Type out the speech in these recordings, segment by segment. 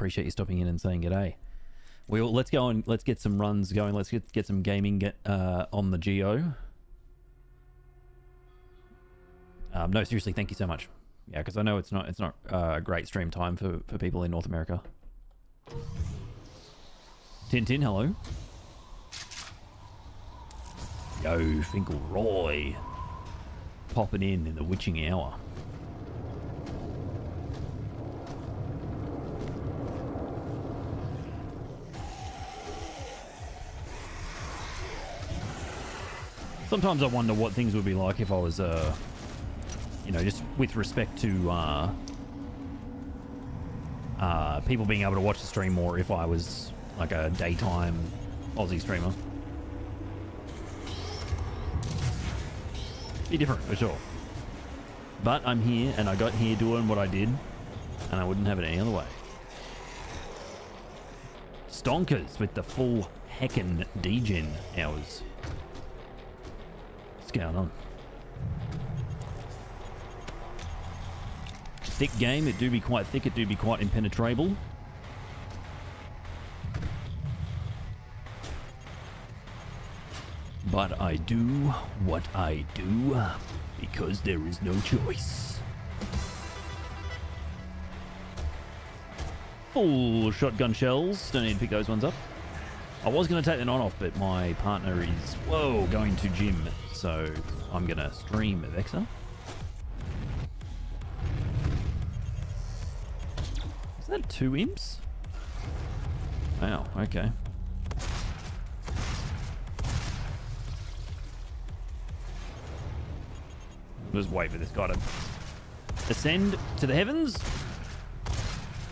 appreciate you stopping in and saying g'day. Let's go and let's get some runs going. Let's get some gaming on the Geo. No, seriously, thank you so much. Yeah, because I know it's not a great stream time for people in North America. Tintin, hello. Yo, Finkel Roy. Popping in the witching hour. Sometimes I wonder what things would be like if I was, you know, just with respect to people being able to watch the stream more if I was like a daytime Aussie streamer. Be different for sure. But I'm here and I got here doing what I did and I wouldn't have it any other way. Stonkers with the full heckin' degen hours. What's going on? Thick game, it do be quite thick, it do be quite impenetrable. But I do what I do because there is no choice. Full shotgun shells, don't need to pick those ones up. I was going to take the night off, but my partner is, going to gym, so I'm going to stream Vexa. Is that 2 imps? Wow, okay. Just wait for this guy to ascend to the heavens.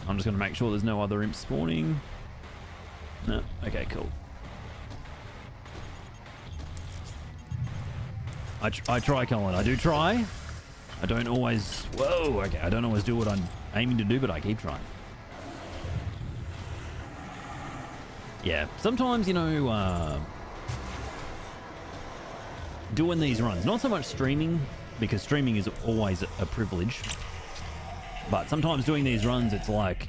I'm just going to make sure there's no other imps spawning. No, okay, cool. I try, Colin. I do try. I don't always... Whoa, okay. I don't always do what I'm aiming to do, but I keep trying. Yeah, sometimes, you know, doing these runs, not so much streaming, because streaming is always a privilege, but sometimes doing these runs, it's like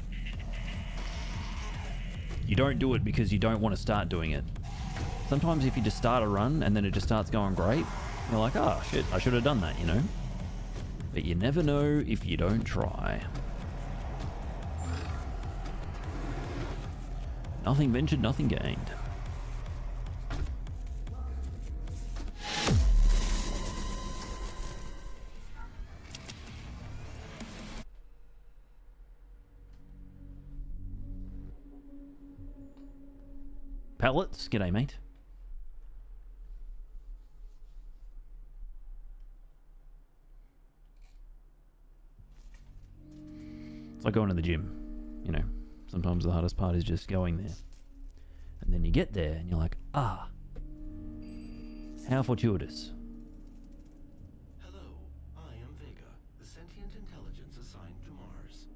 you don't do it because you don't want to start doing it. Sometimes if you just start a run and then it just starts going great, you're like, oh shit, I should have done that, you know? But you never know if you don't try. Nothing ventured, nothing gained. Pellets, g'day mate. It's like going to the gym, you know. Sometimes the hardest part is just going there. And then you get there and you're like, ah, how fortuitous. Hello, I am Vega, the sentient intelligence assigned to Mars.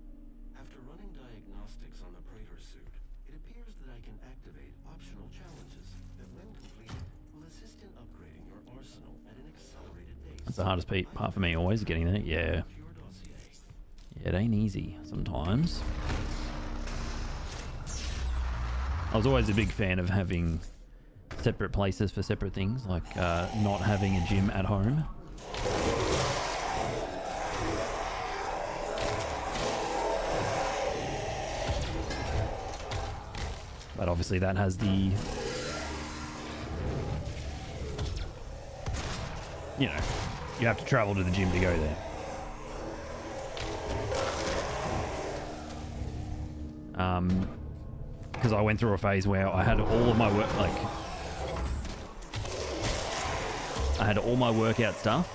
After running diagnostics on the Praetor suit, it appears that I can activate optional challenges that, when completed, will assist in upgrading your arsenal at an accelerated pace. That's the hardest part for me, always getting there. Yeah. Yeah, it ain't easy sometimes. I was always a big fan of having separate places for separate things, like not having a gym at home. But obviously that has the, you know, you have to travel to the gym to go there. Because I went through a phase where I had all of my work, like, I had all my workout stuff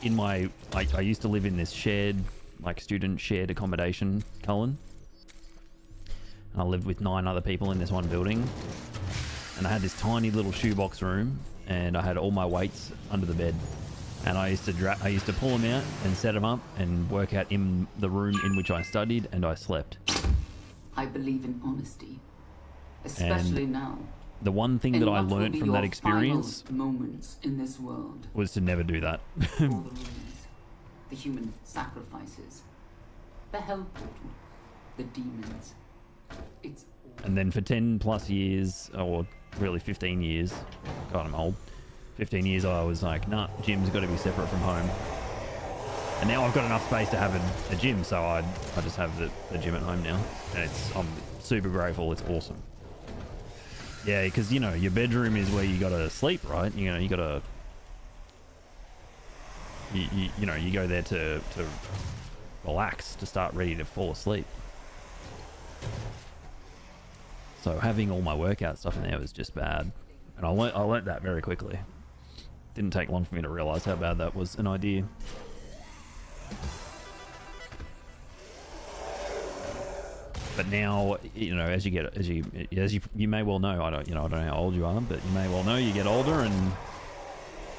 in my, like, I used to live in this shared, like, student shared accommodation, Cullen. And I lived with 9 other people in this one building. And I had this tiny little shoebox room, and I had all my weights under the bed. And I used to pull them out and set them up and work out in the room in which I studied and I slept. I believe in honesty, especially now. The one thing that I learned from that experience moments in this world was to never do that. All the ruins, the human sacrifices, the hell portal, the demons. It's And then for 10 plus years, or really 15 years, God, I'm old. 15 years, I was like, nah, gym's got to be separate from home. And now I've got enough space to have a gym, so I just have the gym at home now. And I'm super grateful. It's awesome. Yeah, because, you know, your bedroom is where you got to sleep, right? You know, you got to... You know, you go there to relax, to start ready to fall asleep. So having all my workout stuff in there was just bad. And I learnt that very quickly. Didn't take long for me to realize how bad that was an idea. But now, you know, as you may well know, I don't know how old you are, but you may well know you get older and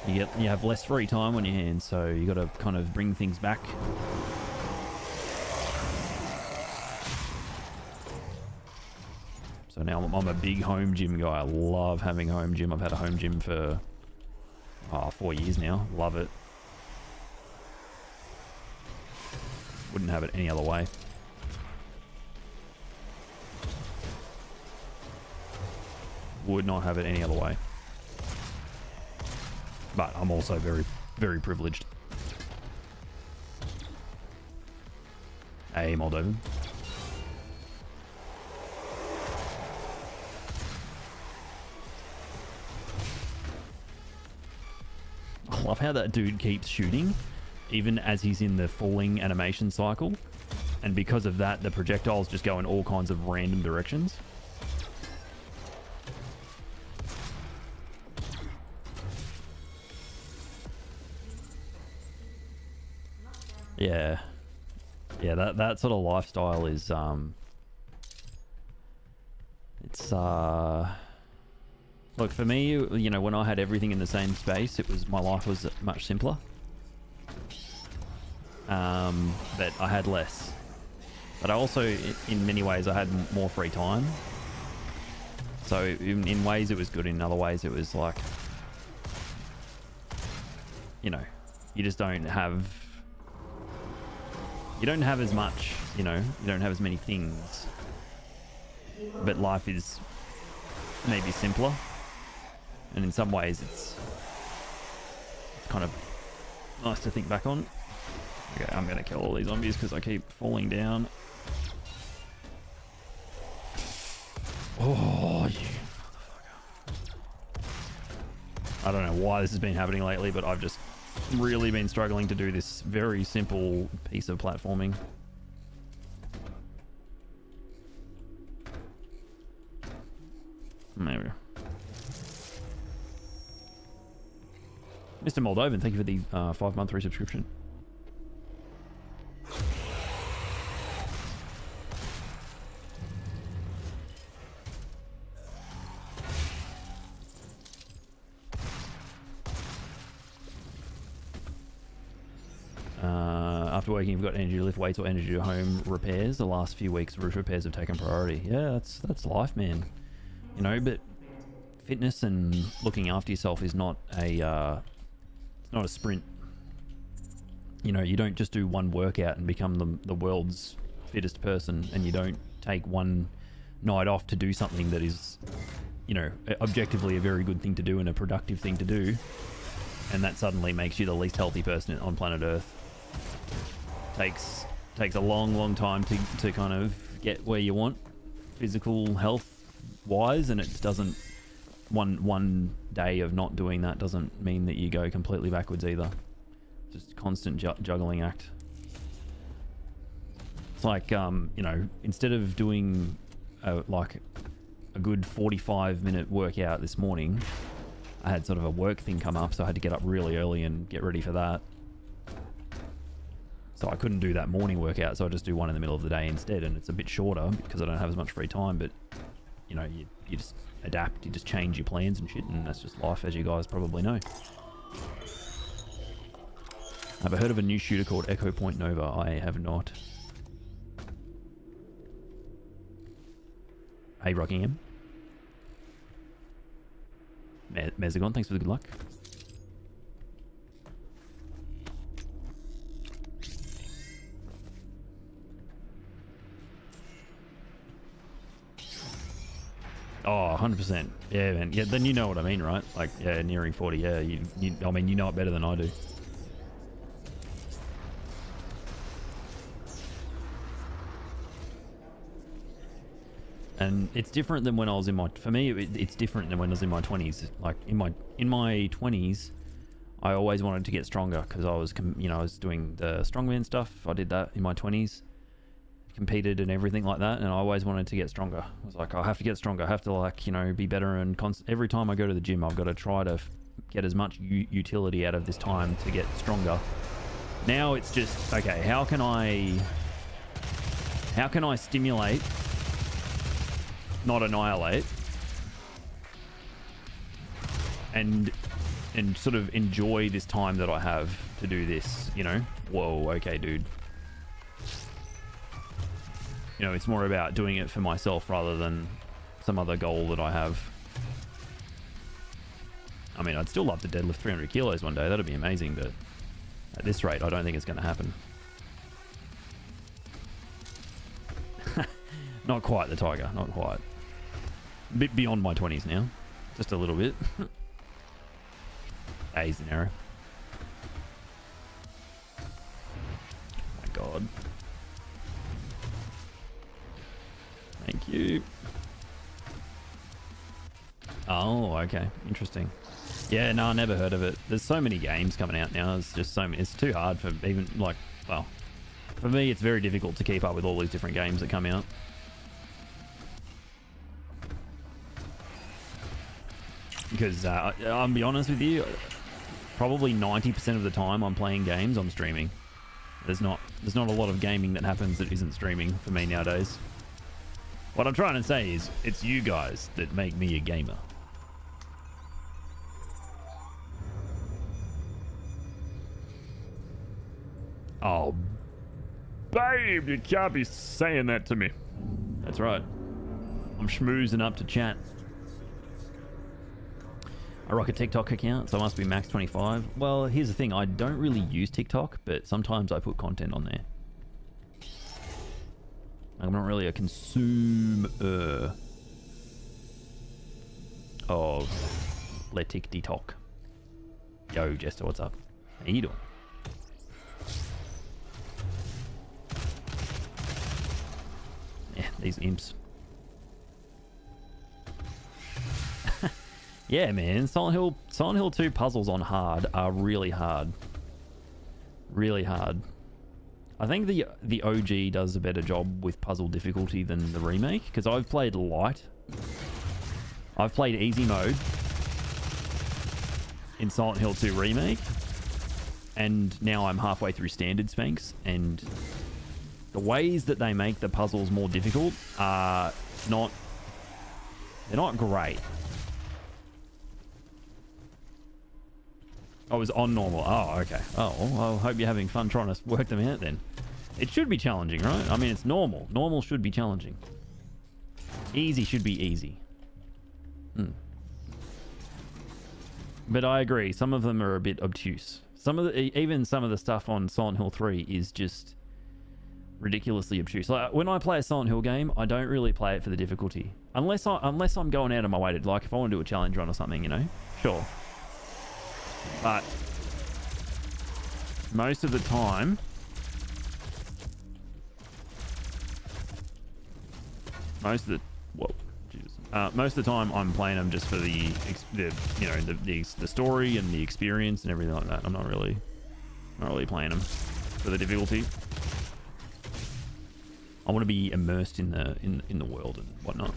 you have less free time on your hands, so you got to kind of bring things back. So now I'm a big home gym guy. I love having a home gym. I've had a home gym for 4 years now. Love it. Wouldn't have it any other way. Would not have it any other way. But I'm also very, very privileged. Hey, Moldovan. I love how that dude keeps shooting, even as he's in the falling animation cycle. And because of that, the projectiles just go in all kinds of random directions. Yeah. Yeah, that sort of lifestyle is, it's, look, for me, you know, when I had everything in the same space, my life was much simpler. But I had less. But I also, in many ways, I had more free time. So in ways it was good, in other ways it was like, you know, you just don't have as much, you know, you don't have as many things. But life is maybe simpler. And in some ways it's kind of nice to think back on. Okay, I'm going to kill all these zombies because I keep falling down. Oh, you motherfucker. I don't know why this has been happening lately, but I've just really been struggling to do this very simple piece of platforming. There we go. Mr. Moldovan, thank you for the 5-month resubscription. After working, you've got energy to lift weights or energy to home repairs. The last few weeks, roof repairs have taken priority. Yeah, that's life, man. You know, but fitness and looking after yourself is not a it's not a sprint. You know, you don't just do one workout and become the world's fittest person, and you don't take one night off to do something that is, you know, objectively a very good thing to do and a productive thing to do, and that suddenly makes you the least healthy person on planet Earth. Takes a long time to kind of get where you want, physical health wise, and it doesn't, one day of not doing that doesn't mean that you go completely backwards either. Just constant juggling act. It's like, you know, instead of doing like a good 45-minute workout this morning, I had sort of a work thing come up, so I had to get up really early and get ready for that. So I couldn't do that morning workout, so I just do one in the middle of the day instead, and it's a bit shorter because I don't have as much free time, but, you know, you just adapt, you just change your plans and shit, and that's just life, as you guys probably know. Have I heard of a new shooter called Echo Point Nova? I have not. Hey, Rockingham. Mezagon, thanks for the good luck. Oh, 100%. Yeah, man. Yeah, then you know what I mean, right? Like, yeah, nearing 40. Yeah, I mean, you know it better than I do. And it's different than when I was in my... For me, it's different than when I was in my 20s. Like, in my 20s, I always wanted to get stronger because I was, I was doing the strongman stuff. I did that in my 20s. Competed and everything like that, and I always wanted to get stronger. I was like, I have to get stronger. I have to, like, be better, and every time I go to the gym, I've got to try to get as much utility out of this time to get stronger. Now it's just, okay, how can I stimulate, not annihilate, and sort of enjoy this time that I have to do this, Whoa, okay, dude. It's more about doing it for myself rather than some other goal that I have. I mean, I'd still love to deadlift 300 kilos one day. That'd be amazing, but at this rate, I don't think it's going to happen. Not quite the tiger, not quite. A bit beyond my 20s now. Just a little bit. A's an arrow. Oh my god. Thank you. Oh, okay. Interesting. Yeah, no, I never heard of it. There's so many games coming out now. It's just so many. It's too hard for even, like, well, for me, it's very difficult to keep up with all these different games that come out. Because, I'll be honest with you, probably 90% of the time I'm playing games, I'm streaming. There's not a lot of gaming that happens that isn't streaming for me nowadays. What I'm trying to say is, it's you guys that make me a gamer. Oh, babe, you can't be saying that to me. That's right. I'm schmoozing up to chat. I rock a TikTok account, so I must be max 25. Well, here's the thing. I don't really use TikTok, but sometimes I put content on there. I'm not really a consumer of Le TikTok. Yo, Jester, what's up? How you doing? Yeah, these imps. Yeah, man. Silent Hill 2 puzzles on hard are really hard. Really hard. I think the OG does a better job with puzzle difficulty than the remake, because I've played light. I've played easy mode in Silent Hill 2 remake, and now I'm halfway through standard Spanx, and the ways that they make the puzzles more difficult are they're not great. I was on normal. Oh, okay. Oh, well, I hope you're having fun trying to work them out then. It should be challenging, right? I mean, it's normal. Normal should be challenging. Easy should be easy. But I agree. Some of them are a bit obtuse. Even some of the stuff on Silent Hill 3 is just ridiculously obtuse. Like, when I play a Silent Hill game, I don't really play it for the difficulty. Unless I'm going out of my way to, like, if I want to do a challenge run or something, Sure. But most of the time, most of the time I'm playing them just for the story and the experience and everything like that. I'm not really playing them for the difficulty. I want to be immersed in the world and whatnot.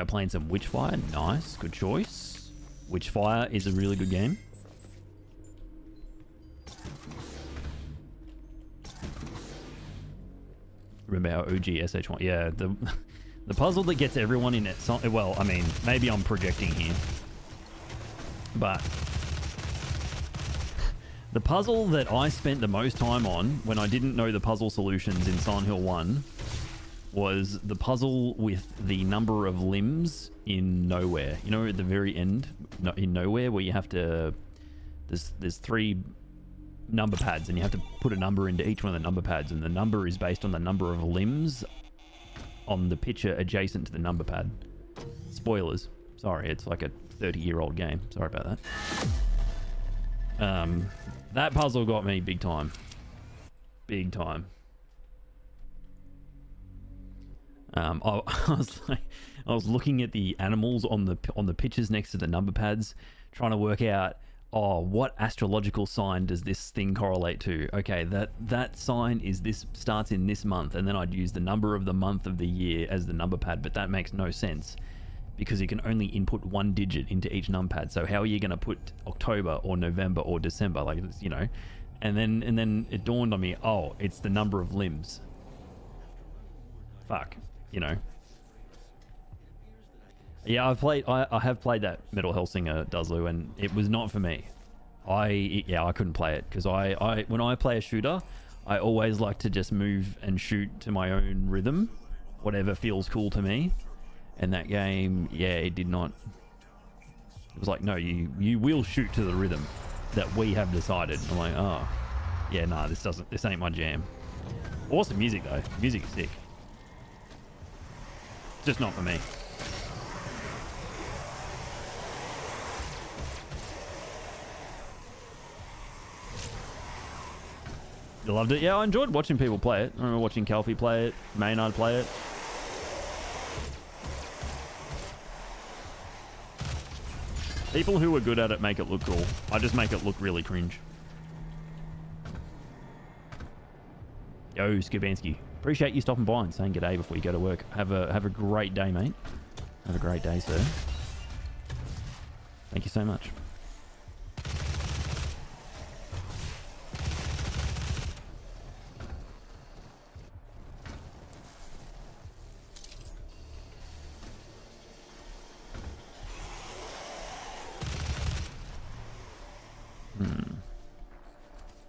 Playing some Witchfire. Nice. Good choice. Witchfire is a really good game. Remember our OG SH1? Yeah, the puzzle that gets everyone in it. Well, I mean, maybe I'm projecting here. But the puzzle that I spent the most time on when I didn't know the puzzle solutions in Silent Hill 1 was the puzzle with the number of limbs in Nowhere. At the very end in Nowhere, where you have to... There's 3 number pads, and you have to put a number into each one of the number pads, and the number is based on the number of limbs on the picture adjacent to the number pad. Spoilers. Sorry, it's like a 30-year-old game. Sorry about that. That puzzle got me big time. Big time. I was looking at the animals on the pictures next to the number pads, trying to work out, what astrological sign does this thing correlate to? Okay, that sign starts in this month, and then I'd use the number of the month of the year as the number pad, but that makes no sense because you can only input one digit into each number pad. So how are you going to put October or November or December? Like, you know, and then it dawned on me, it's the number of limbs. Fuck, you know. Yeah, I have played that Metal Hellsinger Dazlu, and it was not for me. I couldn't play it because when I play a shooter, I always like to just move and shoot to my own rhythm, whatever feels cool to me. And that game, it did not. It was like, no, you will shoot to the rhythm that we have decided. I'm like, this ain't my jam. Awesome music though. Music is sick. Just not for me. You loved it? Yeah, I enjoyed watching people play it. I remember watching Calfee play it, Maynard play it. People who are good at it make it look cool. I just make it look really cringe. Yo, Skubansky. Appreciate you stopping by and saying g'day before you go to work. Have a great day, mate. Have a great day, sir. Thank you so much.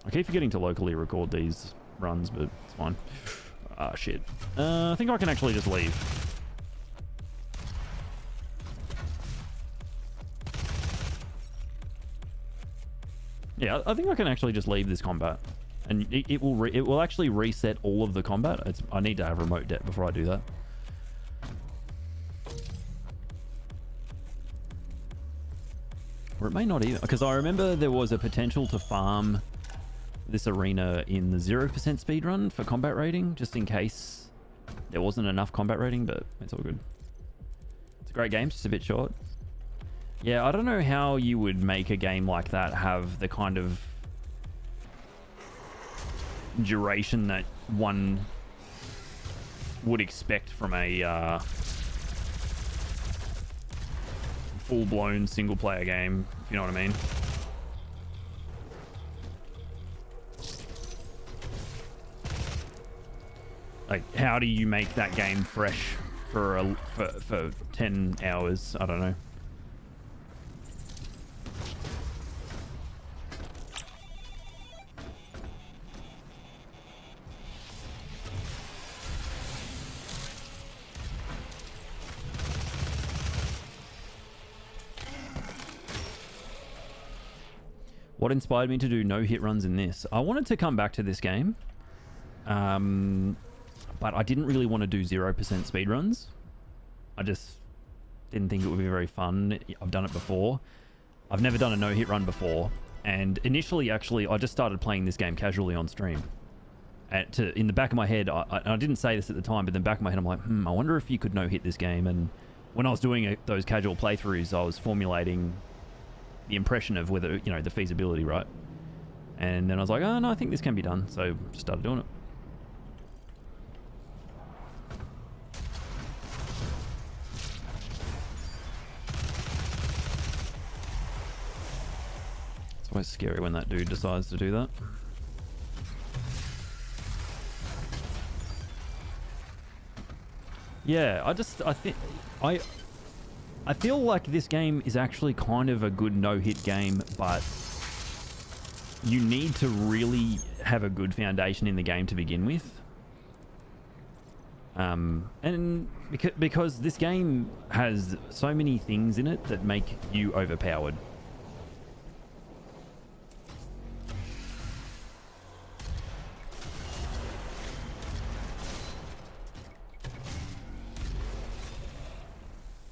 I keep forgetting to locally record these runs, but it's fine. Ah, shit. I think I can actually just leave. Yeah, I think I can actually just leave this combat, and it will actually reset all of the combat. I need to have remote det before I do that. Or it may not even, because I remember there was a potential to farm this arena in the 0% speedrun for combat rating, just in case there wasn't enough combat rating, but it's all good. It's a great game, it's just a bit short. Yeah, I don't know how you would make a game like that have the kind of duration that one would expect from a full-blown single-player game, if you know what I mean. Like, how do you make that game fresh for 10 hours? I don't know. What inspired me to do no-hit runs in this? I wanted to come back to this game, but I didn't really want to do 0% speedruns. I just didn't think it would be very fun. I've done it before. I've never done a no-hit run before. And initially, actually, I just started playing this game casually on stream. In the back of my head, I didn't say this at the time, but in the back of my head, I'm like, I wonder if you could no-hit this game. And when I was doing those casual playthroughs, I was formulating the impression of whether, you know, the feasibility, right? And then I was like, oh, no, I think this can be done. So just started doing it. It's always scary when that dude decides to do that. Yeah, I feel like this game is actually kind of a good no-hit game, but you need to really have a good foundation in the game to begin with. And because this game has so many things in it that make you overpowered.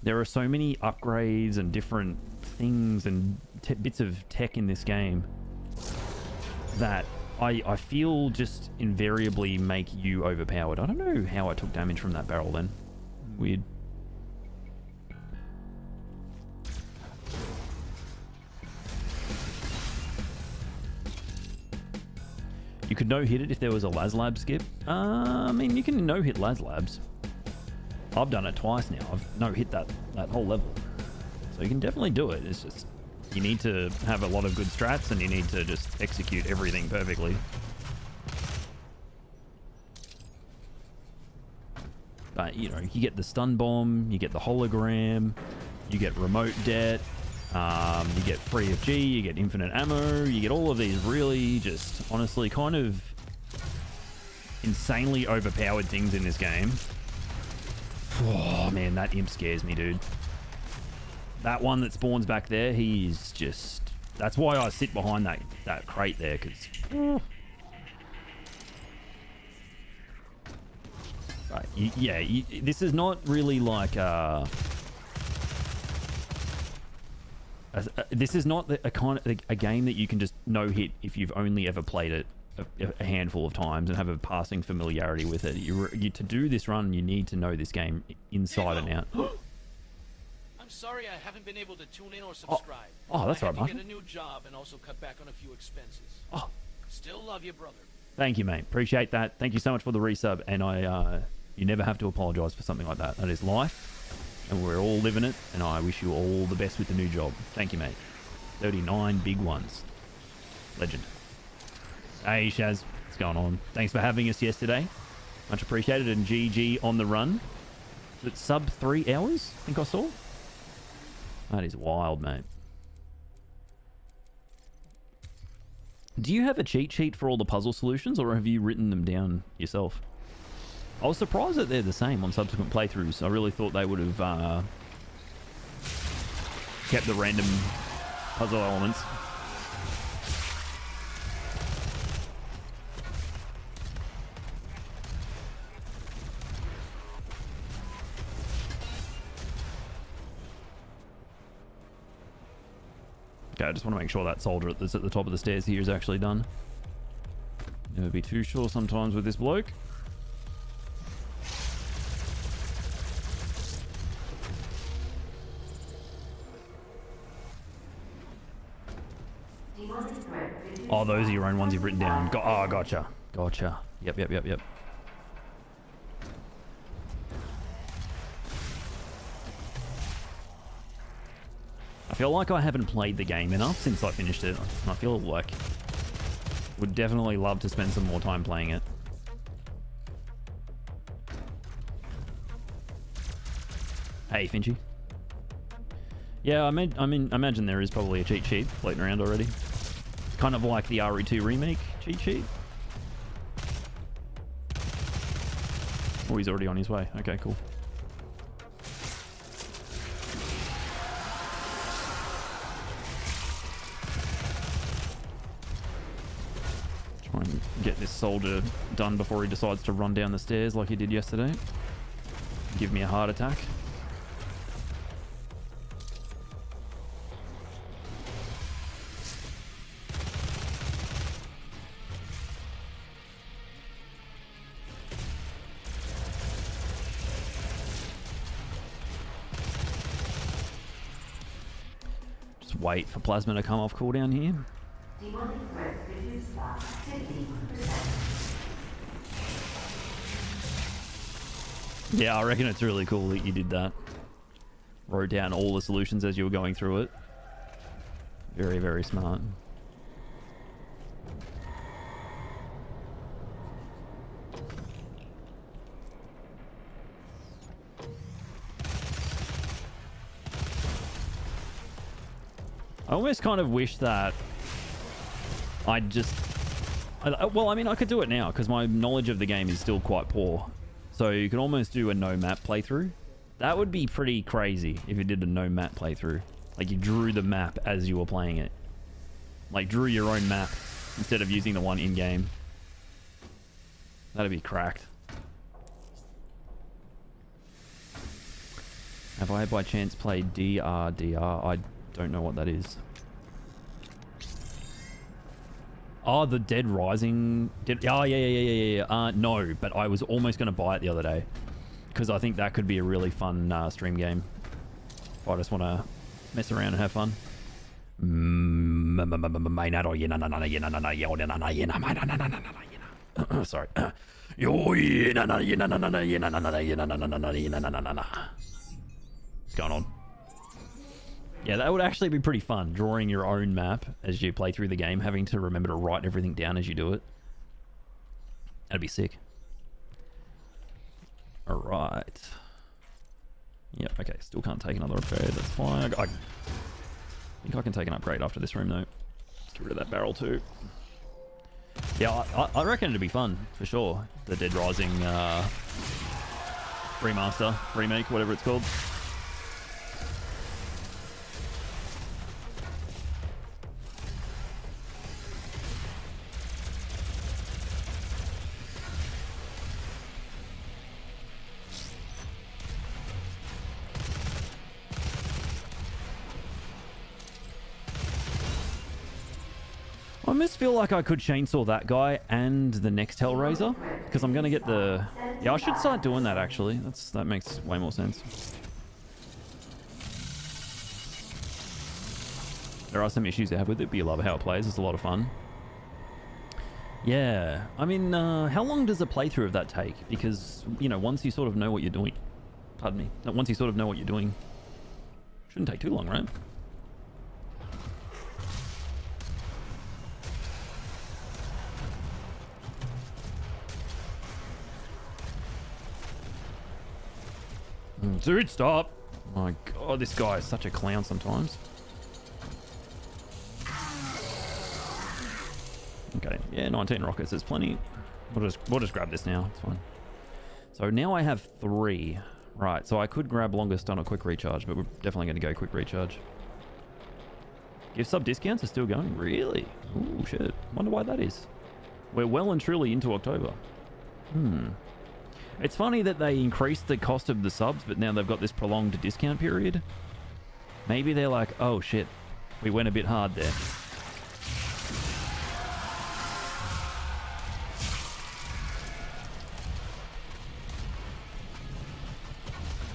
There are so many upgrades and different things and bits of tech in this game that I feel just invariably make you overpowered. I don't know how I took damage from that barrel then. Weird. You could no-hit it if there was a Laslab skip. I mean, you can no-hit Laslabs. I've done it twice now. I've no-hit that whole level. So you can definitely do it. It's just, you need to have a lot of good strats and you need to just execute everything perfectly. But, you know, you get the stun bomb, you get the hologram, you get remote det, you get free of G, you get infinite ammo, you get all of these really just, honestly, kind of insanely overpowered things in this game. Oh, man, that imp scares me, dude. That one that spawns back there, he's just... That's why I sit behind that crate there, because... Right, this is not really like this is not a kind of a game that you can just no hit if you've only ever played it a handful of times and have a passing familiarity with it. You to do this run, you need to know this game inside and out. I'm sorry I haven't been able to tune in or subscribe. Oh, that's right, I Mark. had to get a new job and also cut back on a few expenses. Oh, Still love you, brother. thank you, mate. Appreciate that. Thank you so much for the resub. And you never have to apologize for something like that. That is life, and we're all living it. And I wish you all the best with the new job. Thank you, mate. 39 big ones. Legend. Hey, Shaz. What's going on? Thanks for having us yesterday. Much appreciated. And GG on the run. Is it sub 3 hours? I think I saw. That is wild, mate. Do you have a cheat sheet for all the puzzle solutions, or have you written them down yourself? I was surprised that they're the same on subsequent playthroughs. I really thought they would have kept the random puzzle elements. Okay, I just want to make sure that soldier that's at the top of the stairs here is actually done. Never be too sure sometimes with this bloke. Oh, those are your own ones you've written down. Oh, gotcha. Gotcha. Yep. I feel like I haven't played the game enough since I finished it. I feel like would definitely love to spend some more time playing it. Hey, Finchy. Yeah, I imagine there is probably a cheat sheet floating around already. Kind of like the RE2 remake cheat sheet. Oh, he's already on his way. Okay, cool. Try and get this soldier done before he decides to run down the stairs like he did yesterday. Give me a heart attack. Wait for plasma to come off cooldown here. Yeah, I reckon it's really cool that you did that. Wrote down all the solutions as you were going through it. Very, very smart. I almost kind of wish that well, I mean, I could do it now because my knowledge of the game is still quite poor. So you can almost do a no map playthrough. That would be pretty crazy if you did a no map playthrough. Like you drew the map as you were playing it. Like drew your own map instead of using the one in game. That'd be cracked. Have I by chance played DRDR? I don't know what that is. Oh, the Dead Rising. Oh, yeah. No, but I was almost going to buy it the other day. Because I think that could be a really fun stream game. If I just want to mess around and have fun. Sorry. What's going on? Yeah, that would actually be pretty fun, drawing your own map as you play through the game, having to remember to write everything down as you do it. That'd be sick. Alright. Yep, okay, still can't take another upgrade, that's fine. I think I can take an upgrade after this room though. Let's get rid of that barrel too. Yeah, I reckon it'd be fun, for sure. The Dead Rising remaster, remake, whatever it's called. I almost feel like I could chainsaw that guy and the next Hellraiser, because I'm going to get the... Yeah, I should start doing that, actually. That makes way more sense. There are some issues I have with it, but you love how it plays. It's a lot of fun. Yeah. I mean, how long does a playthrough of that take? Because, you know, once you sort of know what you're doing... Pardon me. Once you sort of know what you're doing... Shouldn't take too long, right? Dude, stop! Oh my god, this guy is such a clown sometimes. Okay, yeah, 19 rockets is plenty. We'll just grab this now. It's fine. So now I have 3. Right, so I could grab longest stun or quick recharge, but we're definitely going to go quick recharge. Gift sub discounts are still going? Really? Ooh, shit. Wonder why that is. We're well and truly into October. It's funny that they increased the cost of the subs, but now they've got this prolonged discount period. Maybe they're like, oh shit, we went a bit hard there.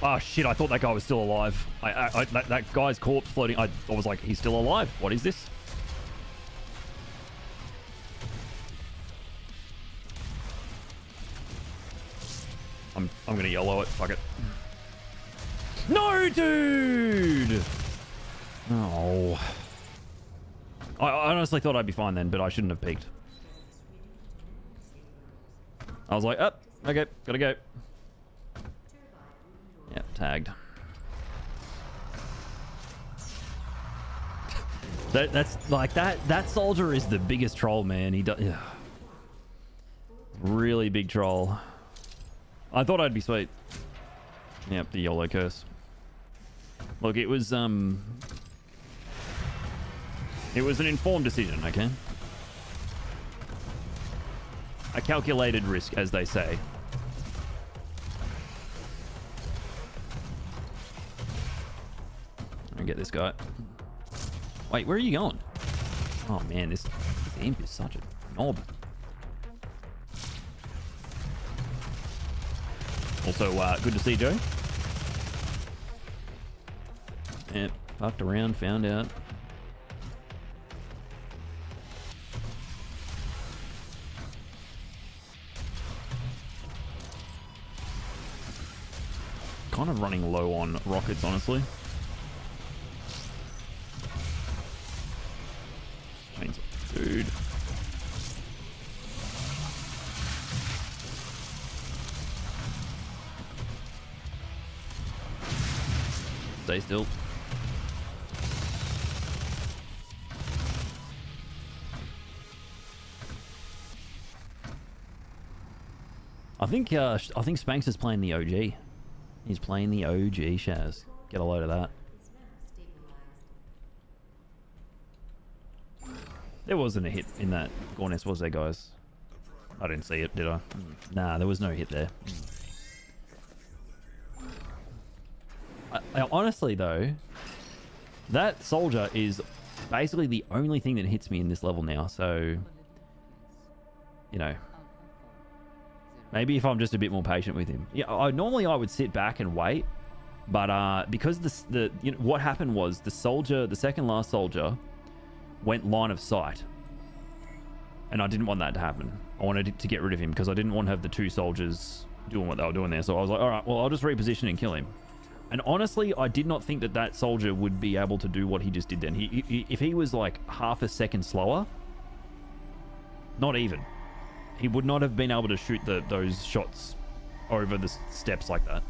Oh shit, I thought that guy was still alive. That guy's corpse floating, I was like, he's still alive. What is this? I'm gonna yellow it. Fuck it. No, dude! Oh. I honestly thought I'd be fine then, but I shouldn't have peeked. I was like, oh, okay, gotta go. Yep, tagged. That's like that soldier is the biggest troll, man. He does, yeah. Really big troll. I thought I'd be sweet. Yep, the YOLO curse. Look, it was an informed decision, okay? A calculated risk, as they say. I'm gonna get this guy. Wait, where are you going? Oh man, this imp is such a knob. Also, good to see Joe. Yep, fucked around, found out. Kind of running low on rockets, honestly. Dude. Stay still. I think Spanx is playing the OG. He's playing the OG Shaz. Get a load of that. There wasn't a hit in that Gorness, was there, guys? I didn't see it, did I? Nah, there was no hit there. Honestly, though, that soldier is basically the only thing that hits me in this level now. So, you know, maybe if I'm just a bit more patient with him. Yeah, normally I would sit back and wait, but because what happened was the second last soldier went line of sight, and I didn't want that to happen. I wanted to get rid of him because I didn't want to have the two soldiers doing what they were doing there. So I was like, all right, well, I'll just reposition and kill him. And honestly, I did not think that soldier would be able to do what he just did then. If he was like half a second slower, not even, he would not have been able to shoot those shots over the steps like that.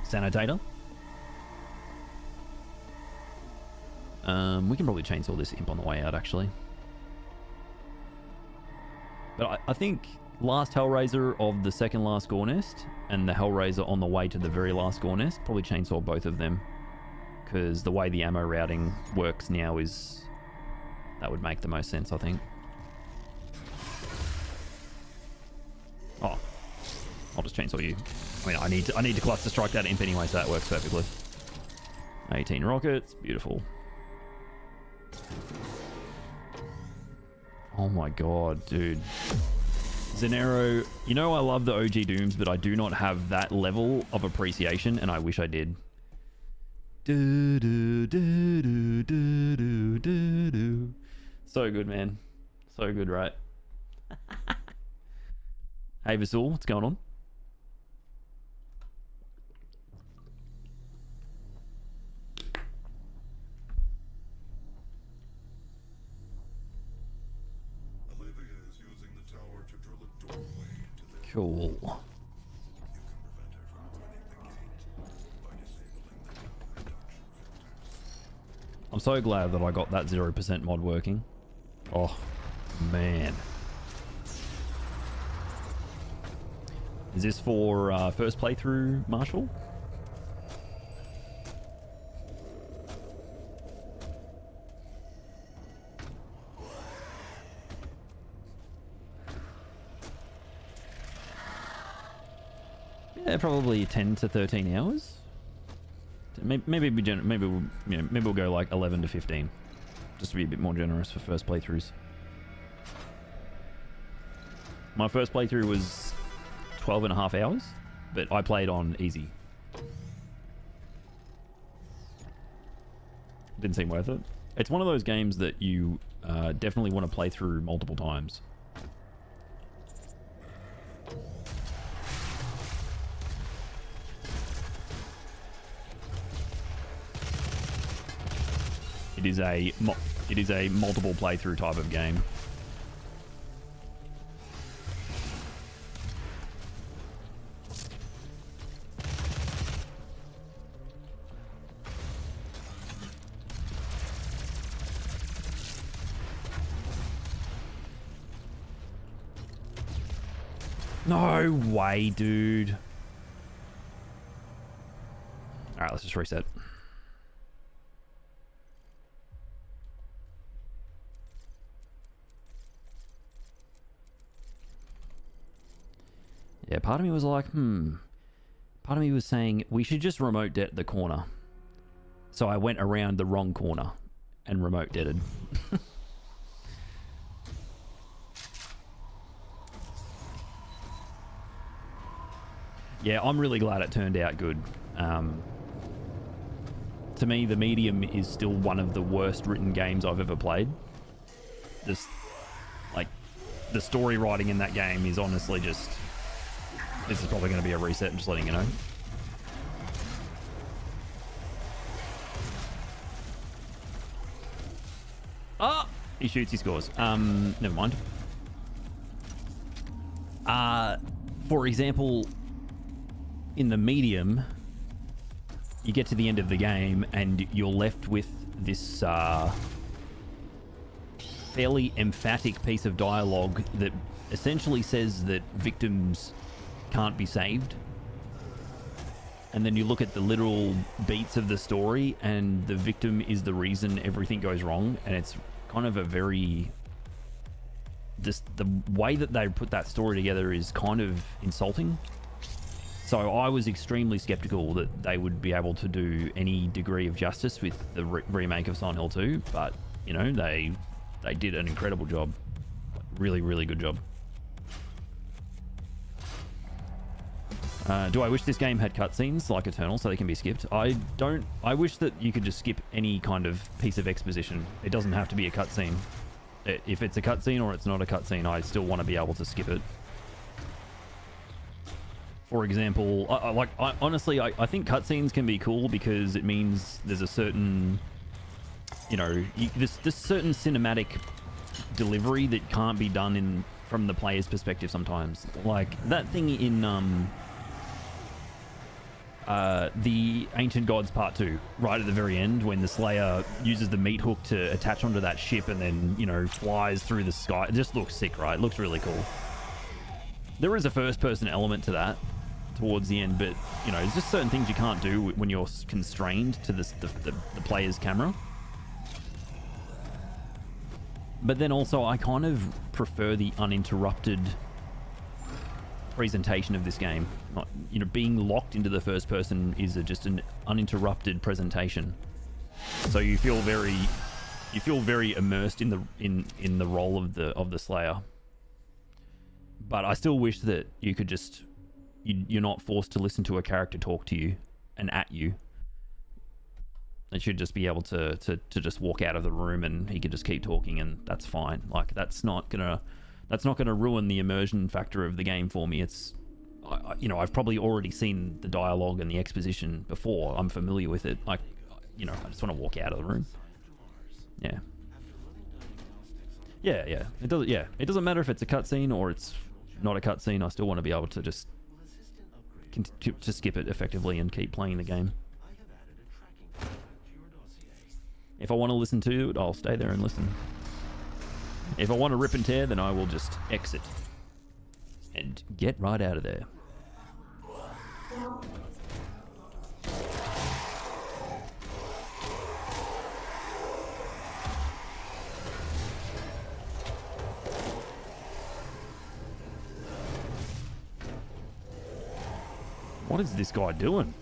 Sanitator. We can probably chainsaw this imp on the way out, actually. But I think last Hellraiser of the second last Gore Nest and the Hellraiser on the way to the very last Gore Nest, probably chainsaw both of them, because the way the ammo routing works now is that would make the most sense, I think. Oh, I'll just chainsaw you. I mean, I need to cluster strike that imp anyway, so that works perfectly. 18 rockets, beautiful. Oh my god, dude. Zenero, you know I love the OG Dooms, but I do not have that level of appreciation, and I wish I did. Do, do, do, do, do, do, do, do. So good, man. So good, right? Hey, Vasul, what's going on? Cool. I'm so glad that I got that 0% mod working. Oh, man. Is this for first playthrough, Marshall? Yeah, probably 10 to 13 hours. Maybe we'll go like 11 to 15, just to be a bit more generous for first playthroughs. My first playthrough was 12 and a half hours, but I played on easy. Didn't seem worth it. It's one of those games that you definitely want to play through multiple times. It is a multiple playthrough type of game. No way, dude. All right, let's just reset. Yeah, part of me was like, Part of me was saying we should just remote det the corner. So I went around the wrong corner and remote detted. Yeah, I'm really glad it turned out good. To me, the Medium is still one of the worst written games I've ever played. The story writing in that game is honestly just... This is probably going to be a reset, just letting you know. Oh! He shoots, he scores. Never mind. For example, in the Medium, you get to the end of the game and you're left with this fairly emphatic piece of dialogue that essentially says that victims can't be saved. And then you look at the literal beats of the story and the victim is the reason everything goes wrong, and it's kind of a very... the way that they put that story together is kind of insulting. So I was extremely skeptical that they would be able to do any degree of justice with the remake of Silent Hill 2, but you know, they did an incredible job. Really, really good job. Do I wish this game had cutscenes like Eternal so they can be skipped? I don't. I wish that you could just skip any kind of piece of exposition. It doesn't have to be a cutscene. If it's a cutscene or it's not a cutscene, I still want to be able to skip it. For example, honestly, I think cutscenes can be cool because it means there's a certain, you know, there's certain cinematic delivery that can't be done from the player's perspective sometimes. Like that thing in the Ancient Gods Part 2, right at the very end, when the Slayer uses the meat hook to attach onto that ship and then, you know, flies through the sky. It just looks sick, right? It looks really cool. There is a first-person element to that towards the end, but, you know, there's just certain things you can't do when you're constrained to the player's camera. But then also, I kind of prefer the uninterrupted presentation of this game. Not, you know, being locked into the first person is just an uninterrupted presentation. So you feel very immersed in the role of the Slayer. But I still wish that you could just you're not forced to listen to a character talk to you and at you. They should just be able to just walk out of the room and he could just keep talking and that's fine. Like that's not gonna ruin the immersion factor of the game for me. It's you know, I've probably already seen the dialogue and the exposition before. I'm familiar with it. Like, you know, I just want to walk out of the room. Yeah. Yeah. It doesn't. Yeah, it doesn't matter if it's a cutscene or it's not a cutscene. I still want to be able to just to skip it effectively and keep playing the game. If I want to listen to it, I'll stay there and listen. If I want to rip and tear, then I will just exit and get right out of there. What is this guy doing?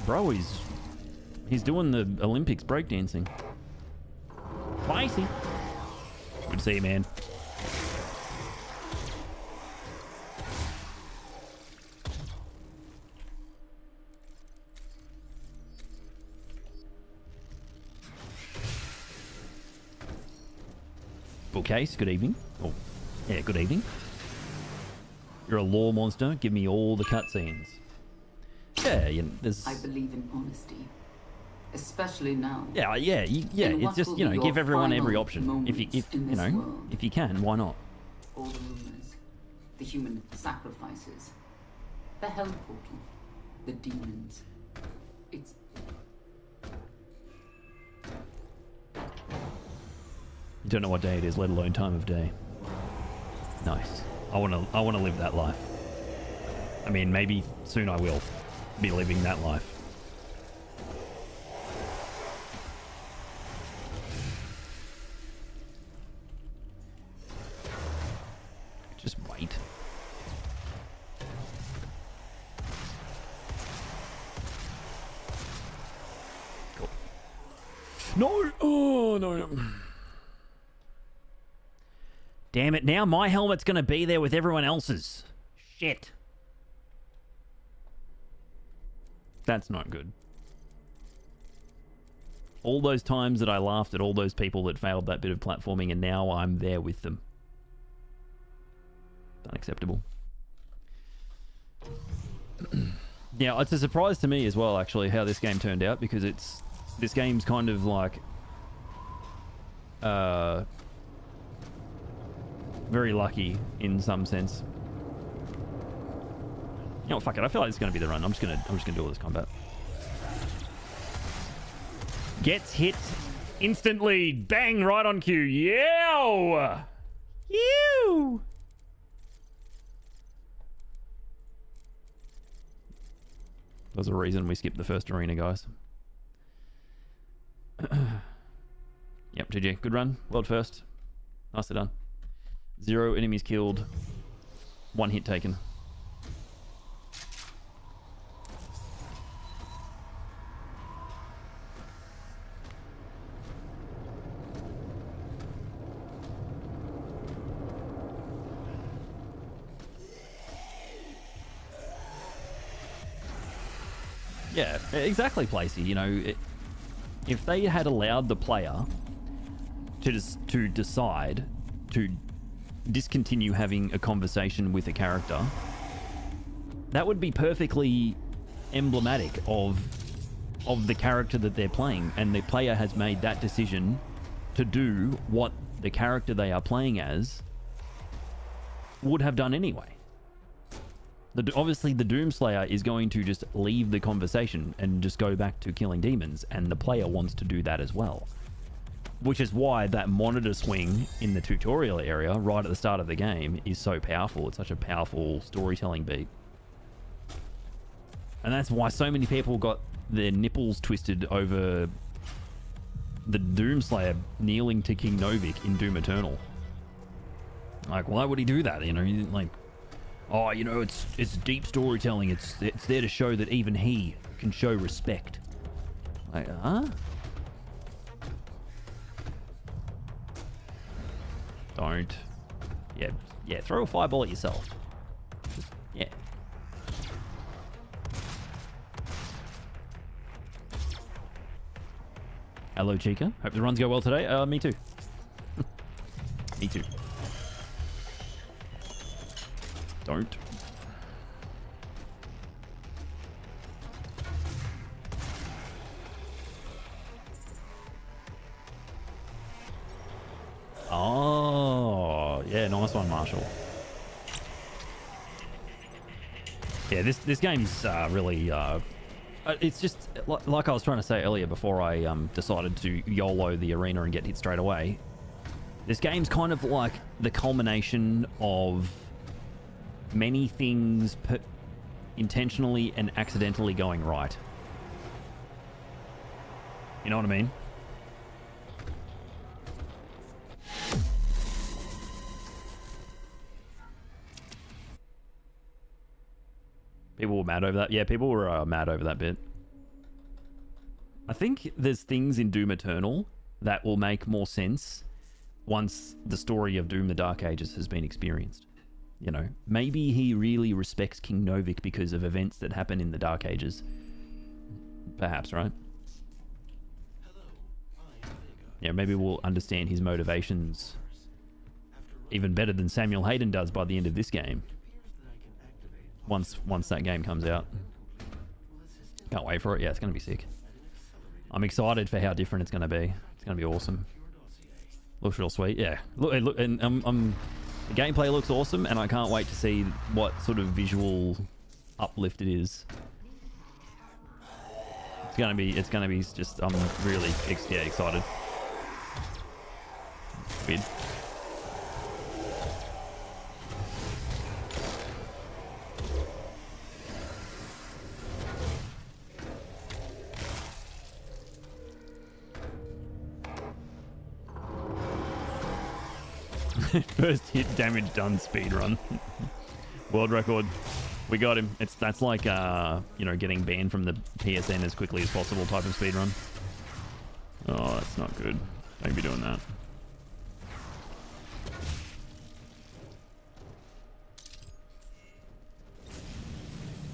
Bro, he's doing the Olympics breakdancing. Spicy. Good to see you, man. Bookcase, good evening. Oh, yeah, good evening. You're a lore monster. Give me all the cutscenes. Yeah, there's... I believe in honesty, especially now. Yeah. It's just, you know, give everyone every option. If you can, why not? All the rumors, the human sacrifices, the hell portal, the demons. It's You don't know what day it is, let alone time of day. Nice. I wanna live that life. I mean, maybe soon I will be living that life. Just wait. Cool. No! Oh, no. Damn it, now my helmet's gonna be there with everyone else's. Shit. That's not good. All those times that I laughed at all those people that failed that bit of platforming and now I'm there with them. Unacceptable. Yeah, it's a surprise to me as well, actually, how this game turned out, because this game's kind of like very lucky in some sense. You know what, fuck it, I feel like it's gonna be the run. I'm just gonna do all this combat. Gets hit instantly. Bang, right on cue. Yeah! You! There's a reason we skipped the first arena, guys. Yep, GG. Good run. World first. Nicely done. 0 enemies killed. 1 hit taken. Yeah, exactly, Placey. You know, if they had allowed the player to decide to discontinue having a conversation with a character, that would be perfectly emblematic of the character that they're playing, and the player has made that decision to do what the character they are playing as would have done anyway. Obviously, the Doomslayer is going to just leave the conversation and just go back to killing demons, and the player wants to do that as well. Which is why that monitor swing in the tutorial area right at the start of the game is so powerful. It's such a powerful storytelling beat. And that's why so many people got their nipples twisted over the Doomslayer kneeling to King Novik in Doom Eternal. Like, why would he do that? You know, like, oh, you know, it's deep storytelling. It's there to show that even he can show respect. Like, huh? Don't. Yeah, throw a fireball at yourself. Just, yeah. Hello, Chica. Hope the runs go well today. Me too. Me too. Don't. Oh, yeah, nice one, Marshall. Yeah, this game's really it's just like I was trying to say earlier before I decided to YOLO the arena and get hit straight away. This game's kind of like the culmination of many things intentionally and accidentally going right. You know what I mean? People were mad over that. Yeah, people were mad over that bit. I think there's things in Doom Eternal that will make more sense once the story of Doom the Dark Ages has been experienced. You know, maybe he really respects King Novik because of events that happen in the Dark Ages. Perhaps, right? Yeah, maybe we'll understand his motivations even better than Samuel Hayden does by the end of this game. Once that game comes out. Can't wait for it. Yeah, it's going to be sick. I'm excited for how different it's going to be. It's going to be awesome. Looks real sweet. Yeah. Look, and the gameplay looks awesome, and I can't wait to see what sort of visual uplift it is. It's gonna be just, I'm really excited. Weird. First hit damage done speedrun. World record. We got him. That's like you know, getting banned from the PSN as quickly as possible type of speedrun. Oh, that's not good. Don't be doing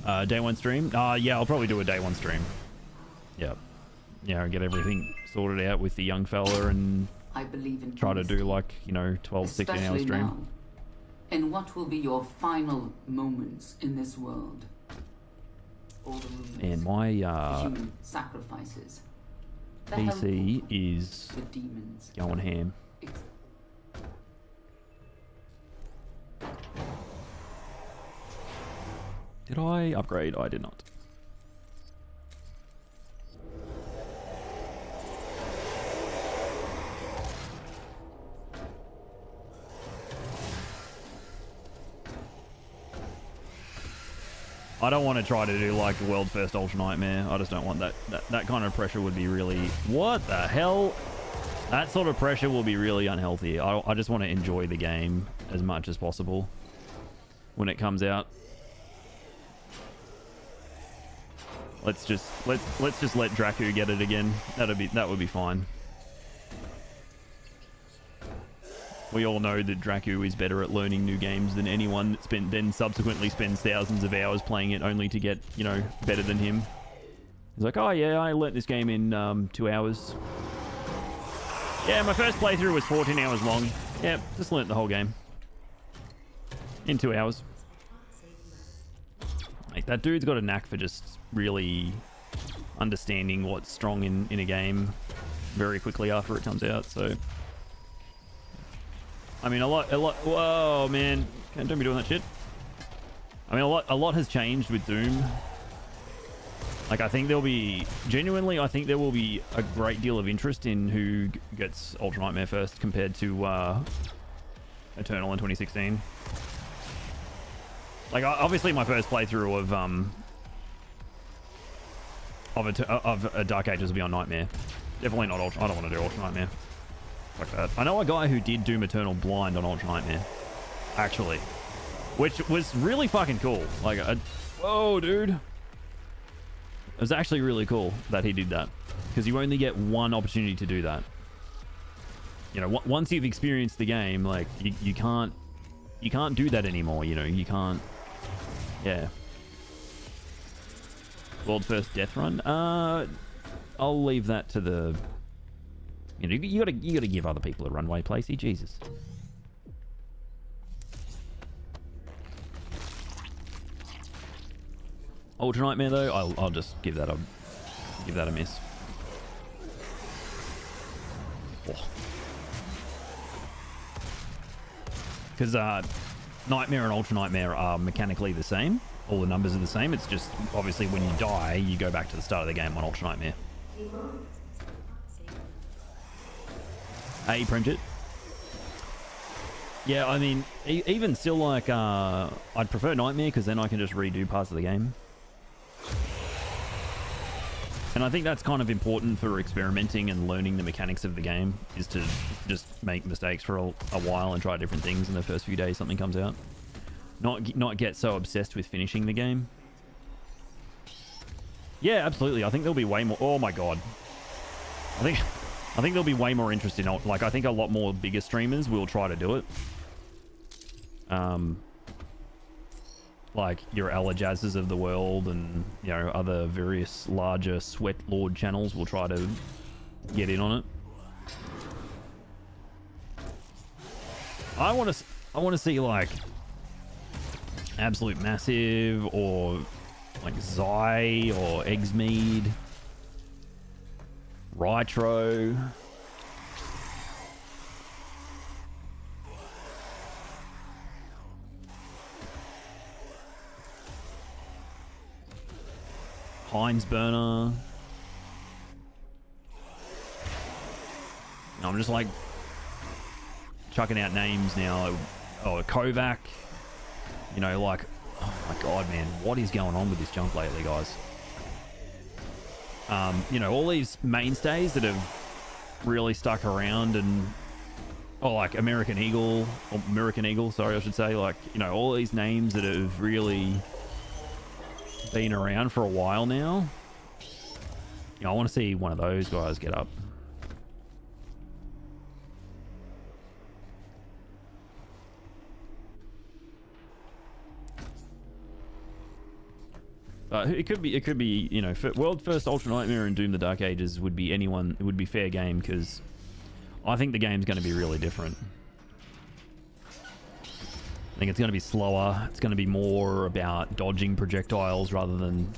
that. Day one stream? Yeah, I'll probably do a day one stream. Yep. Yeah, I'll get everything sorted out with the young fella and I believe in try to do like, you know, 12, 16 hour stream. Now, in what will be your final moments in this world? All the rumors, And my the human sacrifices, the PC hell is the demons. going ham. Did I upgrade? I did not. I don't want to try to do like world first Ultra Nightmare. I just don't want that. That kind of pressure would be really... What the hell? That sort of pressure will be really unhealthy. I just want to enjoy the game as much as possible when it comes out. Let's just let Dracu get it again. That would be fine. We all know that Dracu is better at learning new games than anyone that then subsequently spends thousands of hours playing it only to get, you know, better than him. He's like, oh yeah, I learnt this game in 2 hours. Yeah, my first playthrough was 14 hours long. Yeah, just learnt the whole game. In 2 hours. Like, that dude's got a knack for just really understanding what's strong in a game very quickly after it comes out, so... I mean, a lot... Whoa, man. Don't be doing that shit. I mean, a lot has changed with Doom. Like, I think there'll be... Genuinely, I think there will be a great deal of interest in who gets Ultra Nightmare first compared to Eternal in 2016. Like, obviously my first playthrough of Dark Ages will be on Nightmare. Definitely not Ultra... I don't want to do Ultra Nightmare. Like that. I know a guy who did Doom Eternal blind on Ultra Nightmare. Actually. Which was really fucking cool. Like, whoa, dude. It was actually really cool that he did that. Because you only get one opportunity to do that. You know, once you've experienced the game, like, you can't do that anymore, you know? You can't... Yeah. World's first death run? I'll leave that to the... You know, you gotta give other people a runway, Placey. Jesus. Ultra Nightmare though, I'll just give that a miss. Because Nightmare and Ultra Nightmare are mechanically the same. All the numbers are the same. It's just obviously when you die, you go back to the start of the game on Ultra Nightmare. Hey, Primjit. Yeah, I mean, even still, like, I'd prefer Nightmare because then I can just redo parts of the game. And I think that's kind of important for experimenting and learning the mechanics of the game, is to just make mistakes for a while and try different things in the first few days something comes out. Not get so obsessed with finishing the game. Yeah, absolutely. I think there'll be way more... Oh my god. I think there'll be way more interest in... Like, I think a lot more bigger streamers will try to do it. Like your Ella Jazzes of the world and, you know, other various larger Sweat Lord channels will try to get in on it. I want to see, like, Absolute Massive or like Zai or Eggsmead, Rytro. Heinz Burner. I'm just like chucking out names now. Oh, Kovac. You know, like, oh my god, man, what is going on with this junk lately, guys? You know, all these mainstays that have really stuck around, and like American Eagle, sorry, I should say, like, you know, all these names that have really been around for a while now. You know, I want to see one of those guys get up. It could be, you know, world first Ultra Nightmare and Doom the Dark Ages would be anyone. It would be fair game because I think the game's going to be really different. I think it's going to be slower. It's going to be more about dodging projectiles rather than,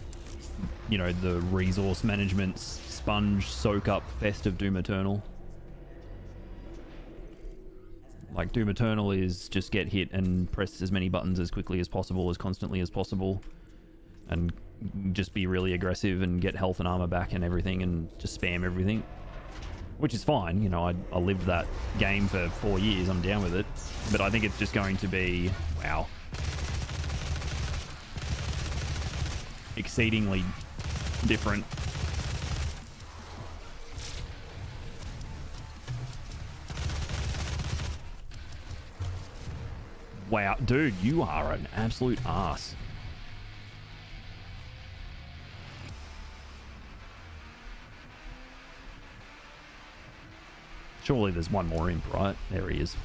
you know, the resource management sponge soak up fest of Doom Eternal. Like, Doom Eternal is just get hit and press as many buttons as quickly as possible, as constantly as possible, and just be really aggressive and get health and armor back and everything and just spam everything. Which is fine, you know, I lived that game for 4 years, I'm down with it. But I think it's just going to be, wow, exceedingly different. Wow, dude, you are an absolute ass. Surely there's one more imp, right? There he is.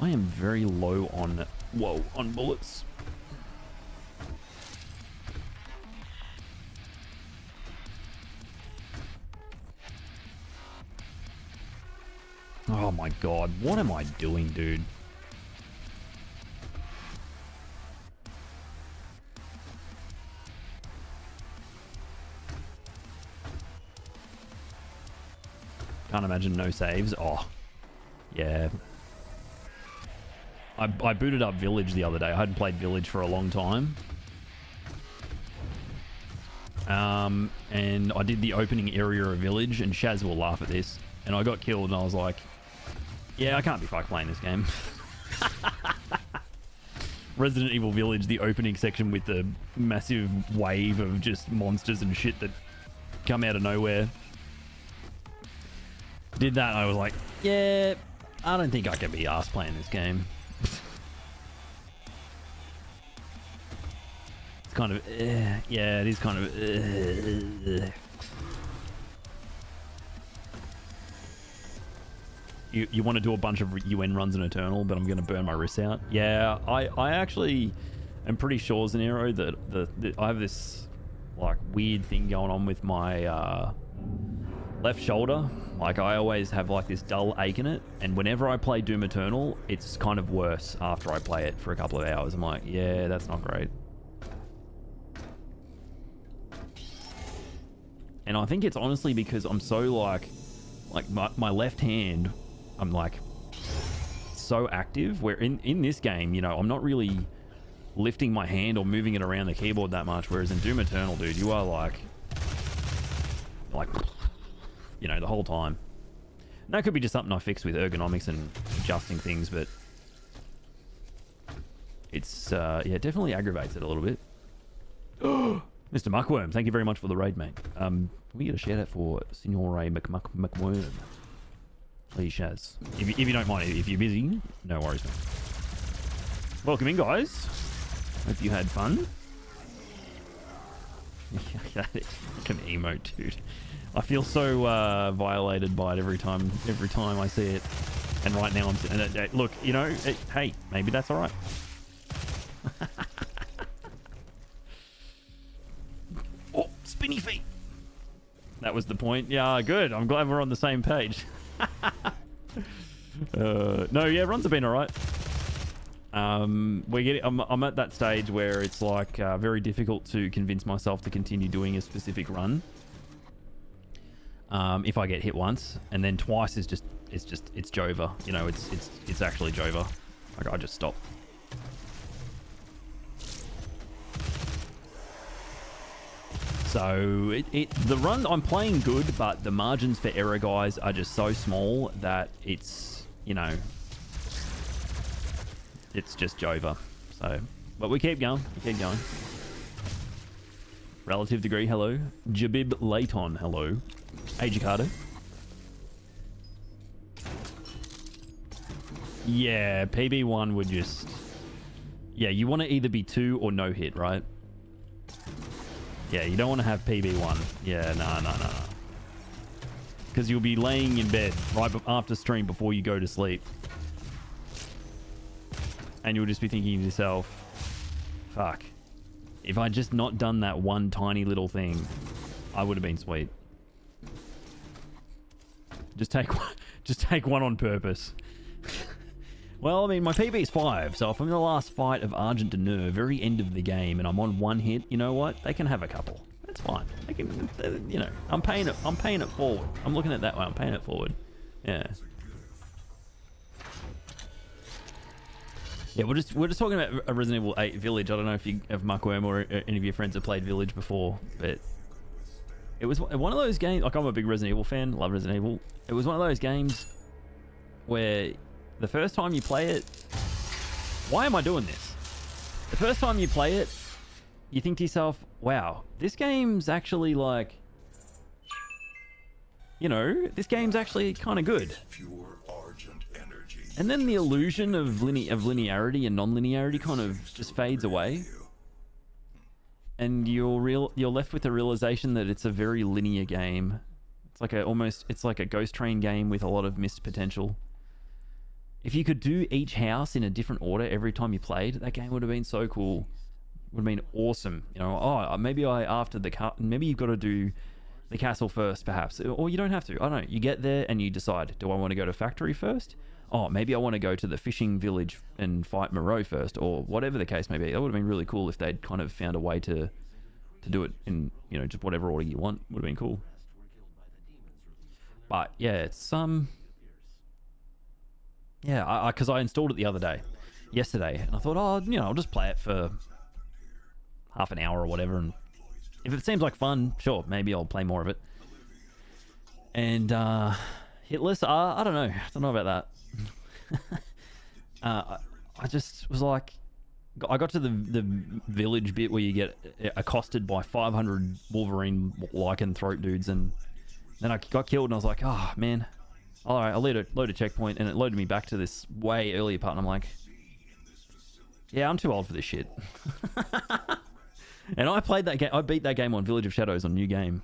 I am very low on, whoa, on bullets. Oh my god, what am I doing, dude? Can't imagine no saves. Oh, yeah. I booted up Village the other day. I hadn't played Village for a long time. And I did the opening area of Village, and Shaz will laugh at this. And I got killed, and I was like, yeah, I can't be fucked playing this game. Resident Evil Village, the opening section with the massive wave of just monsters and shit that come out of nowhere. Did that, and I was like, yeah, I don't think I can be arsed playing this game. It's kind of, yeah, it is kind of, You want to do a bunch of UN runs in Eternal, but I'm going to burn my wrists out. Yeah, I actually am pretty sure, Zanero, that I have this like weird thing going on with my left shoulder. Like I always have like this dull ache in it, and whenever I play Doom Eternal, it's kind of worse after I play it for a couple of hours. I'm like, yeah, that's not great. And I think it's honestly because I'm so like my left hand, I'm like so active, where in this game, you know, I'm not really lifting my hand or moving it around the keyboard that much, whereas in Doom Eternal, dude, you are like you know, the whole time. And that could be just something I fixed with ergonomics and adjusting things, but it's yeah, it definitely aggravates it a little bit. Mr. Muckworm, thank you very much for the raid, mate. We get a shout out for Signore McWorm. Please, Shaz. If you don't mind, if you're busy, no worries, mate. Welcome in, guys. Hope you had fun. Like an emote, dude. I feel so violated by it every time I see it. And right now look, you know, hey, maybe that's all right. Oh, spinny feet. That was the point. Yeah, good. I'm glad we're on the same page. No, yeah, runs have been all right. I'm at that stage where it's like very difficult to convince myself to continue doing a specific run. If I get hit once, and then twice is just it's Jova. You know, it's actually Jova. Like I just stop. So the run, I'm playing good, but the margins for error, guys, are just so small that it's, you know, it's just Jova. So, but we keep going. We keep going. Relative degree, hello. Jabib Layton, hello. Hey, Jakarta. Yeah, PB1 would just... Yeah, you want to either be 2 or no hit, right? Yeah, you don't want to have PB1. Yeah, no. Because you'll be laying in bed right after stream before you go to sleep. And you'll just be thinking to yourself, fuck. If I'd just not done that one tiny little thing, I would have been sweet. Just take one on purpose. Well, I mean, my PB is 5, so if I'm in the last fight of Argent de Nerve, very end of the game, and I'm on one hit, you know what? They can have a couple. That's fine. They can, you know, I'm paying it forward. I'm looking at it that way. I'm paying it forward. Yeah. Yeah, we're just talking about a Resident Evil 8 Village. I don't know if Muckworm or any of your friends have played Village before, but it was one of those games. Like, I'm a big Resident Evil fan. Love Resident Evil. It was one of those games where the first time you play it, why am I doing this? The first time you play it, you think to yourself, wow, this game's actually like, you know, this game's actually kind of good. And then the illusion of linearity and non-linearity kind of just fades away. And you're left with the realization that it's a very linear game. It's like a Ghost Train game with a lot of missed potential. If you could do each house in a different order every time you played, that game would have been so cool. Would have been awesome. You know, oh, maybe maybe you've got to do the castle first, perhaps, or you don't have to. I don't know. You get there and you decide, do I want to go to factory first? Oh, maybe I want to go to the fishing village and fight Moreau first, or whatever the case may be. That would have been really cool if they'd kind of found a way to do it in, you know, just whatever order you want. Would have been cool. But yeah, it's yeah, because I installed it the other day, yesterday, and I thought, oh, you know, I'll just play it for half an hour or whatever, and if it seems like fun, sure, maybe I'll play more of it. And hitless, I don't know about that. I just was like, I got to the village bit where you get accosted by 500 Wolverine lichen throat dudes, and then I got killed, and I was like, oh man, all right, I'll load a checkpoint, and it loaded me back to this way earlier part, and I'm like, yeah, I'm too old for this shit. And I played that game. I beat that game on Village of Shadows on New Game,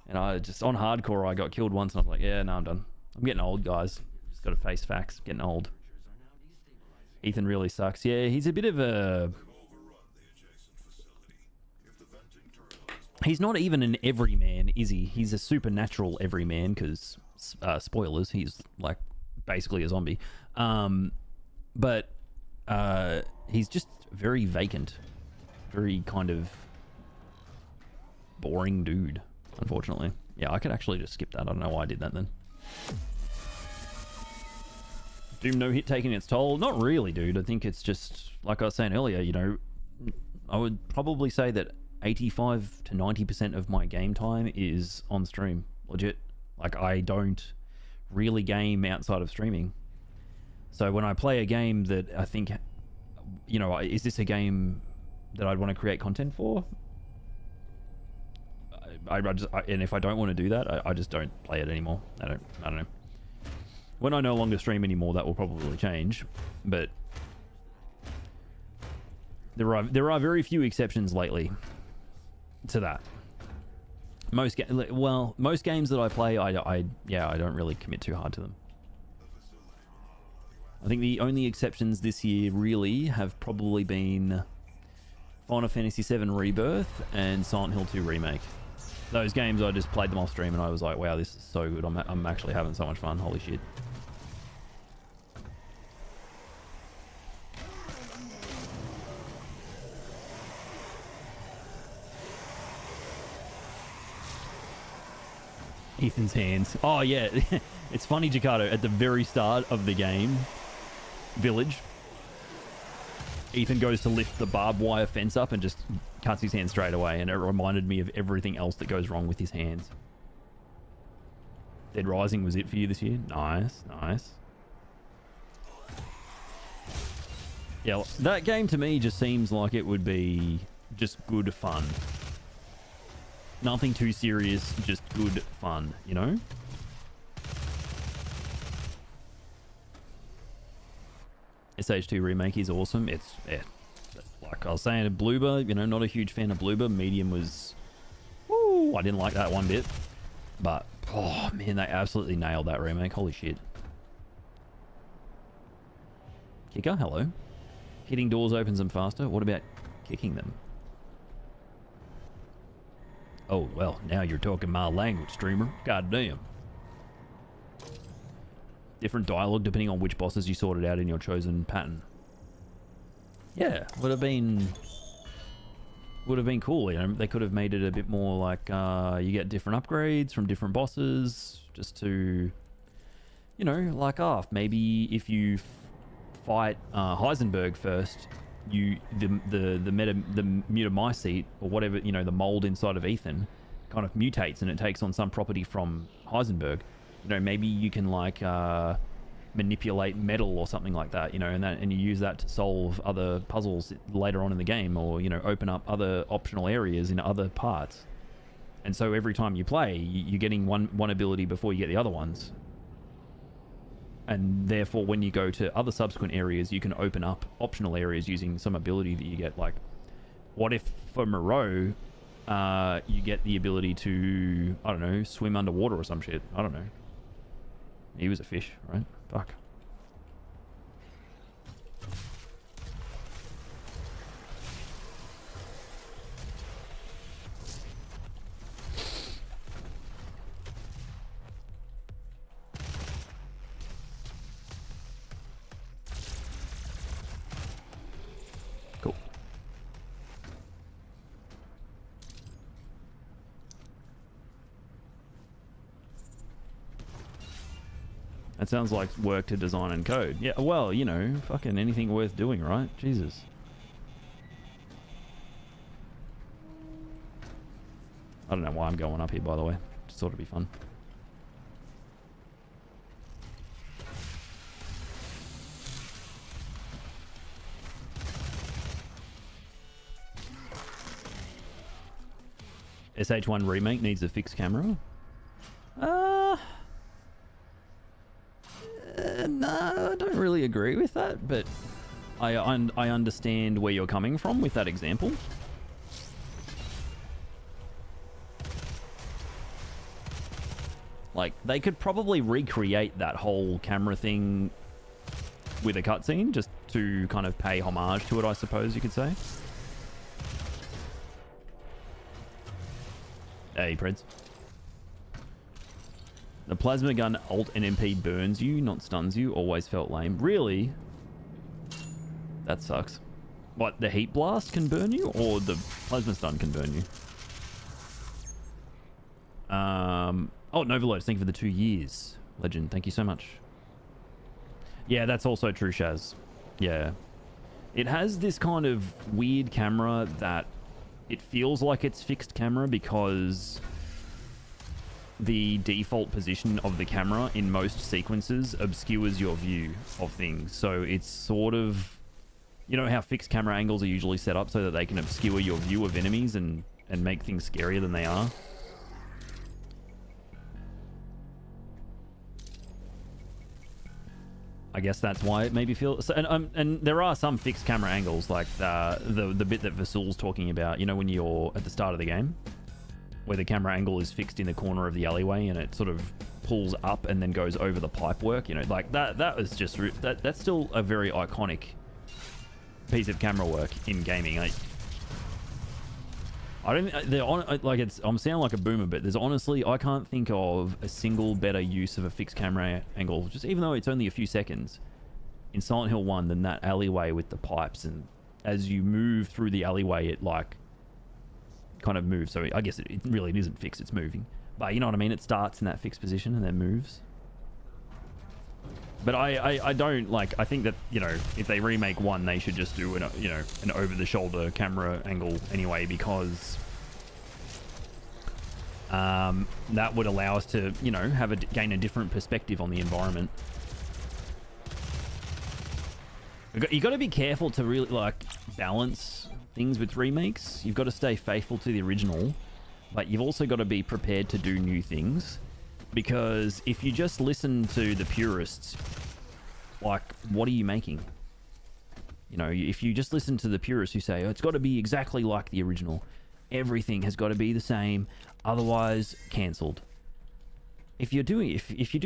and I just on hardcore I got killed once, and I was like, yeah, no, I'm done. I'm getting old, guys. Just got to face facts. Getting old. Ethan really sucks. Yeah, he's a bit of a. He's not even an everyman, is he? He's a supernatural everyman because spoilers. He's like basically a zombie, but he's just very vacant. Very kind of boring dude, unfortunately. Yeah, I could actually just skip that. I don't know why I did that then. Doom no hit taking its toll? Not really, dude. I think it's just, like I was saying earlier, you know, I would probably say that 85 to 90% of my game time is on stream. Legit. Like, I don't really game outside of streaming. So when I play a game that I think, you know, is this a game that I'd want to create content for? And if I don't want to do that, I just don't play it anymore. I don't know. When I no longer stream anymore, that will probably change, but there are very few exceptions lately to that. Most games that I play, I don't really commit too hard to them. I think the only exceptions this year really have probably been Final Fantasy VII Rebirth and Silent Hill 2 Remake. Those games, I just played them off stream and I was like, wow, this is so good. I'm actually having so much fun. Holy shit. Ethan's hands. Oh yeah, it's funny, Jakarto. At the very start of the game, Village, Ethan goes to lift the barbed wire fence up and just cuts his hand straight away, and it reminded me of everything else that goes wrong with his hands. Dead Rising was it for you this year? Nice, nice. Yeah, that game to me just seems like it would be just good fun. Nothing too serious, just good fun, you know? SH2 Remake is awesome. It's, yeah, like I was saying, Bloober, you know, not a huge fan of Bloober. Medium was, woo, I didn't like that one bit. But, oh man, they absolutely nailed that remake. Holy shit. Kicker, hello. Hitting doors opens them faster. What about kicking them? Oh, well, now you're talking my language, streamer. God damn. Different dialogue depending on which bosses you sorted out in your chosen pattern. Yeah, would have been cool, you know. They could have made it a bit more like you get different upgrades from different bosses, just to, you know, like, oh, maybe if you fight Heisenberg first, the mutamycete or whatever, you know, the mold inside of Ethan kind of mutates and it takes on some property from Heisenberg. You know, maybe you can like manipulate metal or something like that, you know, and you use that to solve other puzzles later on in the game, or, you know, open up other optional areas in other parts. And so every time you play, you're getting one ability before you get the other ones. And therefore, when you go to other subsequent areas, you can open up optional areas using some ability that you get. Like, what if for Moreau, you get the ability to, I don't know, swim underwater or some shit? I don't know. He was a fish, right? Fuck. Cool. That sounds like work to design and code. Yeah, well, you know, fucking anything worth doing, right? Jesus. I don't know why I'm going up here, by the way. Just thought it'd be fun. SH1 Remake needs a fixed camera? No, I don't really agree with that, but I understand where you're coming from with that example. Like, they could probably recreate that whole camera thing with a cutscene just to kind of pay homage to it, I suppose you could say. Hey, Preds. The plasma gun alt NMP burns you, not stuns you. Always felt lame. Really? That sucks. What, the heat blast can burn you, or the plasma stun can burn you? Oh, Novaload, thank you for the 2 years. Legend, thank you so much. Yeah, that's also true, Shaz. Yeah. It has this kind of weird camera that it feels like it's fixed camera because the default position of the camera in most sequences obscures your view of things. So it's sort of, you know how fixed camera angles are usually set up so that they can obscure your view of enemies and make things scarier than they are. I guess that's why it maybe feels. So, and there are some fixed camera angles, like the bit that Vasul's talking about. You know, when you're at the start of the game, where the camera angle is fixed in the corner of the alleyway and it sort of pulls up and then goes over the pipework. You know, like that was just that's still a very iconic piece of camera work in gaming. I don't like it's. I'm sounding like a boomer, but there's honestly, I can't think of a single better use of a fixed camera angle, just even though it's only a few seconds, in Silent Hill 1 than that alleyway with the pipes. And as you move through the alleyway, it like kind of moves. So I guess it really isn't fixed, it's moving. But you know what I mean? It starts in that fixed position and then moves. But I don't like. I think that, you know, if they remake 1, they should just do an over-the-shoulder camera angle anyway, because that would allow us to, you know, gain a different perspective on the environment. You got to be careful to really like balance things with remakes. You've got to stay faithful to the original, but you've also got to be prepared to do new things. Because if you just listen to the purists, like, what are you making? You know, if you just listen to the purists who say, oh, it's got to be exactly like the original, everything has got to be the same, otherwise cancelled. If you do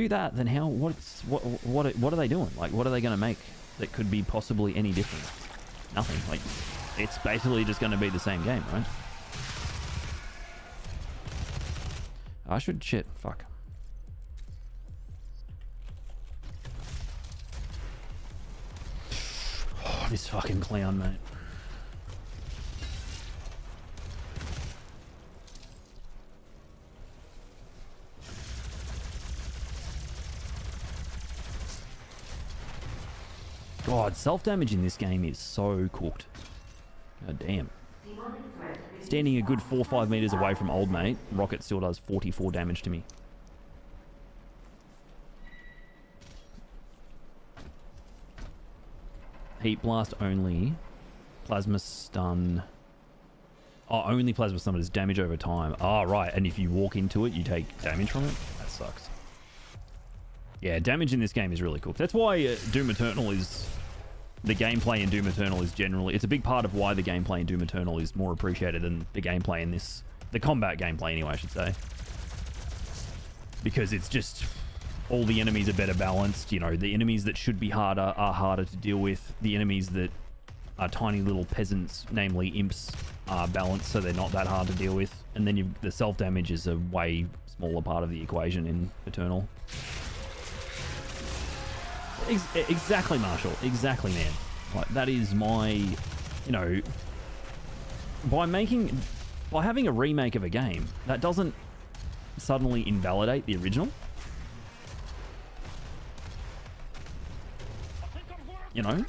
that, then what are they doing? Like, what are they going to make that could be possibly any different? Nothing. Like, it's basically just going to be the same game, right? Fuck. Oh, this fucking clown, mate. God, self-damage in this game is so cooked. God damn. Standing a good 4 or 5 meters away from old mate, Rocket still does 44 damage to me. Heat blast only. Plasma stun. Oh, only plasma stun is damage over time. Oh, right. And if you walk into it, you take damage from it? That sucks. Yeah, damage in this game is really cool. That's why Doom Eternal is... The gameplay in Doom Eternal is generally... It's a big part of why the gameplay in Doom Eternal is more appreciated than the gameplay in this... The combat gameplay, anyway, I should say. Because it's just... all the enemies are better balanced. You know, the enemies that should be harder are harder to deal with. The enemies that are tiny little peasants, namely imps, are balanced so they're not that hard to deal with. And then the self-damage is a way smaller part of the equation in Eternal. Exactly, Marshall. Exactly, man. Like, that is my, you know, by having a remake of a game, that doesn't suddenly invalidate the original. You know?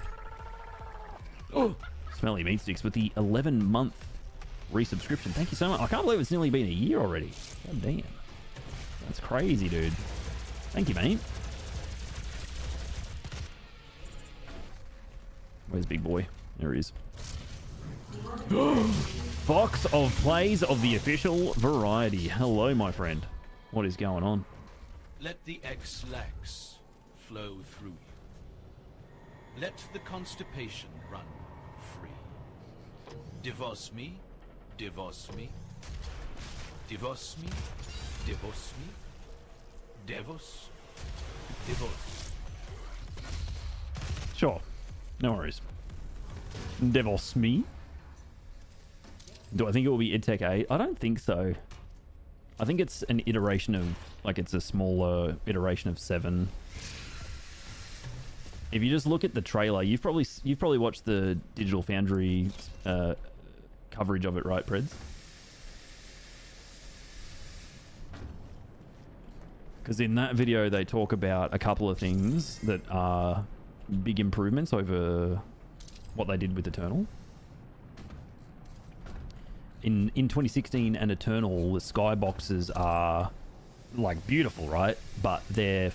Oh, Smelly Meat Sticks with the 11-month resubscription. Thank you so much. I can't believe it's nearly been a year already. God damn. That's crazy, dude. Thank you, mate. Where's Big Boy? There he is. Box of plays of the official variety. Hello, my friend. What is going on? Let the X-lax flow through you. Let the constipation run free. Divorce me, divorce me. Divorce me, divorce me. Divorce, divorce. Sure. No worries. Divorce me? Do I think it will be EdTech 8? I don't think so. I think it's an iteration of, like, it's a smaller iteration of 7. If you just look at the trailer, you've probably watched the Digital Foundry coverage of it, right, Preds? Because in that video, they talk about a couple of things that are big improvements over what they did with Eternal. In 2016 and Eternal, the skyboxes are like beautiful, right? But they're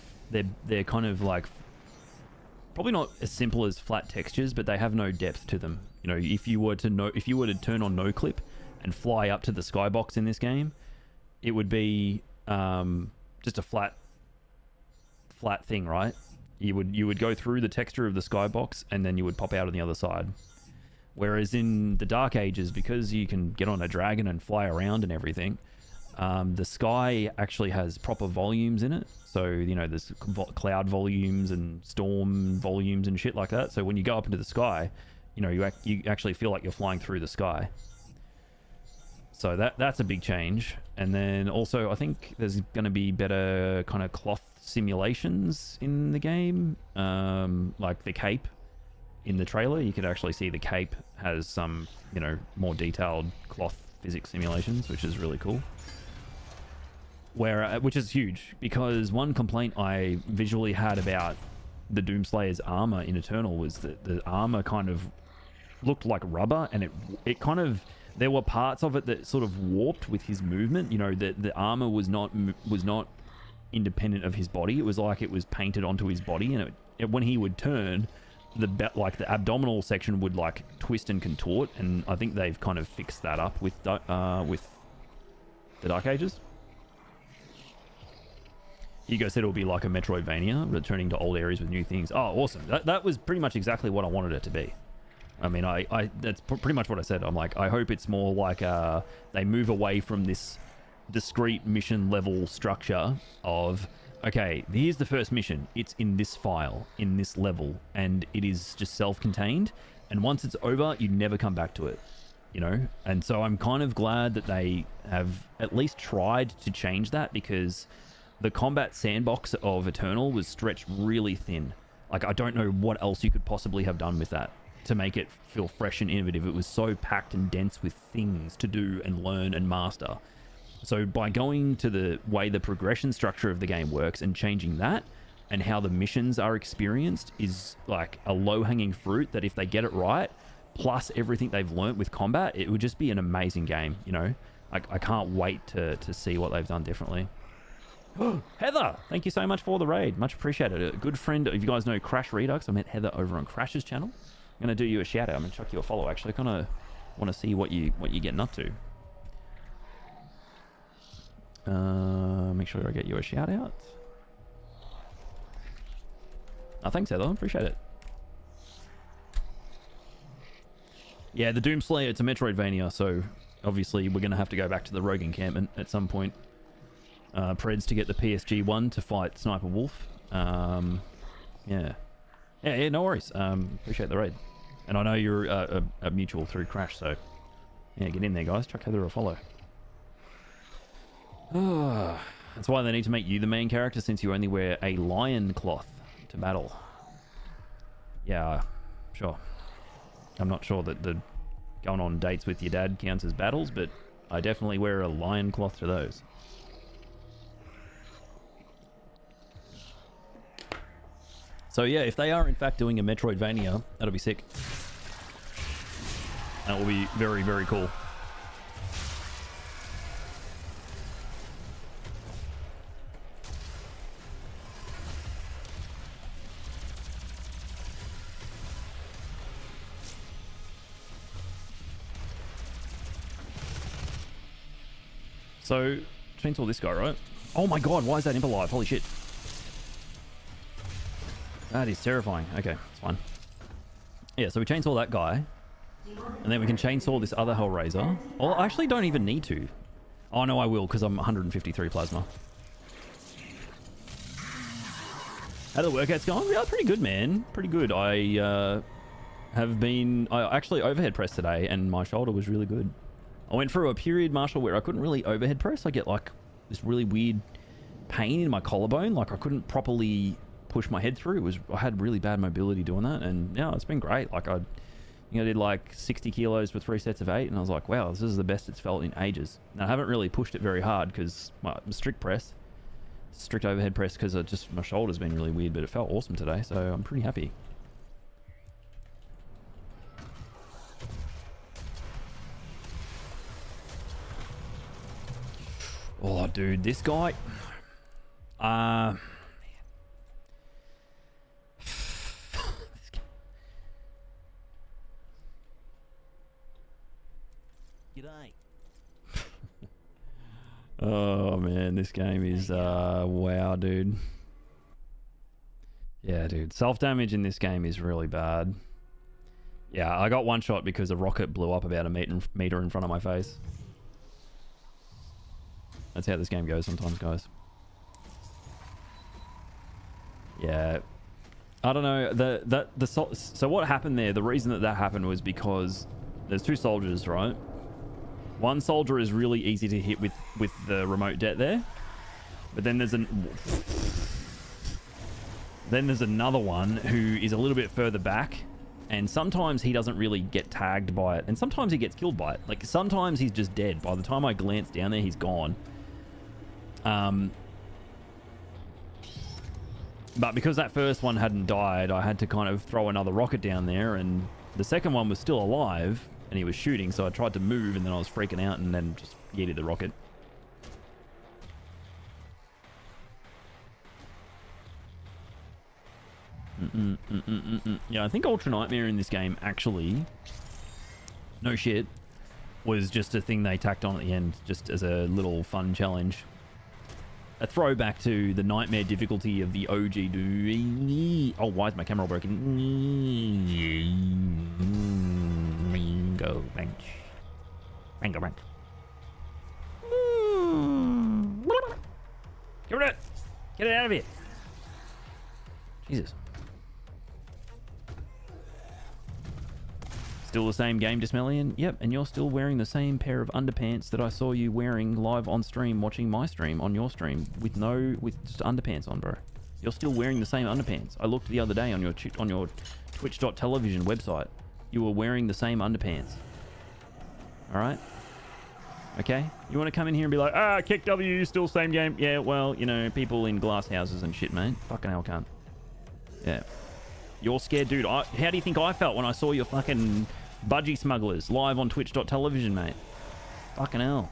kind of like probably not as simple as flat textures, but they have no depth to them. You know, if you were to turn on no clip and fly up to the skybox in this game, it would be just a flat thing, right? You would go through the texture of the skybox and then you would pop out on the other side. Whereas in the Dark Ages, because you can get on a dragon and fly around and everything, the sky actually has proper volumes in it. So, you know, there's cloud volumes and storm volumes and shit like that. So when you go up into the sky, you know, you actually feel like you're flying through the sky. So that's a big change. And then also, I think there's going to be better kind of cloth simulations in the game, like the cape. In the trailer, you could actually see the cape has some, you know, more detailed cloth physics simulations, which is really cool. Which is huge, because one complaint I visually had about the Doomslayer's armor in Eternal was that the armor kind of looked like rubber, and it kind of, there were parts of it that sort of warped with his movement. You know, the armor was not independent of his body. It was like it was painted onto his body, and when he would turn, the abdominal section would like twist and contort, and I think they've kind of fixed that up with the Dark Ages. Hugo said it'll be like a Metroidvania, returning to old areas with new things. Oh, awesome! That was pretty much exactly what I wanted it to be. I mean, that's pretty much what I said. I'm like, I hope it's more like they move away from this discrete mission level structure of, okay, here's the first mission. It's in this file, in this level, and it is just self-contained. And once it's over, you never come back to it, you know? And so I'm kind of glad that they have at least tried to change that, because the combat sandbox of Eternal was stretched really thin. Like, I don't know what else you could possibly have done with that to make it feel fresh and innovative. It was so packed and dense with things to do and learn and master. So by going to the way the progression structure of the game works and changing that, and how the missions are experienced, is like a low-hanging fruit that if they get it right, plus everything they've learnt with combat, it would just be an amazing game, you know? I can't wait to see what they've done differently. Heather, thank you so much for the raid. Much appreciated. A good friend, if you guys know Crash Redux, I met Heather over on Crash's channel. I'm going to do you a shout out. I'm going to chuck you a follow, actually. I kind of want to see what you're getting up to. Make sure I get you a shout out. Thanks, Heather. Appreciate it. Yeah, the Doomslayer, it's a Metroidvania, so obviously we're going to have to go back to the rogue encampment at some point. Preds to get the PSG one to fight Sniper Wolf. Yeah. Yeah, no worries. Appreciate the raid. And I know you're a mutual through Crash, so yeah, get in there, guys. Chuck Heather a follow. That's why they need to make you the main character, since you only wear a lion cloth to battle. Yeah, sure. I'm not sure that the going on dates with your dad counts as battles, but I definitely wear a lion cloth to those. So yeah, if they are in fact doing a Metroidvania, that'll be sick. That will be very, very cool. So, chainsaw this guy, right? Oh my god, why is that imp alive? Holy shit. That is terrifying. Okay, it's fine. Yeah, so we chainsaw that guy. And then we can chainsaw this other Hellraiser. Well, I actually don't even need to. Oh no, I will, because I'm 153 plasma. How the workouts going? Yeah, pretty good, man. Pretty good. I actually overhead pressed today, and my shoulder was really good. I went through a period, Marshall, where I couldn't really overhead press. I get like this really weird pain in my collarbone. Like I couldn't properly push my head through. I had really bad mobility doing that, and yeah, it's been great. Like I did like 60 kilos for 3 sets of 8, and I was like, wow, this is the best it's felt in ages. And I haven't really pushed it very hard because my strict overhead press, because my shoulder's been really weird, but it felt awesome today, so I'm pretty happy. Oh, dude, this guy. G'day. Oh man, this game is wow, dude. Yeah, dude, self damage in this game is really bad. Yeah, I got one shot because a rocket blew up about a meter in front of my face. That's how this game goes sometimes, guys. Yeah, I don't know. So what happened there? The reason that happened was because there's 2 soldiers, right? One soldier is really easy to hit with the remote det there, but then there's another one who is a little bit further back, and sometimes he doesn't really get tagged by it, and sometimes he gets killed by it. Like sometimes he's just dead. By the time I glance down there, he's gone. But because that first one hadn't died, I had to kind of throw another rocket down there, and the second one was still alive and he was shooting, so I tried to move, and then I was freaking out and then just yeeted the rocket. Yeah, I think Ultra Nightmare in this game actually, no shit, was just a thing they tacked on at the end, just as a little fun challenge. A throwback to the nightmare difficulty of the OG. Oh, why is my camera broken? Mango Ranch. Mango Ranch. Get rid of it! Get it out of here! Jesus. Still the same game, Dismelian? Yep, and you're still wearing the same pair of underpants that I saw you wearing live on stream, watching my stream on your stream, with just underpants on, bro. You're still wearing the same underpants. I looked the other day on your Twitch.television website. You were wearing the same underpants. Alright? Okay? You want to come in here and be like, kick W, still same game? Yeah, well, you know, people in glass houses and shit, mate. Fucking hell, cunt. Yeah. You're scared, dude. How do you think I felt when I saw your fucking budgie smugglers live on Twitch.television, mate? Fucking hell.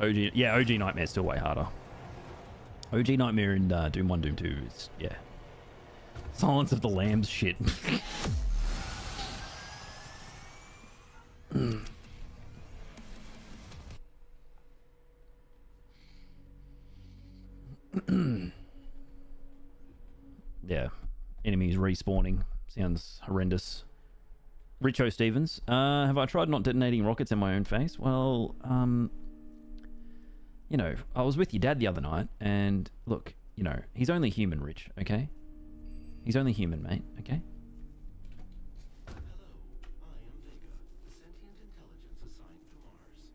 OG Nightmare's still way harder. OG Nightmare in Doom 1, Doom 2 is, yeah. Silence of the Lambs shit. Yeah. Enemies respawning. Sounds horrendous. Richo Stevens. Have I tried not detonating rockets in my own face? Well, you know, I was with your dad the other night, and look, you know, he's only human, Rich, okay? He's only human, mate, okay? Hello, I am Vega, the sentient intelligence assigned to Mars.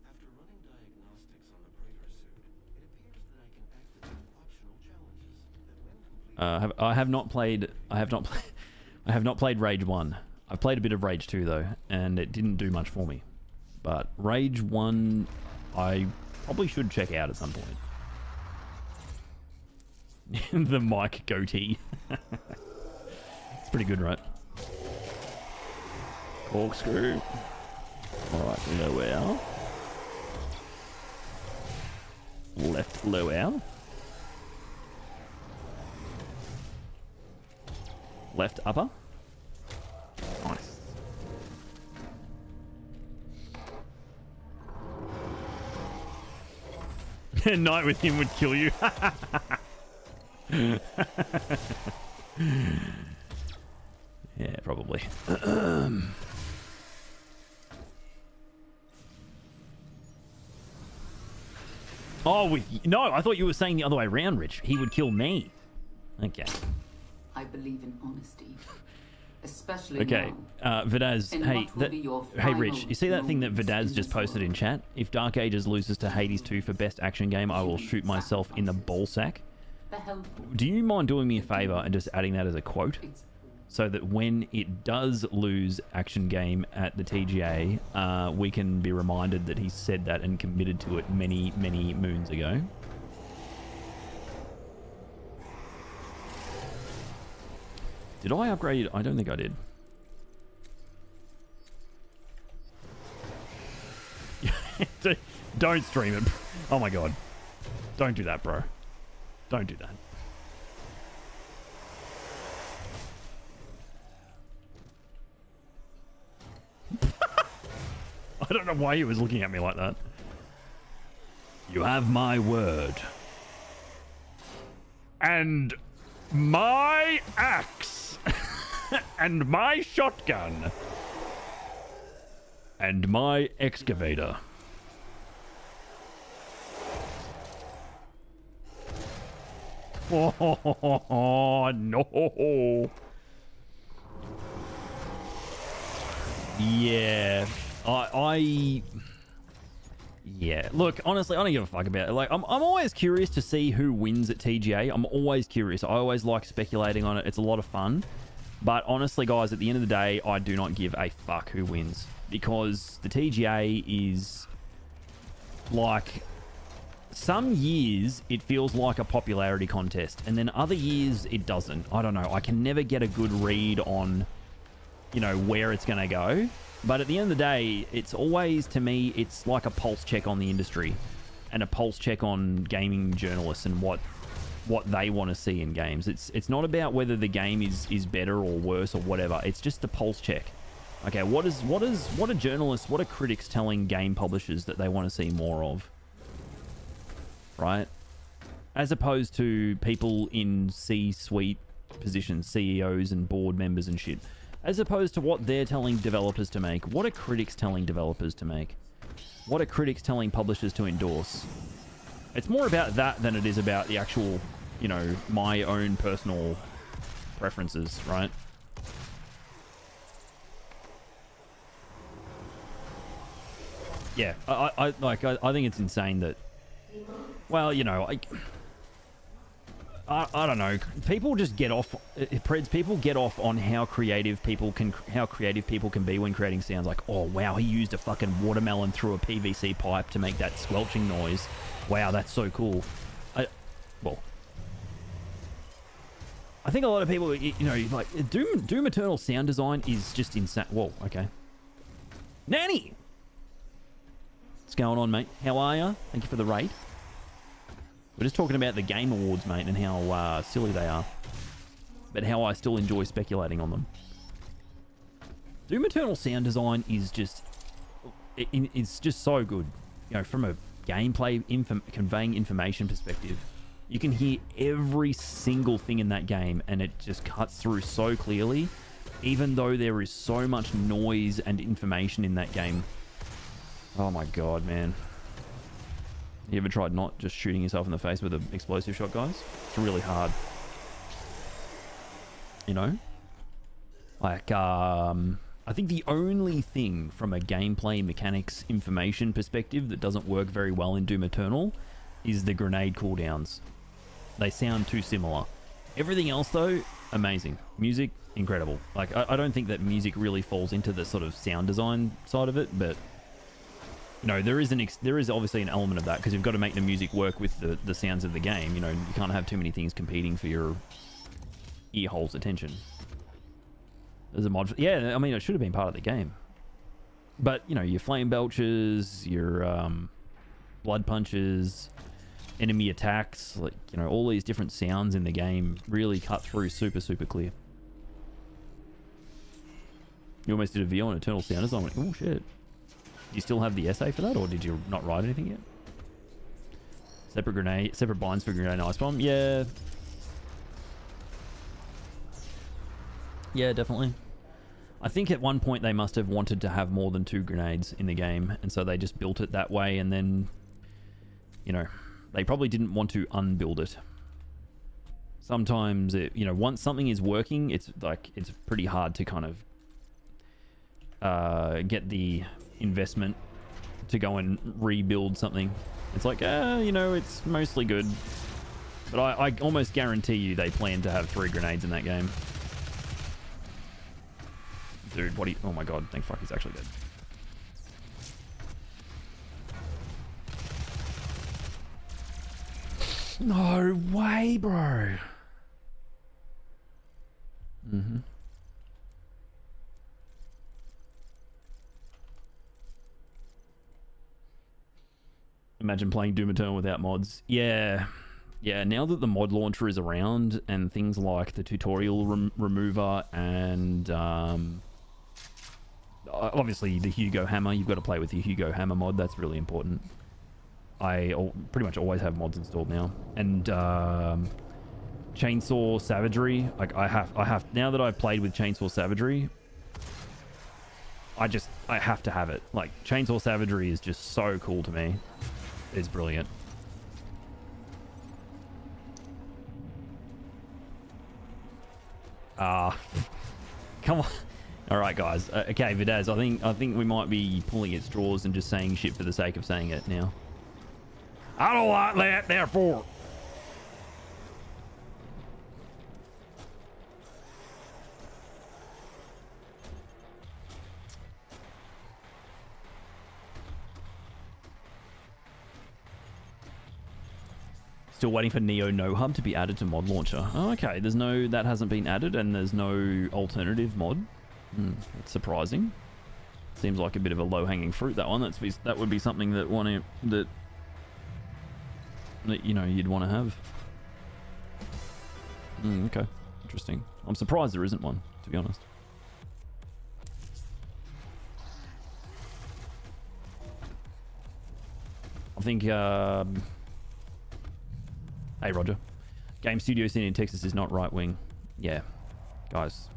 After running diagnostics on the Praetor suit, it appears that I can activate optional challenges that when completed... I have not played... I have not played Rage 1. I've played a bit of Rage 2, though, and it didn't do much for me. But Rage 1, I probably should check out at some point. The Mike goatee. It's pretty good, right? Corkscrew. Alright, low out. Left low out. Left upper. Nice. Night with him would kill you. Yeah, probably. Oh, no, I thought you were saying the other way around, Rich. He would kill me. Okay. I believe in honesty. Especially Okay, now. Vidaz, And hey, what will be your hey, Rich, final you see that thing that moments Vidaz in just this posted in world? chat? If Dark Ages loses to Hades 2 for best action game, I will shoot myself in the ballsack. The helpful. Do you mind doing me a favor and just adding that as a quote? It's So that when it does lose action game at the TGA, we can be reminded that he said that and committed to it many, many moons ago. Did I upgrade it? I don't think I did. Don't stream it. Oh my god. Don't do that, bro. Don't do that. I don't know why he was looking at me like that. You have my word. And my axe. And my shotgun. And my excavator. Oh, no. Yeah. Yeah. Look, honestly, I don't give a fuck about it. Like, I'm always curious to see who wins at TGA. I'm always curious. I always like speculating on it. It's a lot of fun. But honestly, guys, at the end of the day, I do not give a fuck who wins. Because the TGA is like... Some years, it feels like a popularity contest. And then other years, it doesn't. I don't know. I can never get a good read on, you know, where it's going to go. But at the end of the day, it's always, to me, it's like a pulse check on the industry. And a pulse check on gaming journalists and what they want to see in games. It's not about whether the game is better or worse or whatever. It's just a pulse check. Okay, what are journalists, what are critics telling game publishers that they want to see more of? Right? As opposed to people in C-suite positions, CEOs and board members and shit. As opposed to what they're telling developers to make. What are critics telling developers to make? What are critics telling publishers to endorse? It's more about that than it is about the actual, you know, my own personal preferences, right? Yeah, I think it's insane that, well, you know, I don't know. People just get off. Preds, people get off on how creative people can be when creating sounds. Like, oh wow, he used a fucking watermelon through a PVC pipe to make that squelching noise. Wow, that's so cool. Well, I think a lot of people, you know, like Doom Eternal sound design is just insane. Whoa, okay. Nanny, what's going on, mate? How are ya? Thank you for the raid. We're just talking about the Game Awards, mate, and how silly they are. But how I still enjoy speculating on them. Doom Eternal sound design is just... It's just so good. You know, from a gameplay conveying information perspective. You can hear every single thing in that game, and it just cuts through so clearly, even though there is so much noise and information in that game. Oh my god, man. You ever tried not just shooting yourself in the face with an explosive shot, guys? It's really hard. You know? Like, I think the only thing from a gameplay mechanics information perspective that doesn't work very well in Doom Eternal is the grenade cooldowns. They sound too similar. Everything else, though, amazing. Music, incredible. Like, I don't think that music really falls into the sort of sound design side of it, but you know, there is obviously an element of that, because you've got to make the music work with the sounds of the game. You know, you can't have too many things competing for your ear holes attention. There's a mod. Yeah, I mean, it should have been part of the game. But, you know, your flame belches, your blood punches, enemy attacks, like, you know, all these different sounds in the game really cut through super, super clear. You almost did a video on Eternal sound design. I went, oh, shit. Do you still have the essay for that, or did you not write anything yet? Separate binds for grenade and ice bomb. Yeah. Yeah, definitely. I think at one point they must have wanted to have more than 2 grenades in the game, and so they just built it that way, and then, you know, they probably didn't want to unbuild it. Sometimes, you know, once something is working, it's like, it's pretty hard to kind of get the investment to go and rebuild something. It's like, you know, it's mostly good. But I almost guarantee you they plan to have 3 grenades in that game. Dude, what do you... Oh my god, thank fuck he's actually dead. No way, bro. Mm-hmm. Imagine playing Doom Eternal without mods. Yeah. Yeah, now that the mod launcher is around and things like the tutorial remover and obviously the Hugo Hammer, you've got to play with the Hugo Hammer mod. That's really important. I pretty much always have mods installed now. And Chainsaw Savagery, like I have now that I've played with Chainsaw Savagery, I have to have it. Like, Chainsaw Savagery is just so cool to me. It's brilliant. Come on. All right, guys. Okay, Vidaz, I think we might be pulling at straws and just saying shit for the sake of saying it now. I don't like that, therefore. Still waiting for Neo No Hub to be added to mod launcher. Oh, okay, that hasn't been added, and there's no alternative mod. That's surprising. Seems like a bit of a low-hanging fruit, that one. That would be something that you know you'd want to have. Okay, interesting. I'm surprised there isn't one, to be honest. I think. Hey, Roger. Game Studio City in Texas is not right-wing. Yeah. Guys,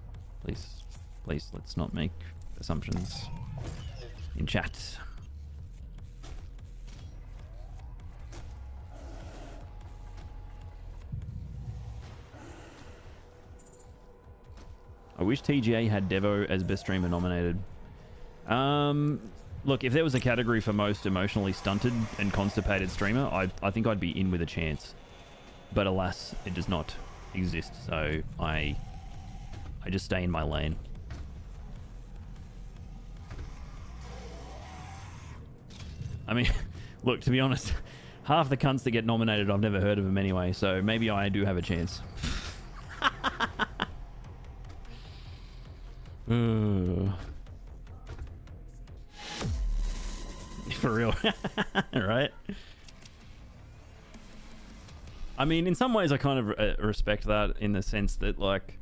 please, let's not make assumptions in chat. I wish TGA had Devo as Best Streamer nominated. Look, if there was a category for most emotionally stunted and constipated streamer, I think I'd be in with a chance. But alas, it does not exist, so I just stay in my lane. I mean, look, to be honest, half the cunts that get nominated, I've never heard of them anyway, so maybe I do have a chance. For real. Right? I mean, in some ways I kind of respect that, in the sense that, like,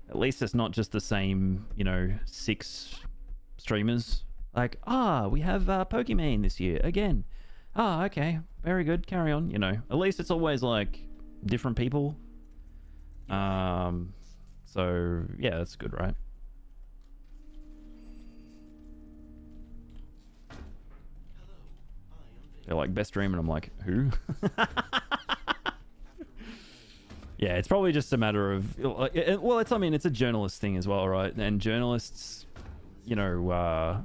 at least it's not just the same, you know, 6 streamers. Like, we have Pokemon this year again. Okay, very good, carry on, you know. At least it's always like different people. So yeah, that's good, right? They're like, best stream, and I'm like, who? Yeah, it's probably just a matter of, well, it's, I mean, it's a journalist thing as well, right? And journalists, you know,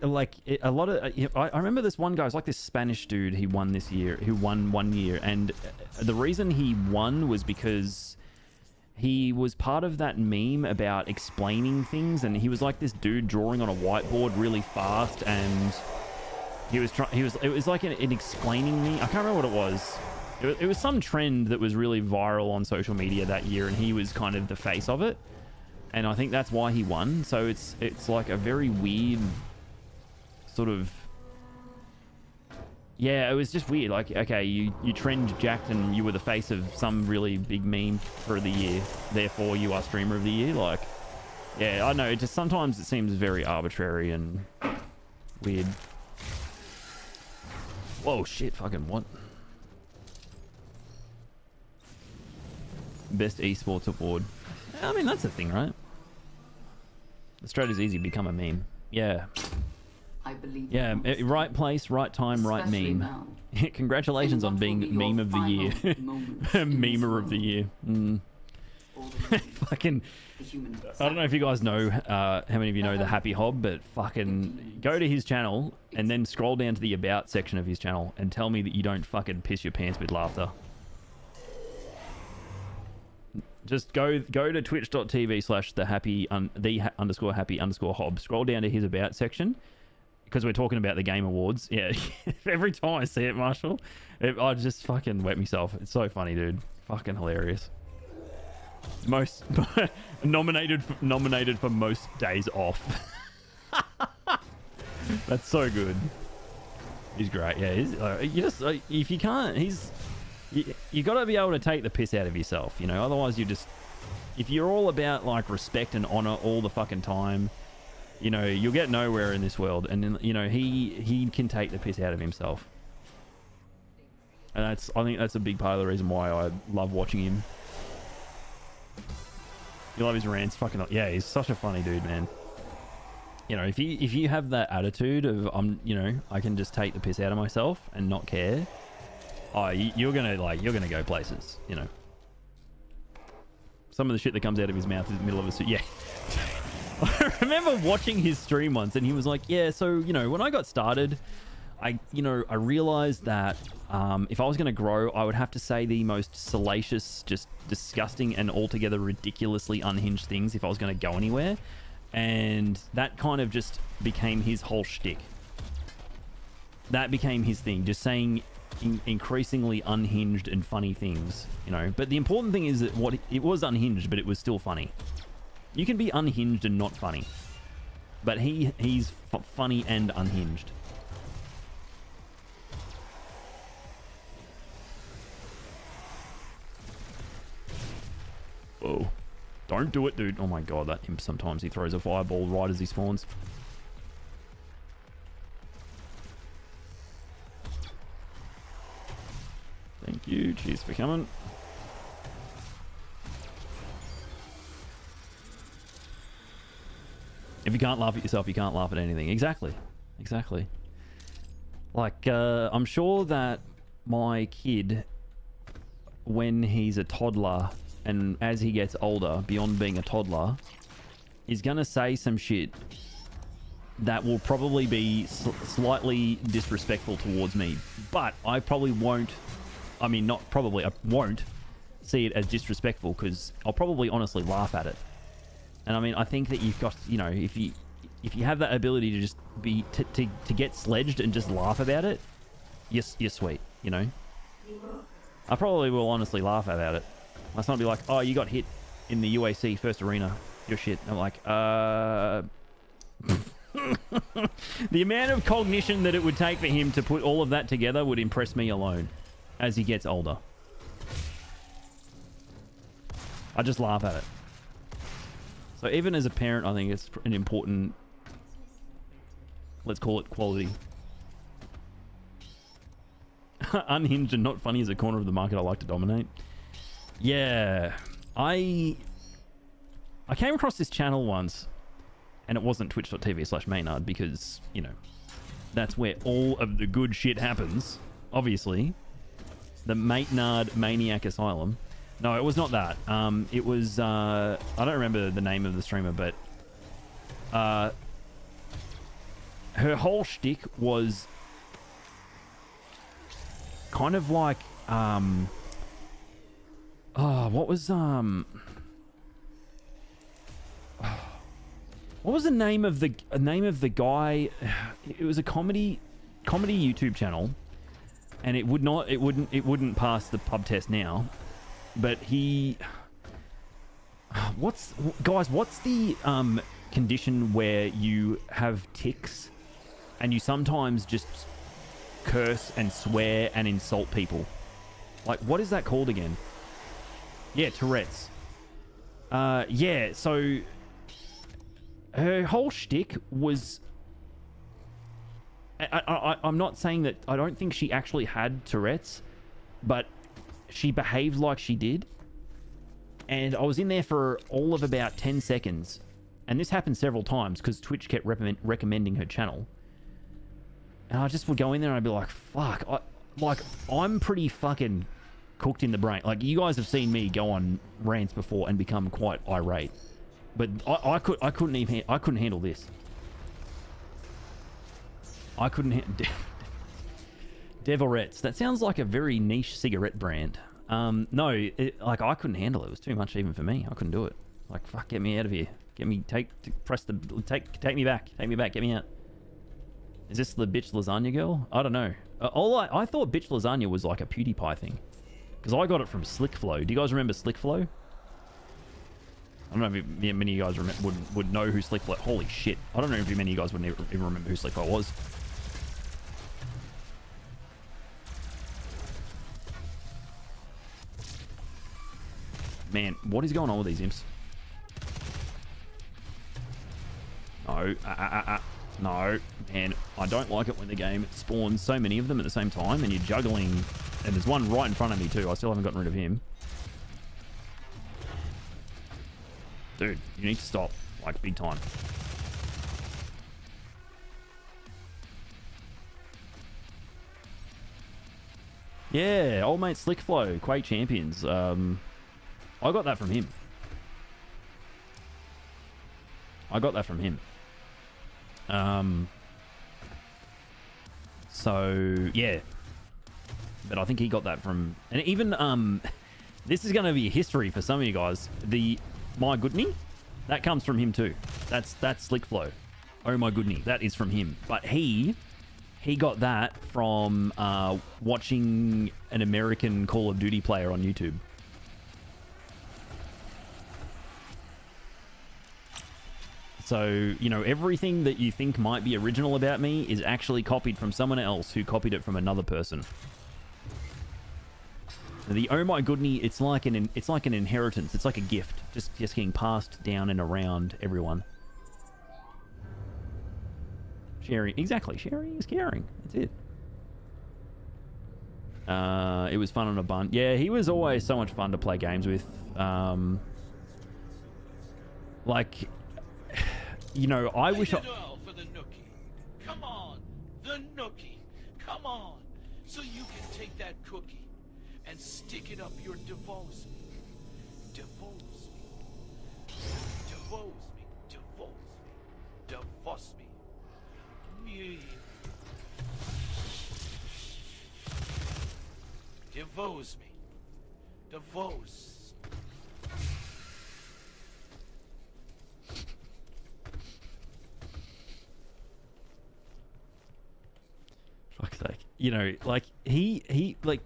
like a lot of, I remember this one guy, it was like this Spanish dude, he won this year, who won 1 year, and the reason he won was because he was part of that meme about explaining things, and he was like this dude drawing on a whiteboard really fast, and he was trying, it was like an explaining me, I can't remember what it was. It was some trend that was really viral on social media that year, and he was kind of the face of it. And I think that's why he won. So it's like a very weird sort of, yeah, it was just weird. Like, okay, you trend jacked and you were the face of some really big meme for the year, therefore you are streamer of the year. Like, yeah, I know, it just sometimes it seems very arbitrary and weird. Whoa, shit, fucking what? Best esports award. I mean, that's a thing, right? Australia's easy to become a meme. Yeah. I believe. Yeah, right place, right time, right Especially meme. now. Congratulations on And what being will be your meme of the year. final moments in this Memer of the world? year. All the Fucking, the human I don't know if you guys know, how many of you know the Uh-huh. Happy Hob, but fucking go to his channel and then scroll down to the About section of his channel and tell me that you don't fucking piss your pants with laughter. Just go to twitch.tv/the_happy_hob. Scroll down to his About section, because we're talking about the Game Awards. Yeah, every time I see it, Marshall, I just fucking wet myself. It's so funny, dude. Fucking hilarious. Most nominated for most days off. That's so good. He's great. Yeah, you just if you can't, you got to be able to take the piss out of yourself, you know. Otherwise, if you're all about like respect and honor all the fucking time, you know, you'll get nowhere in this world. And then, you know, he can take the piss out of himself, and I think that's a big part of the reason why I love watching him. You love his rants, fucking yeah. He's such a funny dude, man. You know, if you have that attitude of you know, I can just take the piss out of myself and not care. Oh, you're gonna go places, you know. Some of the shit that comes out of his mouth in the middle of a suit. Yeah. I remember watching his stream once, and he was like, yeah, so, you know, when I got started, I realized that if I was going to grow, I would have to say the most salacious, just disgusting and altogether ridiculously unhinged things if I was going to go anywhere. And that kind of just became his whole shtick. That became his thing, just saying increasingly unhinged and funny things, you know. But the important thing is that it was unhinged, but it was still funny. You can be unhinged and not funny, but he's funny and unhinged. Whoa, don't do it, dude. Oh my god, that imp, sometimes he throws a fireball right as he spawns. Thank you. Cheers for coming. If you can't laugh at yourself, you can't laugh at anything. Exactly. Exactly. Like, I'm sure that my kid, when he's a toddler and as he gets older, beyond being a toddler, is going to say some shit that will probably be slightly disrespectful towards me. But I probably won't. I mean, not probably, I won't see it as disrespectful, because I'll probably honestly laugh at it. And I mean, I think that you've got, you know, if you have that ability to just be, to get sledged and just laugh about it, you're sweet, you know? I probably will honestly laugh about it. My son will be like, oh, you got hit in the UAC first arena, you're shit. And I'm like, the amount of cognition that it would take for him to put all of that together would impress me alone as he gets older. I just laugh at it. So even as a parent, I think it's an important, let's call it, quality. unhinged and not funny is a corner of the market I like to dominate. Yeah, I came across this channel once, and it wasn't twitch.tv/Maynard because, you know, that's where all of the good shit happens, obviously. The Maynard Maniac Asylum. No, it was not that. It was, I don't remember the name of the streamer, but her whole shtick was kind of like, what was the name of the guy? It was a comedy YouTube channel, and it wouldn't pass the pub test now. But what's the condition where you have tics and you sometimes just curse and swear and insult people? Like, what is that called again? Yeah, Tourette's. Yeah, so her whole shtick was... I'm not saying that... I don't think she actually had Tourette's, but she behaved like she did. And I was in there for all of about 10 seconds. And this happened several times because Twitch kept recommending her channel. And I just would go in there and I'd be like, fuck. I'm pretty fucking cooked in the brain. Like, you guys have seen me go on rants before and become quite irate. But I couldn't handle this. I couldn't handle... Devorettes. That sounds like a very niche cigarette brand. No, like, I couldn't handle it. It was too much even for me. I couldn't do it. Like, fuck, get me out of here. Take me back. Take me back. Get me out. Is this the bitch lasagna girl? I don't know. I thought bitch lasagna was like a PewDiePie thing, because I got it from Slickflow. Do you guys remember Slickflow? I don't know if many of you guys would know who Slickflow... Holy shit. I don't know if many of you guys would even remember who Slickflow was. Man, what is going on with these imps? No. No. Man, I don't like it when the game spawns so many of them at the same time and you're juggling... And there's one right in front of me too. I still haven't gotten rid of him. Dude, you need to stop. Like, big time. Yeah, old mate Slickflow, Quake Champions. I got that from him. So, yeah. But I think he got that from... And even, this is going to be a history for some of you guys. The My Goodney, that comes from him too. That's Slickflow. Oh my goodney, that is from him. But he got that from watching an American Call of Duty player on YouTube. So, you know, everything that you think might be original about me is actually copied from someone else who copied it from another person. The oh my goodney, it's like an inheritance. It's like a gift, just getting passed down and around everyone. Sharing, exactly. Sharing is caring. That's it. It was fun on a bun. Yeah, he was always so much fun to play games with. Like, you know, I wish I... For the nookie. Come on, the nookie. Come on, so you can take that cookie and stick it up your devos me. Devos me. Devos me. Devos me. Devos me. Me. Devos me. Devos. Fuck's sake. You know, like, he like,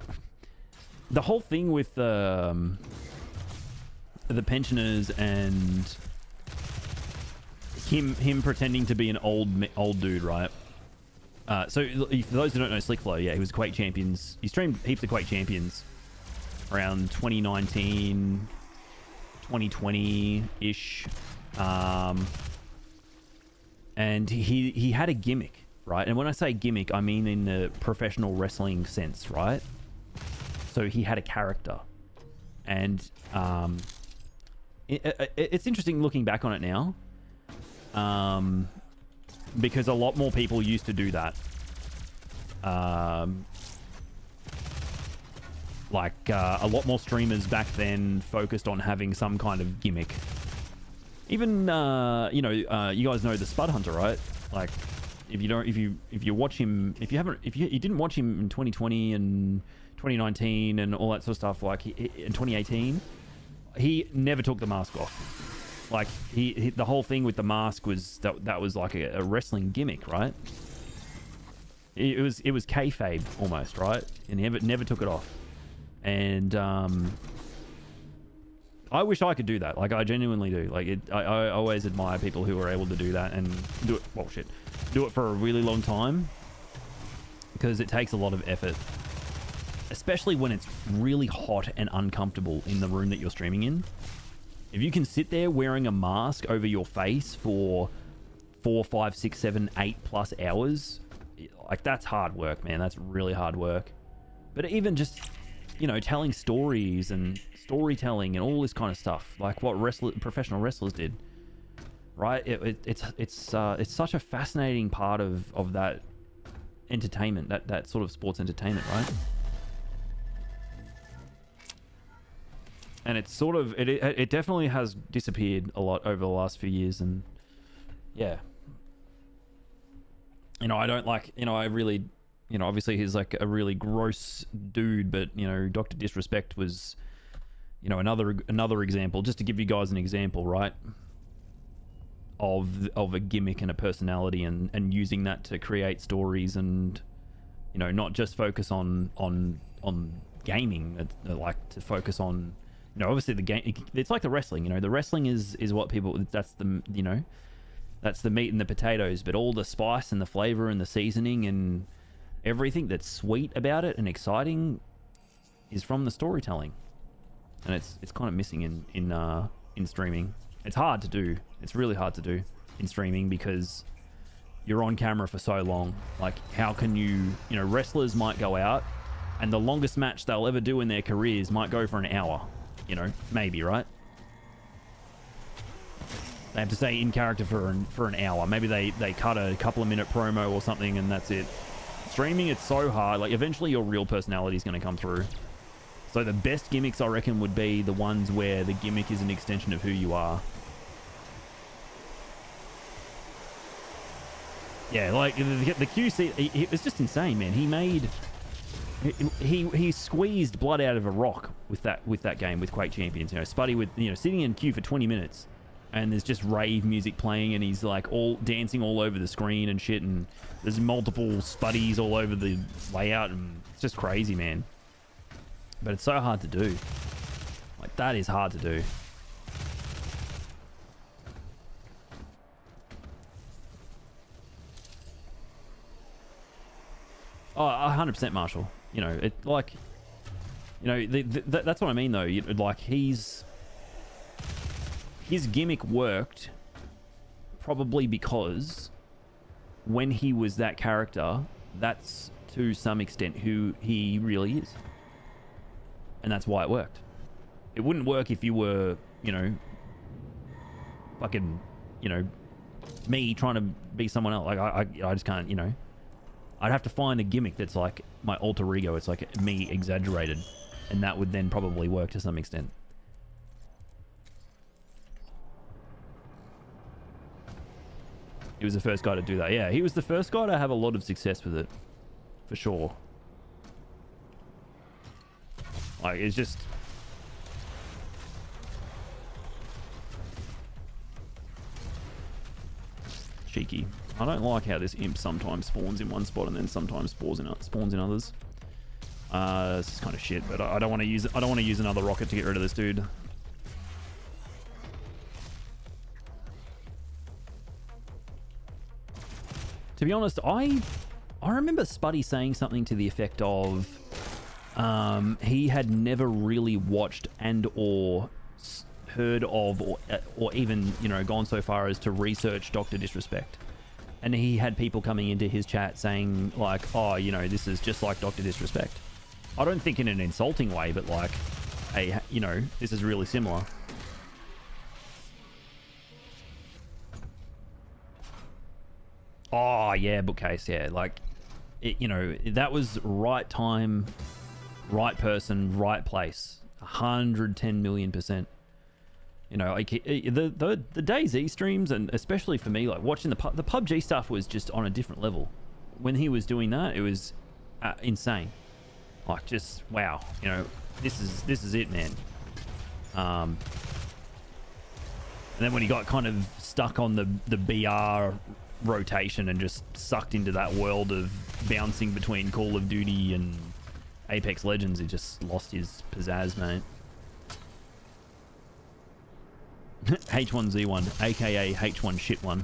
the whole thing with the pensioners and him pretending to be an old dude, right? So for those who don't know Slickflow, yeah, he was Quake Champions. He streamed heaps of Quake Champions around 2019, 2020-ish. And he had a gimmick, right? And when I say gimmick, I mean in the professional wrestling sense, right? So he had a character. And it's interesting looking back on it now, because a lot more people used to do that. A lot more streamers back then focused on having some kind of gimmick. Even you guys know the Spud Hunter, right? Like, if you watch him, if you didn't watch him in 2020 and 2019 and all that sort of stuff, like in 2018, he never took the mask off. Like he the whole thing with the mask was that was like a wrestling gimmick, right? It was kayfabe almost, right? And he never took it off. And I wish I could do that. Like, I genuinely do. Like, I always admire people who are able to do that and do it. Well, shit, do it for a really long time, because it takes a lot of effort, especially when it's really hot and uncomfortable in the room that you're streaming in. If you can sit there wearing a mask over your face for 4, 5, 6, 7, 8+ hours, like, that's hard work, man. That's really hard work. But even just, telling stories and storytelling and all this kind of stuff, like what professional wrestlers did, right? It's such a fascinating part of that entertainment, that sort of sports entertainment, right? And it's sort of it definitely has disappeared a lot over the last few years. And yeah, I don't like, I really, obviously he's like a really gross dude, but Dr. Disrespect was, another example, just to give you guys an example, right, of a gimmick and a personality, and using that to create stories, and not just focus on gaming, like to focus on, obviously the game. It's like the wrestling, the wrestling is what people, that's the that's the meat and the potatoes, but all the spice and the flavor and the seasoning and everything that's sweet about it and exciting is from the storytelling. And it's kind of missing in streaming. It's hard to do. It's really hard to do in streaming, because you're on camera for so long. Like, how can you, wrestlers might go out and the longest match they'll ever do in their careers might go for an hour, maybe, right? They have to stay in character for an hour. Maybe they cut a couple of minute promo or something, and that's it. Streaming, it's so hard. Like, eventually your real personality is going to come through. So the best gimmicks, I reckon, would be the ones where the gimmick is an extension of who you are. Yeah, like the QC, it's just insane, man. He squeezed blood out of a rock with that game with Quake Champions. Spuddy with sitting in queue for 20 minutes, and there's just rave music playing, and he's like all dancing all over the screen and shit, and there's multiple Spuddies all over the layout, and it's just crazy, man. But it's so hard to do. Like, that is hard to do. Oh, 100% Marshall. It like, that's what I mean though. Like, his gimmick worked probably because when he was that character, that's to some extent who he really is. And that's why it worked. It wouldn't work if you were, fucking, me trying to be someone else. Like, I just can't, I'd have to find a gimmick that's like my alter ego. It's like me exaggerated. And that would then probably work to some extent. He was the first guy to do that. Yeah, he was the first guy to have a lot of success with it. For sure. Like, it's just... cheeky. I don't like how this imp sometimes spawns in one spot and then sometimes spawns in others. This is kind of shit, but I don't want to use it. I don't want to use another rocket to get rid of this dude. To be honest, I remember Spuddy saying something to the effect of he had never really watched and or heard of or even gone so far as to research Dr. Disrespect. And he had people coming into his chat saying like, oh, you know, this is just like Dr. Disrespect. I don't think in an insulting way, but like, hey, you know, this is really similar. Oh, yeah, bookcase, yeah. Like, it, you know, that was right time, right person, right place. 110 million %. You know, like the DayZ streams, and especially for me, like watching the PUBG stuff was just on a different level. When he was doing that, it was insane. Like, just wow, you know, this is it, man. And then when he got kind of stuck on the BR rotation and just sucked into that world of bouncing between Call of Duty and Apex Legends, he just lost his pizzazz, mate. H1Z1, aka H1 shit one.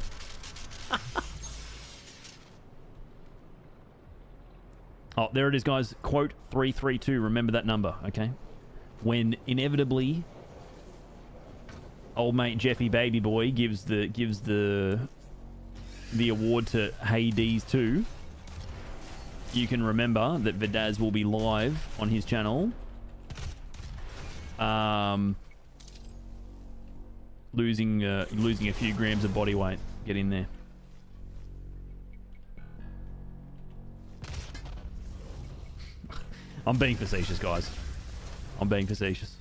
Oh, there it is, guys. Quote 332. Remember that number, okay? When inevitably old mate Jeffy Baby Boy gives the award to Hades 2, you can remember that Vidaz will be live on his channel. Losing a few grams of body weight. Get in there. I'm being facetious, guys. I'm being facetious.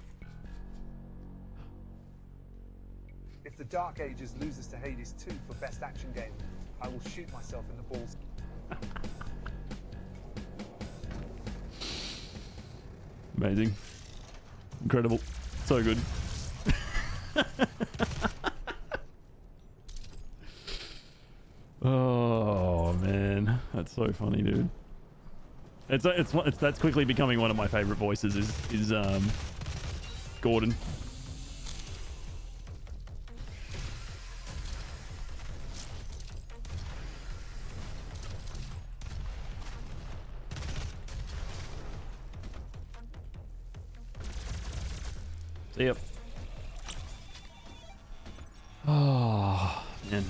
If the Dark Ages loses to Hades 2 for best action game, I will shoot myself in the balls. Amazing. Incredible. So good. Oh man, that's so funny, dude. That's quickly becoming one of my favorite voices. Is Gordon. See ya. Oh man.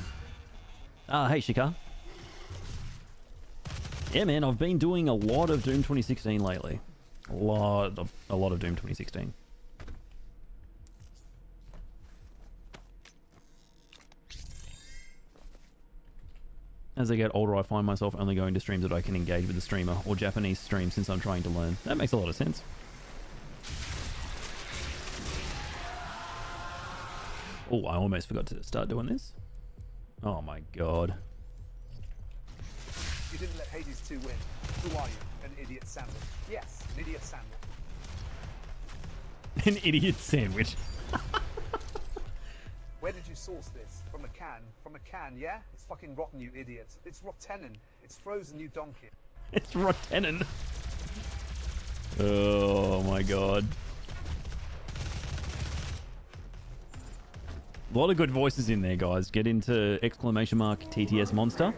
Hey Shika. Yeah, man, I've been doing a lot of Doom 2016 lately. A lot of Doom 2016. As I get older, I find myself only going to streams that I can engage with the streamer, or Japanese streams, since I'm trying to learn. That makes a lot of sense. Oh, I almost forgot to start doing this. Oh my god. You didn't let Hades 2 win. Who are you? An idiot sandwich. Yes, an idiot sandwich. An idiot sandwich. Where did you source this? From a can? From a can, yeah? It's fucking rotten, you idiot. It's rotten. It's frozen, you donkey. It's rotten. Oh my god. A lot of good voices in there, guys. Get into ! TTS Monster.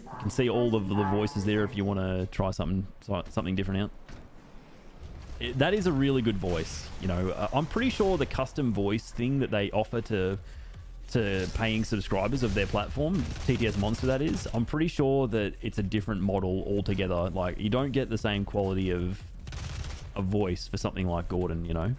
You can see all of the voices there if you want to try something different out. That is a really good voice. You know, I'm pretty sure the custom voice thing that they offer to paying subscribers of their platform, TTS Monster that is, I'm pretty sure that it's a different model altogether. Like, you don't get the same quality of a voice for something like Gordon, you know?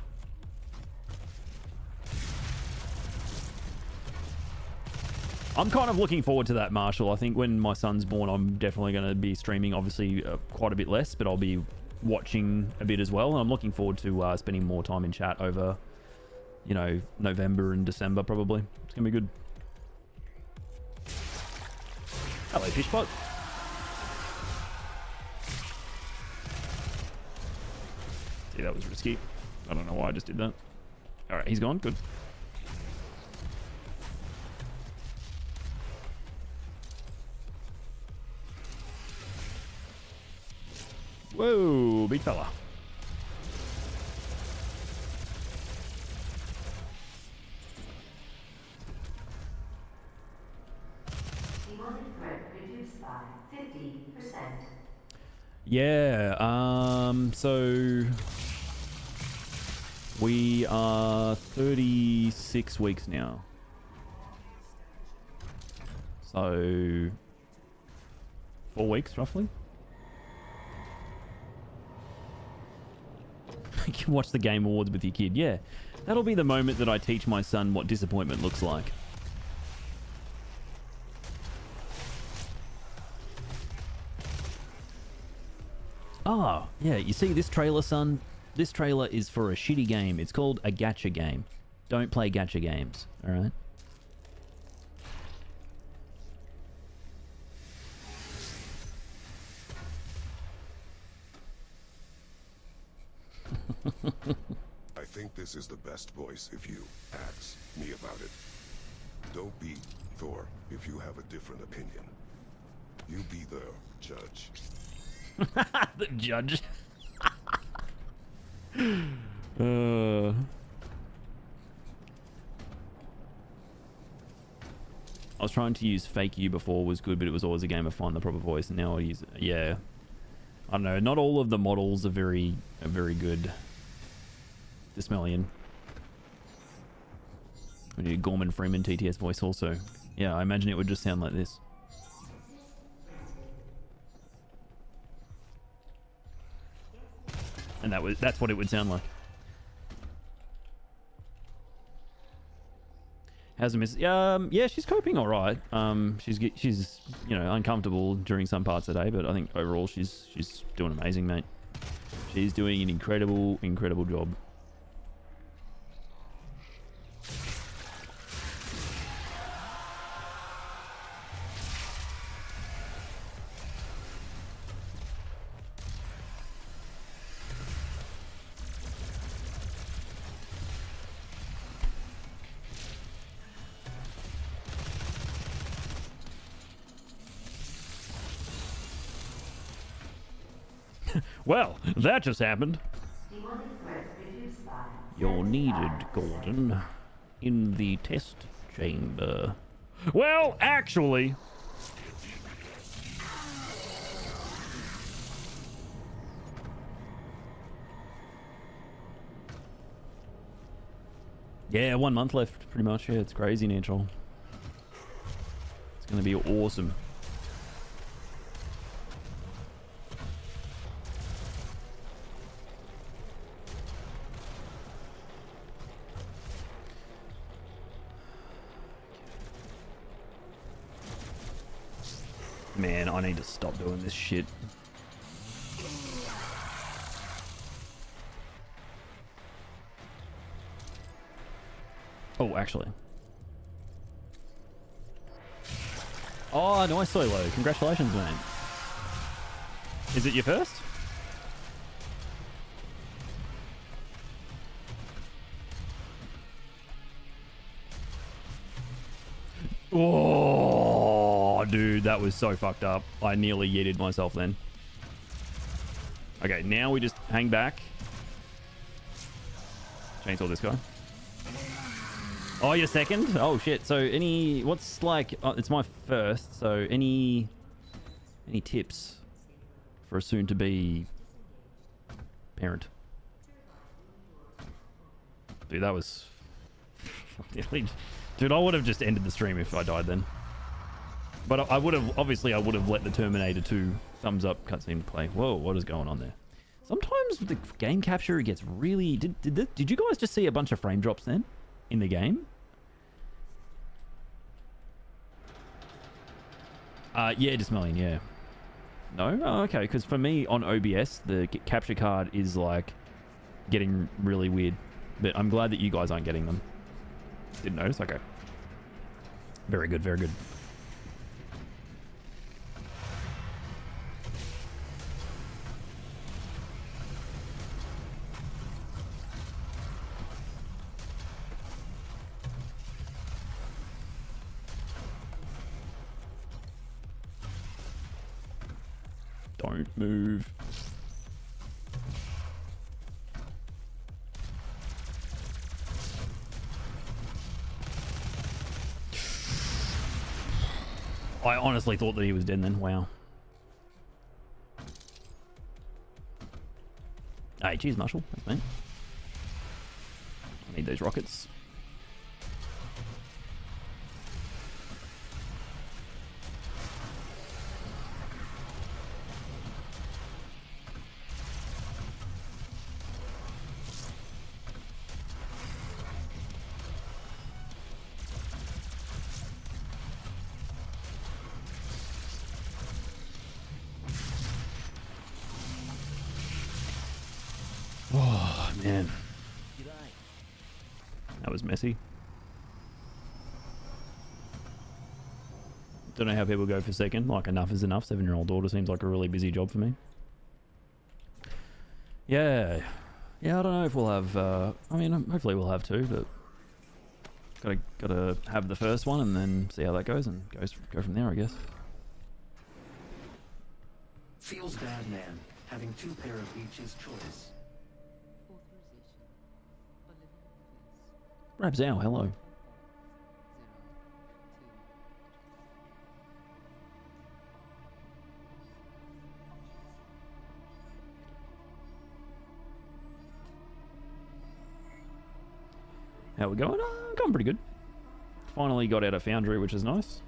I'm kind of looking forward to that, Marshall. I think when my son's born, I'm definitely going to be streaming, obviously, quite a bit less, but I'll be watching a bit as well. And I'm looking forward to spending more time in chat over, you know, November and December, probably. It's going to be good. Hello, Fishbot. See, that was risky. I don't know why I just did that. All right, he's gone. Good. Whoa, big fella. Yeah, so we are 36 weeks now. So 4 weeks, roughly. You can watch the Game Awards with your kid. Yeah, that'll be the moment that I teach my son what disappointment looks like. Ah, yeah, you see this trailer, son? This trailer is for a shitty game. It's called a gacha game. Don't play gacha games, alright? I think this is the best voice if you ask me about it. Don't be Thor if you have a different opinion. You be the judge. The judge. I was trying to use fake you before was good, but it was always a game of find the proper voice, and now I use it. Yeah. I don't know. Not all of the models are very good. Dismelian. We need a Gorman Freeman TTS voice also. Yeah, I imagine it would just sound like this. And that's what it would sound like. How's the miss? Yeah, she's coping all right. She's you know, uncomfortable during some parts of the day, but I think overall she's doing amazing, mate. She's doing an incredible job. Well, that just happened. You're needed, Gordon, in the test chamber. Well, actually... Yeah, 1 month left, pretty much. Yeah, it's crazy, Natural. It's gonna be awesome. Man, I need to stop doing this shit. Oh, actually. Oh, nice solo. Congratulations, man. Is it your first? Oh, dude, that was so fucked up. I nearly yeeted myself then. Okay, now we just hang back. Chainsaw this guy. Oh, you're second? Oh, shit. So what's like, it's my first, so any tips for a soon-to-be parent? Dude, that was... Dude, I would have just ended the stream if I died then. But I would have, obviously I would have let the Terminator 2 thumbs up cutscene play. Whoa, what is going on there? Sometimes with the game capture, it gets really... Did you guys just see a bunch of frame drops then? In the game? Yeah, Dismelian, yeah. No? Oh, okay, because for me on OBS, the capture card is like getting really weird. But I'm glad that you guys aren't getting them. Didn't notice? Okay. Very good, very good. Don't move. I honestly thought that he was dead then. Wow. Hey, cheers, Marshall. Thanks, man. I need those rockets. Man, that was messy. Don't know how people go for second. Like, enough is enough. 7-year-old daughter seems like a really busy job for me. Yeah. Yeah, I don't know if we'll have... I mean, hopefully we'll have two, but... Gotta have the first one and then see how that goes and go from there, I guess. Feels bad, man. Having 2 pair of each is choice. Rabzow, hello. How we going? Going pretty good. Finally got out of Foundry, which is nice.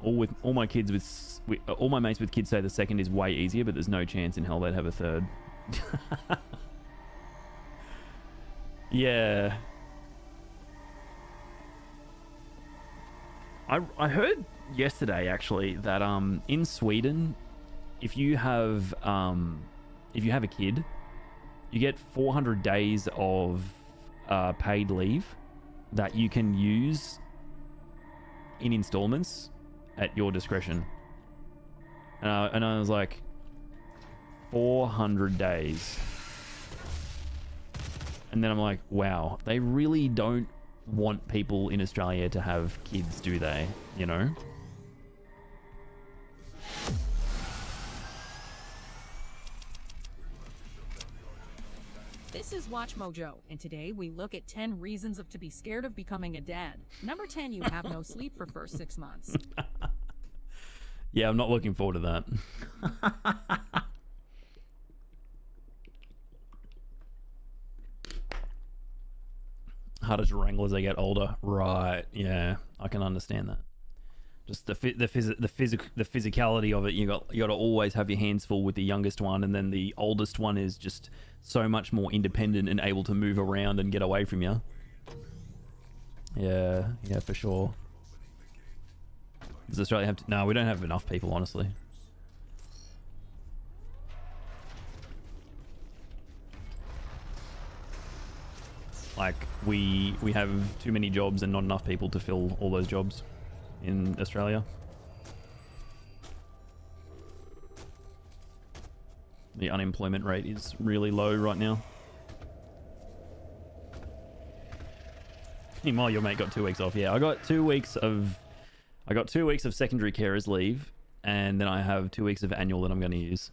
All my mates with kids say the second is way easier, but there's no chance in hell they'd have a third. Yeah. I heard yesterday actually that in Sweden, if you have a kid, you get 400 days of paid leave that you can use in installments at your discretion. And I was like, 400 days. And then I'm like, wow, they really don't want people in Australia to have kids, do they? You know? This is Watch Mojo, and today we look at 10 reasons to be scared of becoming a dad. Number 10, you have no sleep for first 6 months. Yeah, I'm not looking forward to that. Harder to wrangle as they get older. Right, yeah, I can understand that. Just the physicality of it. You got to always have your hands full with the youngest one, and then the oldest one is just so much more independent and able to move around and get away from you. Yeah, for sure. Does Australia have to... No, we don't have enough people, honestly. Like, we have too many jobs and not enough people to fill all those jobs in Australia. The unemployment rate is really low right now. Meanwhile, your mate got 2 weeks off. Yeah, I got 2 weeks of secondary carers leave, and then I have 2 weeks of annual that I'm going to use.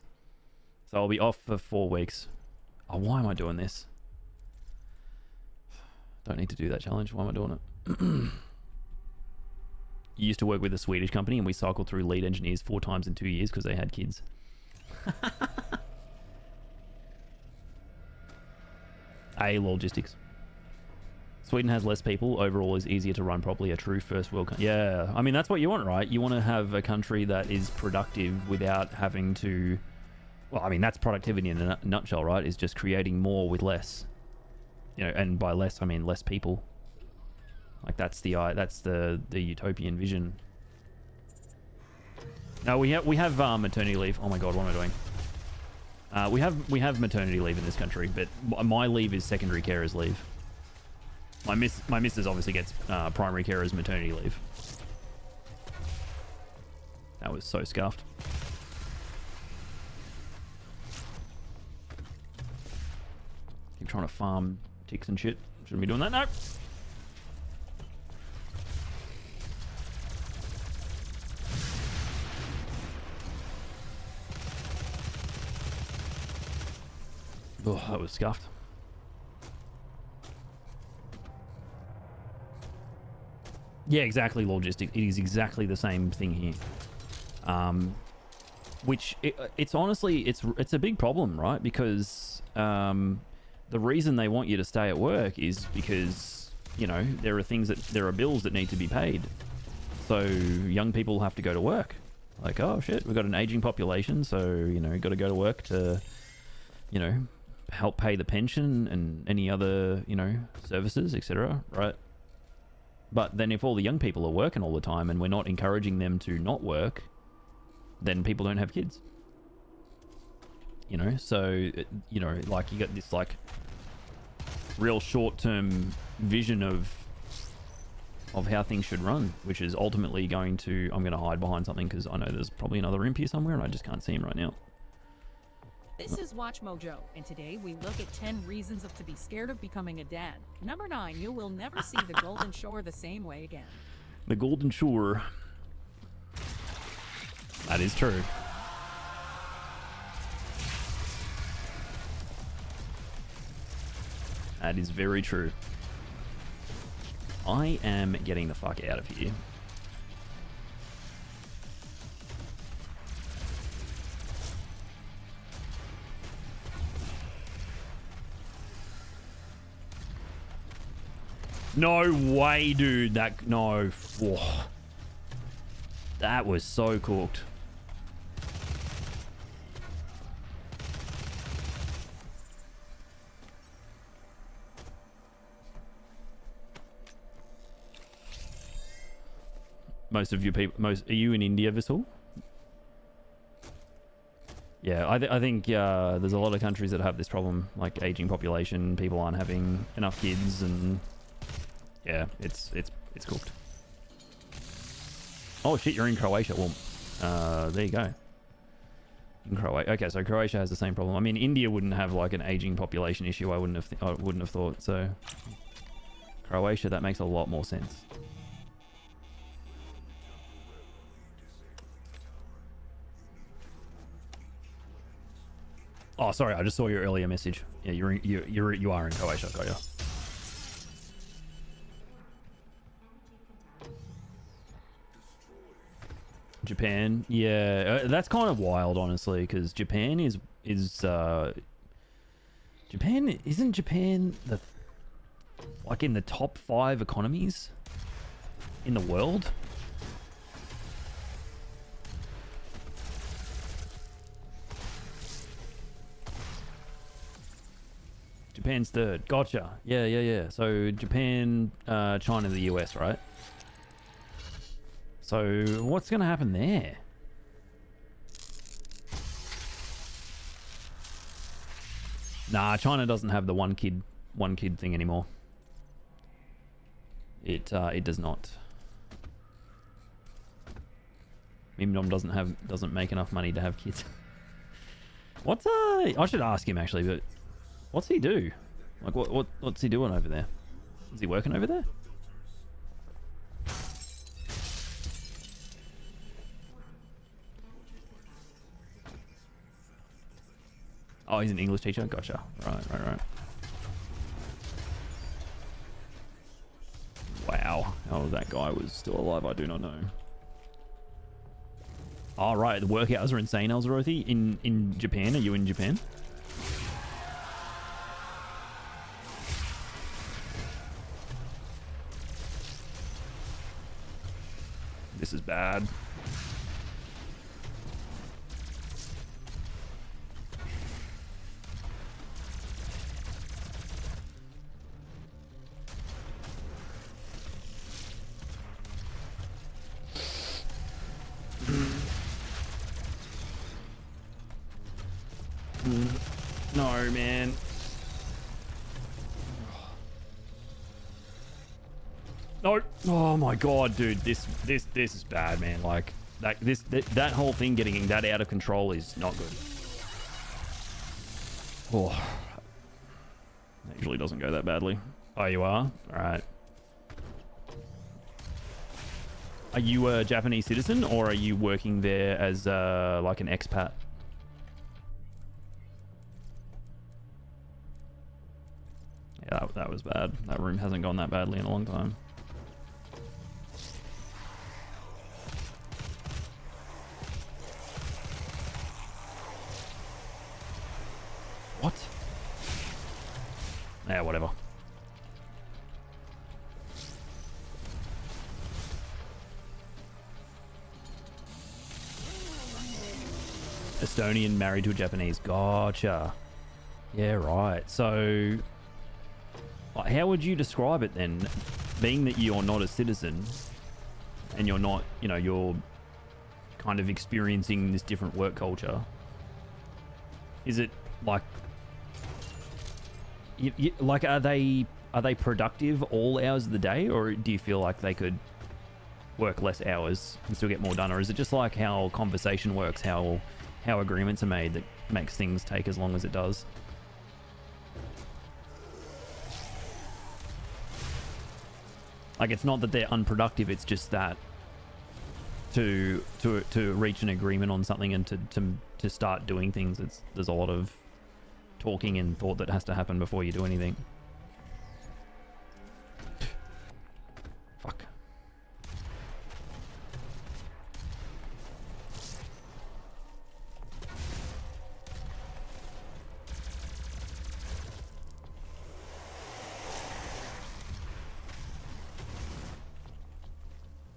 So I'll be off for 4 weeks. Oh, why am I doing this? Don't need to do that challenge. Why am I doing it? Used to work with a Swedish company, and we cycled through lead engineers 4 times in 2 years because they had kids. Logistics. Sweden has less people. Overall is easier to run properly. A true first world country. Yeah, I mean, that's what you want, right? You want to have a country that is productive without having to... Well, I mean, that's productivity in a nutshell, right? Is just creating more with less. You know, and by less, I mean less people. Like, that's the utopian vision. No, we have maternity leave. Oh my god, what am I doing? We have maternity leave in this country, but my leave is secondary carers leave. My missus obviously gets primary carers maternity leave. That was so scuffed. Keep trying to farm ticks and shit. Shouldn't be doing that. Nope. Oh, that was scuffed. Yeah, exactly, logistic. It is exactly the same thing here. It's honestly, it's a big problem, right? Because the reason they want you to stay at work is because, you know, there are bills that need to be paid. So young people have to go to work. Like, oh shit, we've got an aging population, so, you know, got to go to work to, you know, help pay the pension and any other, you know, services, etc., right? But then if all the young people are working all the time and we're not encouraging them to not work, then people don't have kids. you know. So you know, like you got this like real short-term vision of how things should run, which is ultimately going to, I'm going to hide behind something because I know there's probably another imp here somewhere and I just can't see him right now. This is Watch Mojo, and today we look at 10 reasons to be scared of becoming a dad. Number 9, you will never see the Golden Shore the same way again. The Golden Shore. That is true. That is very true. I am getting the fuck out of here. No way, dude. No. Whoa. That was so cooked. Most of you people, are you in India, Vissel? Yeah, I think there's a lot of countries that have this problem, like aging population, people aren't having enough kids, and yeah, it's cooked. Oh shit, you're in Croatia. Well, there you go. In Croatia, okay, so Croatia has the same problem. I mean, India wouldn't have like an aging population issue. I wouldn't have thought so. Croatia, that makes a lot more sense. Oh, sorry, I just saw your earlier message. Yeah, you are in Croatia, got you. Japan, yeah, that's kind of wild, honestly, because Japan isn't Japan the like in the top 5 economies in the world? Japan's 3rd. Gotcha. Yeah. So Japan, China, the US, right? So what's going to happen there? Nah, China doesn't have the one kid thing anymore. It does not. Mimdom doesn't make enough money to have kids. I should ask him actually, but what's he do? Like what's he doing over there? Is he working over there? Oh, he's an English teacher? Gotcha. Right. Wow. How that guy was still alive, I do not know. Oh, right. The work hours are insane, Elzerothi. In Japan? Are you in Japan? This is bad. No, man. No. Oh my god, dude. This is bad, man. Like that whole thing getting that out of control is not good. Oh. That usually doesn't go that badly. Oh, you are? Alright. Are you a Japanese citizen or are you working there as like an expat? Yeah, that was bad. That room hasn't gone that badly in a long time. What? Yeah, whatever. Estonian married to a Japanese. Gotcha. Yeah, right. So how would you describe it then? Being that you're not a citizen and you're not, you know, you're kind of experiencing this different work culture. Is it like, like are they productive all hours of the day, or do you feel like they could work less hours and still get more done, or is it just like how conversation works, how agreements are made that makes things take as long as it does? Like, it's not that they're unproductive, it's just that to reach an agreement on something and to start doing things, there's a lot of talking and thought that has to happen before you do anything. Fuck.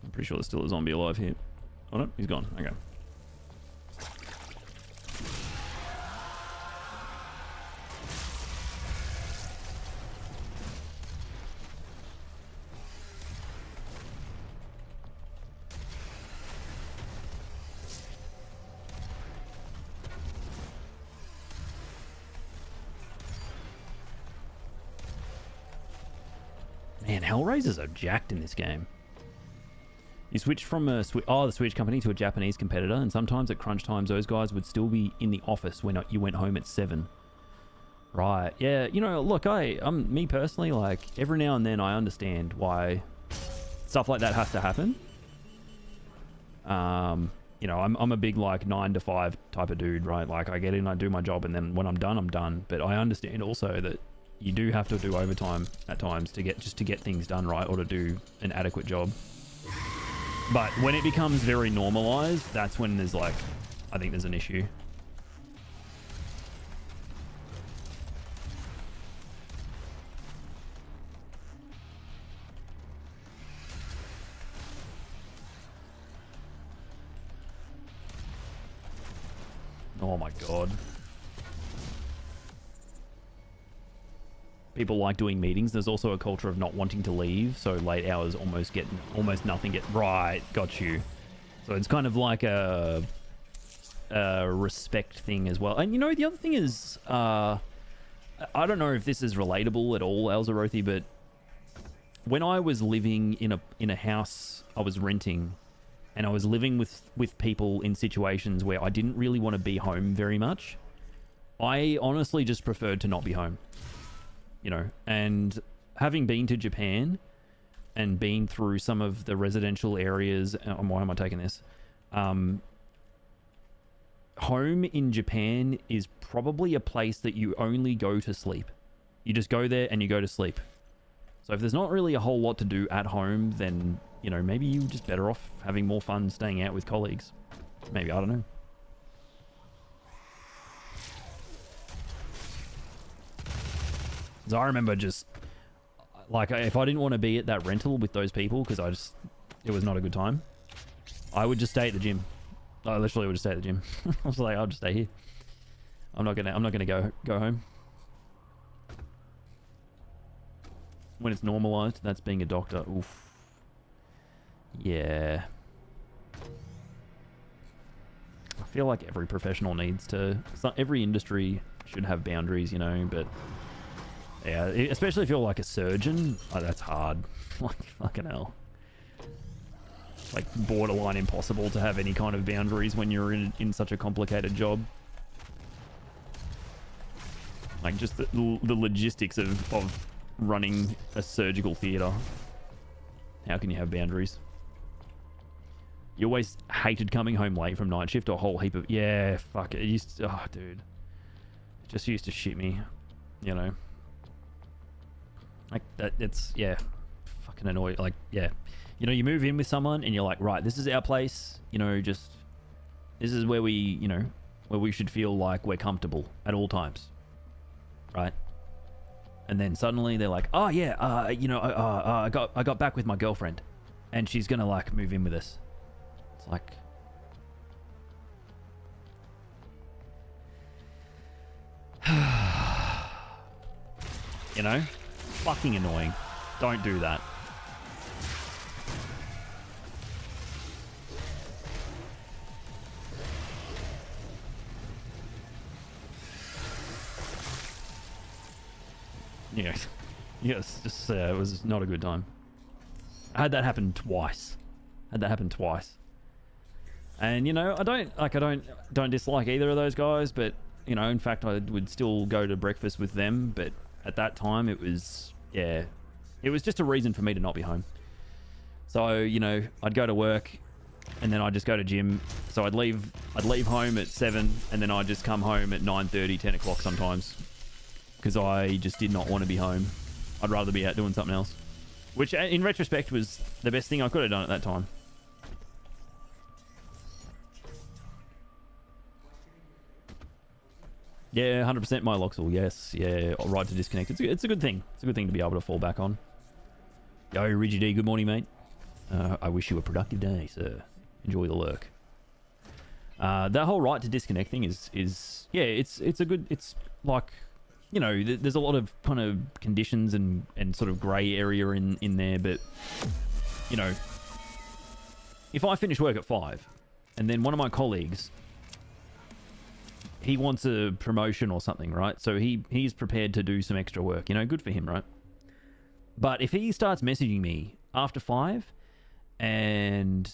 I'm pretty sure there's still a zombie alive here. Oh no, he's gone. Okay. Man, Hellraisers are jacked in this game. You switched from the Switch company to a Japanese competitor, and sometimes at crunch times, those guys would still be in the office when you went home at 7. Right. Yeah, you know, look, me personally, like, every now and then I understand why stuff like that has to happen. You know, I'm a big, like, 9 to 5 type of dude, right? Like, I get in, I do my job, and then when I'm done, I'm done. But I understand also that you do have to do overtime at times to get things done right, or to do an adequate job. But when it becomes very normalized, that's when there's, like, I think there's an issue. Oh my god. People like doing meetings. There's also a culture of not wanting to leave, so late hours almost nothing get right. Got you. So it's kind of like a respect thing as well. And you know, the other thing is, I don't know if this is relatable at all, Elzerothi, but when I was living in a house I was renting, and I was living with people in situations where I didn't really want to be home very much, I honestly just preferred to not be home. You know, and having been to Japan and been through some of the residential areas, why am I taking this? Home in Japan is probably a place that you only go to sleep. You just go there and you go to sleep. So if there's not really a whole lot to do at home, then, you know, maybe you're just better off having more fun staying out with colleagues. Maybe, I don't know. I remember just, like, if I didn't want to be at that rental with those people because it was not a good time, I would just stay at the gym. I literally would just stay at the gym. I was like, I'll just stay here. I'm not gonna go home. When it's normalized, that's being a doctor. Oof. Yeah. I feel like every professional needs to. Every industry should have boundaries, you know, but. Yeah, especially if you're like a surgeon, that's hard. Like, fucking hell. Like, borderline impossible to have any kind of boundaries when you're in such a complicated job. Like, just the logistics of running a surgical theatre. How can you have boundaries? You always hated coming home late from night shift, or a whole heap of... Yeah, fuck it. It used to... Oh, dude. It just used to shit me, you know? Like, it's, yeah, fucking annoying. Like, yeah, you know, you move in with someone and you're like, right, this is our place, you know, just, this is where we, you know, where we should feel like we're comfortable at all times, right? And then suddenly they're like, oh yeah, you know, I got back with my girlfriend and she's gonna, like, move in with us. It's like, you know? Fucking annoying. Don't do that. yeah, yes, just it was not a good time. I had that happen twice. And you know, I don't dislike either of those guys, but you know, in fact, I would still go to breakfast with them. But at that time, it was just a reason for me to not be home. So you know, I'd go to work, and then I'd just go to gym. So I'd leave home at 7, and then I'd just come home at 9:30, 10 o'clock sometimes, because I just did not want to be home. I'd rather be out doing something else, which in retrospect was the best thing I could have done at that time. Yeah, 100% my Loxel, yes. Yeah, right to disconnect. It's a good thing. It's a good thing to be able to fall back on. Yo, Rigid, good morning, mate. I wish you a productive day, sir. Enjoy the lurk. That whole right to disconnect thing is yeah, it's a good, it's like, you know, there's a lot of kind of conditions and sort of grey area in there, but, you know, if I finish work at 5 and then one of my colleagues, he wants a promotion or something, right? So he's prepared to do some extra work, you know, good for him, right? But if he starts messaging me after 5 and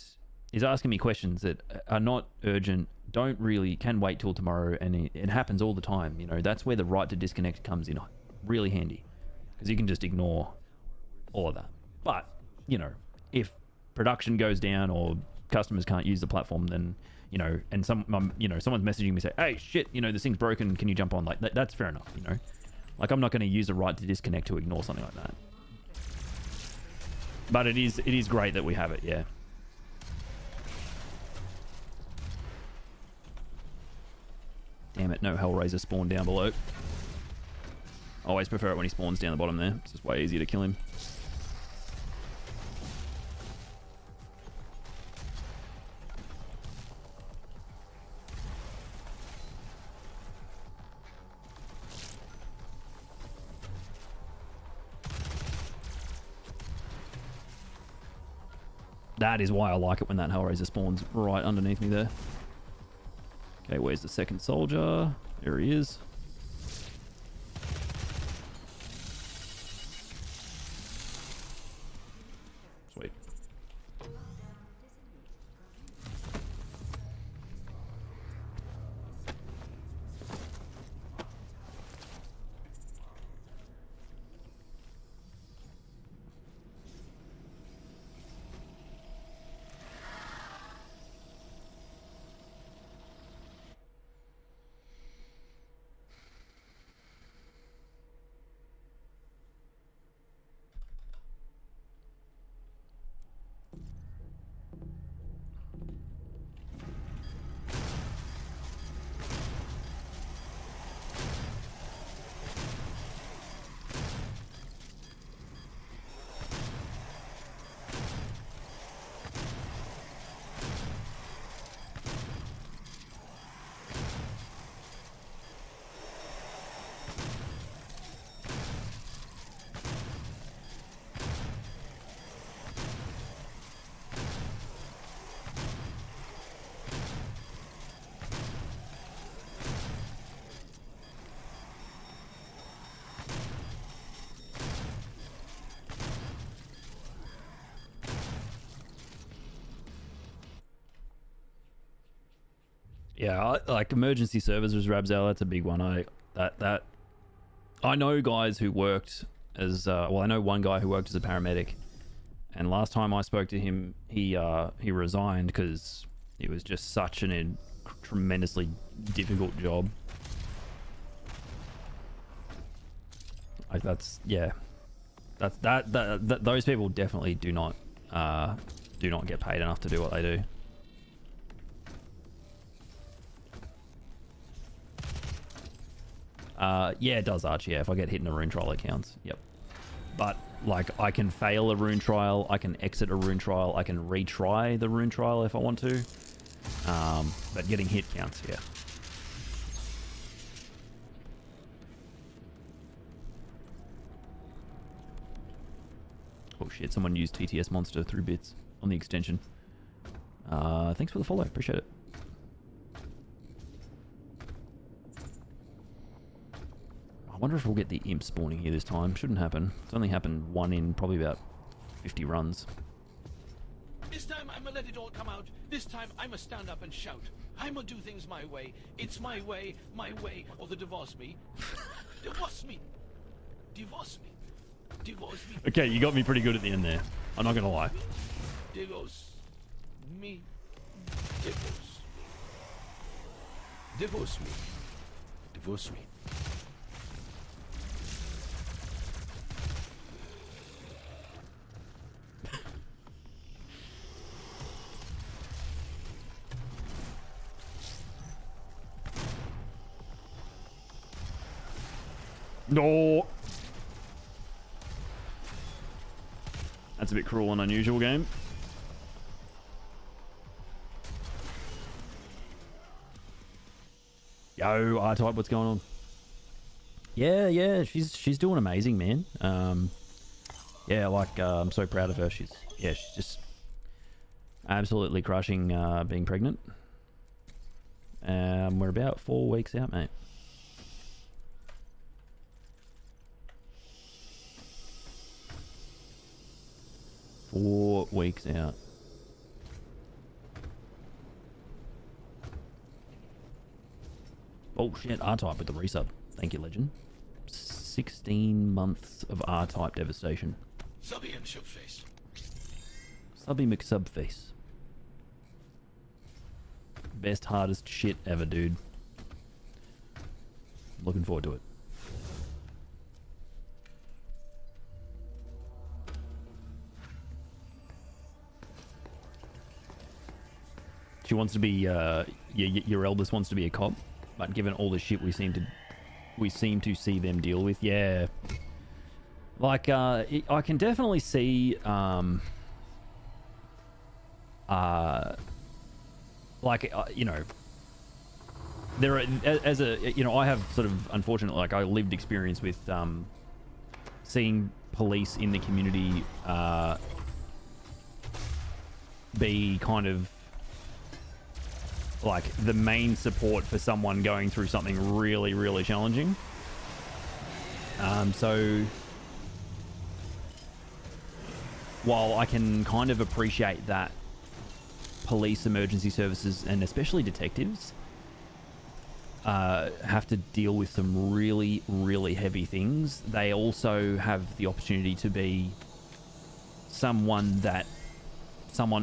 is asking me questions that are not urgent, can wait till tomorrow, and it happens all the time, you know, that's where the right to disconnect comes in really handy, because you can just ignore all of that. But, you know, if production goes down or customers can't use the platform, then, you know, and someone's messaging me say, hey, shit, you know, this thing's broken, can you jump on? Like, that's fair enough, you know? Like, I'm not going to use the right to disconnect to ignore something like that. But it is great that we have it, yeah. Damn it, no Hellraiser spawned down below. I always prefer it when he spawns down the bottom there. It's just way easier to kill him. That is why I like it when that Hellraiser spawns right underneath me there. Okay, where's the second soldier? There he is. Sweet. Yeah, like emergency services, Rabzel, that's a big one. I know guys who worked as I know one guy who worked as a paramedic, and last time I spoke to him, he resigned because it was just such a tremendously difficult job. Like those people definitely do not get paid enough to do what they do. Yeah, it does, Arch. Yeah, if I get hit in a rune trial, it counts. Yep. But, like, I can fail a rune trial, I can exit a rune trial, I can retry the rune trial if I want to. But getting hit counts, yeah. Oh shit, someone used TTS Monster through bits on the extension. Thanks for the follow, appreciate it. I Wonder if we'll get the imp spawning here this time. Shouldn't happen. It's only happened one in probably about 50 runs. This time I'ma let it all come out. This time I'ma stand up and shout. I'ma do things my way. It's my way, or the divorce me. Divorce me. Divorce me. Divorce me. Okay, you got me pretty good at the end there. I'm not gonna lie. Divorce me. Divorce. Divorce me. Divorce me. No. That's a bit cruel and unusual, game. Yo, R-Type, what's going on? Yeah, she's doing amazing, man. Yeah, like I'm so proud of her. She's just absolutely crushing being pregnant. We're about 4 weeks out, mate. Four weeks out. Oh shit, R-Type with the resub. Thank you, legend. 16 months of R-Type devastation. Subby and Shubface. Subby McSubface. Best, hardest shit ever, dude. Looking forward to it. She wants to be, your eldest wants to be a cop, but given all the shit we seem to see them deal with, yeah. Like, I can definitely see, you know, there are, as a, you know, I have sort of, unfortunately, like, I lived experience with, seeing police in the community, be kind of, like the main support for someone going through something really, really challenging. So while I can kind of appreciate that police, emergency services, and especially detectives have to deal with some really, really heavy things, they also have the opportunity to be someone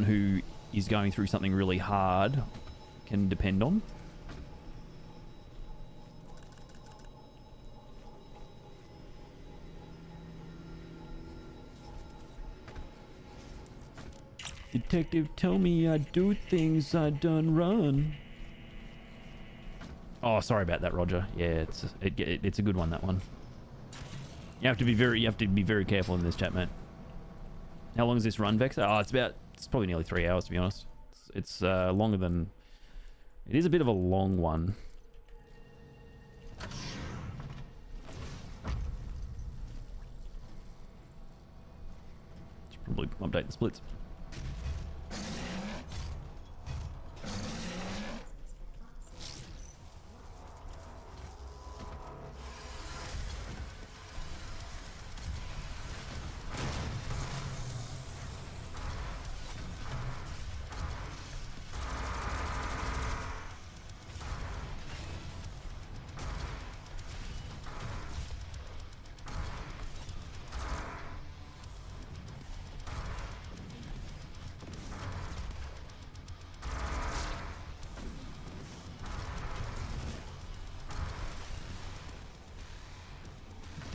who is going through something really hard can depend on. Detective, tell me I do things I done run. Oh, sorry about that, Roger. Yeah, it's a good one, that one. You have to be very careful in this chat, mate. How long is this run, Vex? Oh, it's probably nearly 3 hours, to be honest. It's longer than. It is a bit of a long one. Should probably update the splits.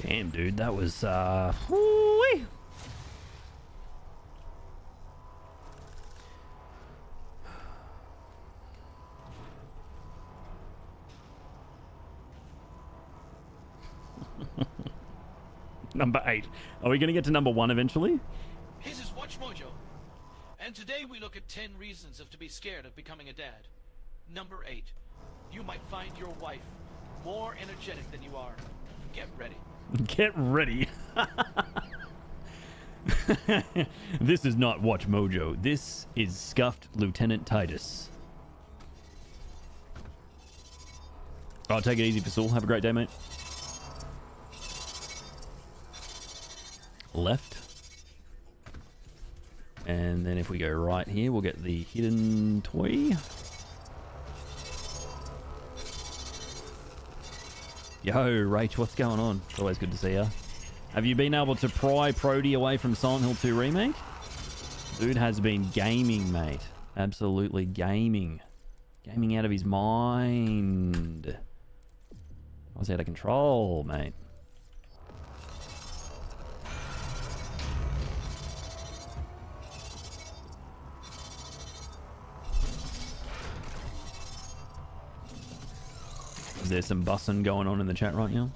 Damn, dude, that was, whoo-wee. Number 8. Are we going to get to number 1 eventually? This is Watch Mojo, and today we look at 10 reasons to be scared of becoming a dad. Number 8. You might find your wife more energetic than you are. Get ready. Get ready. This is not Watch Mojo. This is Scuffed Lieutenant Titus. Oh, take it easy, Fasul. Have a great day, mate. left. And then if we go right here, we'll get the hidden toy. Yo, Rach, what's going on? It's always good to see ya. Have you been able to pry Prody away from Silent Hill 2 Remake? Dude has been gaming, mate. Absolutely gaming. Gaming out of his mind. I was out of control, mate. Is there some bussing going on in the chat right now?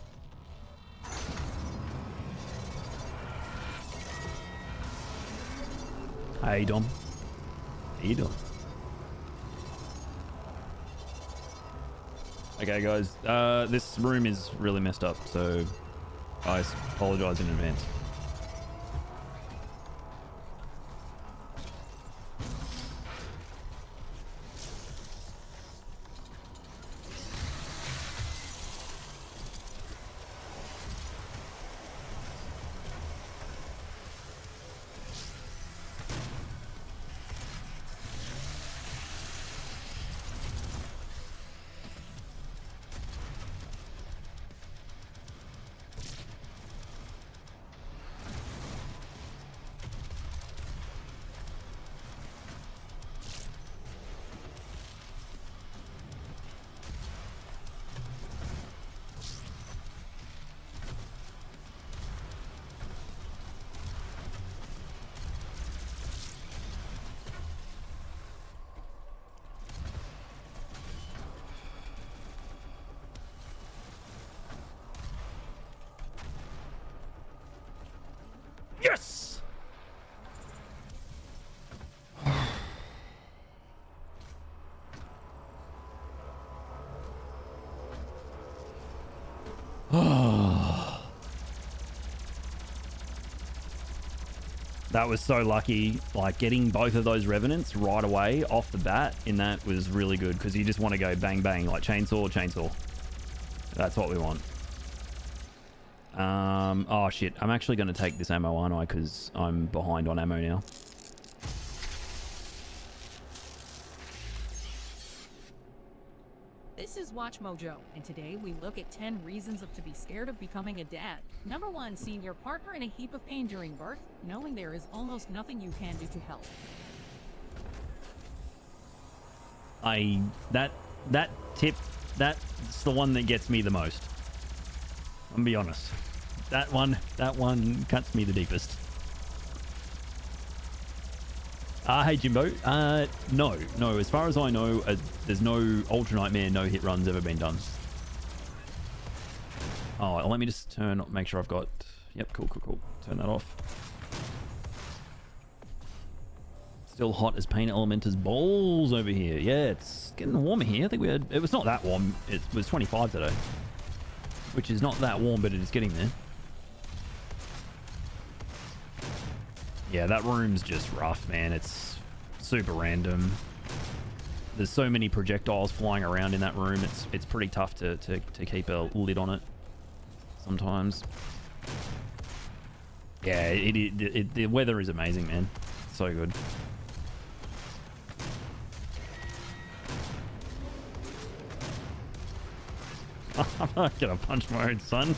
Hey, Dom. How you doing? Okay, guys. This room is really messed up, so I apologize in advance. Yes! That was so lucky. Like, getting both of those revenants right away off the bat in that was really good, because you just want to go bang bang, like chainsaw, chainsaw. That's what we want. Oh shit, I'm actually going to take this ammo, aren't I? Because I'm behind on ammo now. This is Watch Mojo, and today we look at 10 reasons to be scared of becoming a dad. Number 1, seeing your partner in a heap of pain during birth, knowing there is almost nothing you can do to help. That tip, that's the one that gets me the most. I'm be honest. That one cuts me the deepest. Hey Jimbo. No. As far as I know, there's no Ultra Nightmare no hit runs ever been done. Oh, let me just make sure I've got. Yep, cool. Turn that off. Still hot as paint element as balls over here. Yeah, it's getting warmer here. I think it was not that warm. It was 25 today, which is not that warm, but it is getting there. Yeah, that room's just rough, man. It's super random. There's so many projectiles flying around in that room. It's pretty tough to keep a lid on it sometimes. Yeah, the weather is amazing, man. So good. I'm not gonna punch my own son.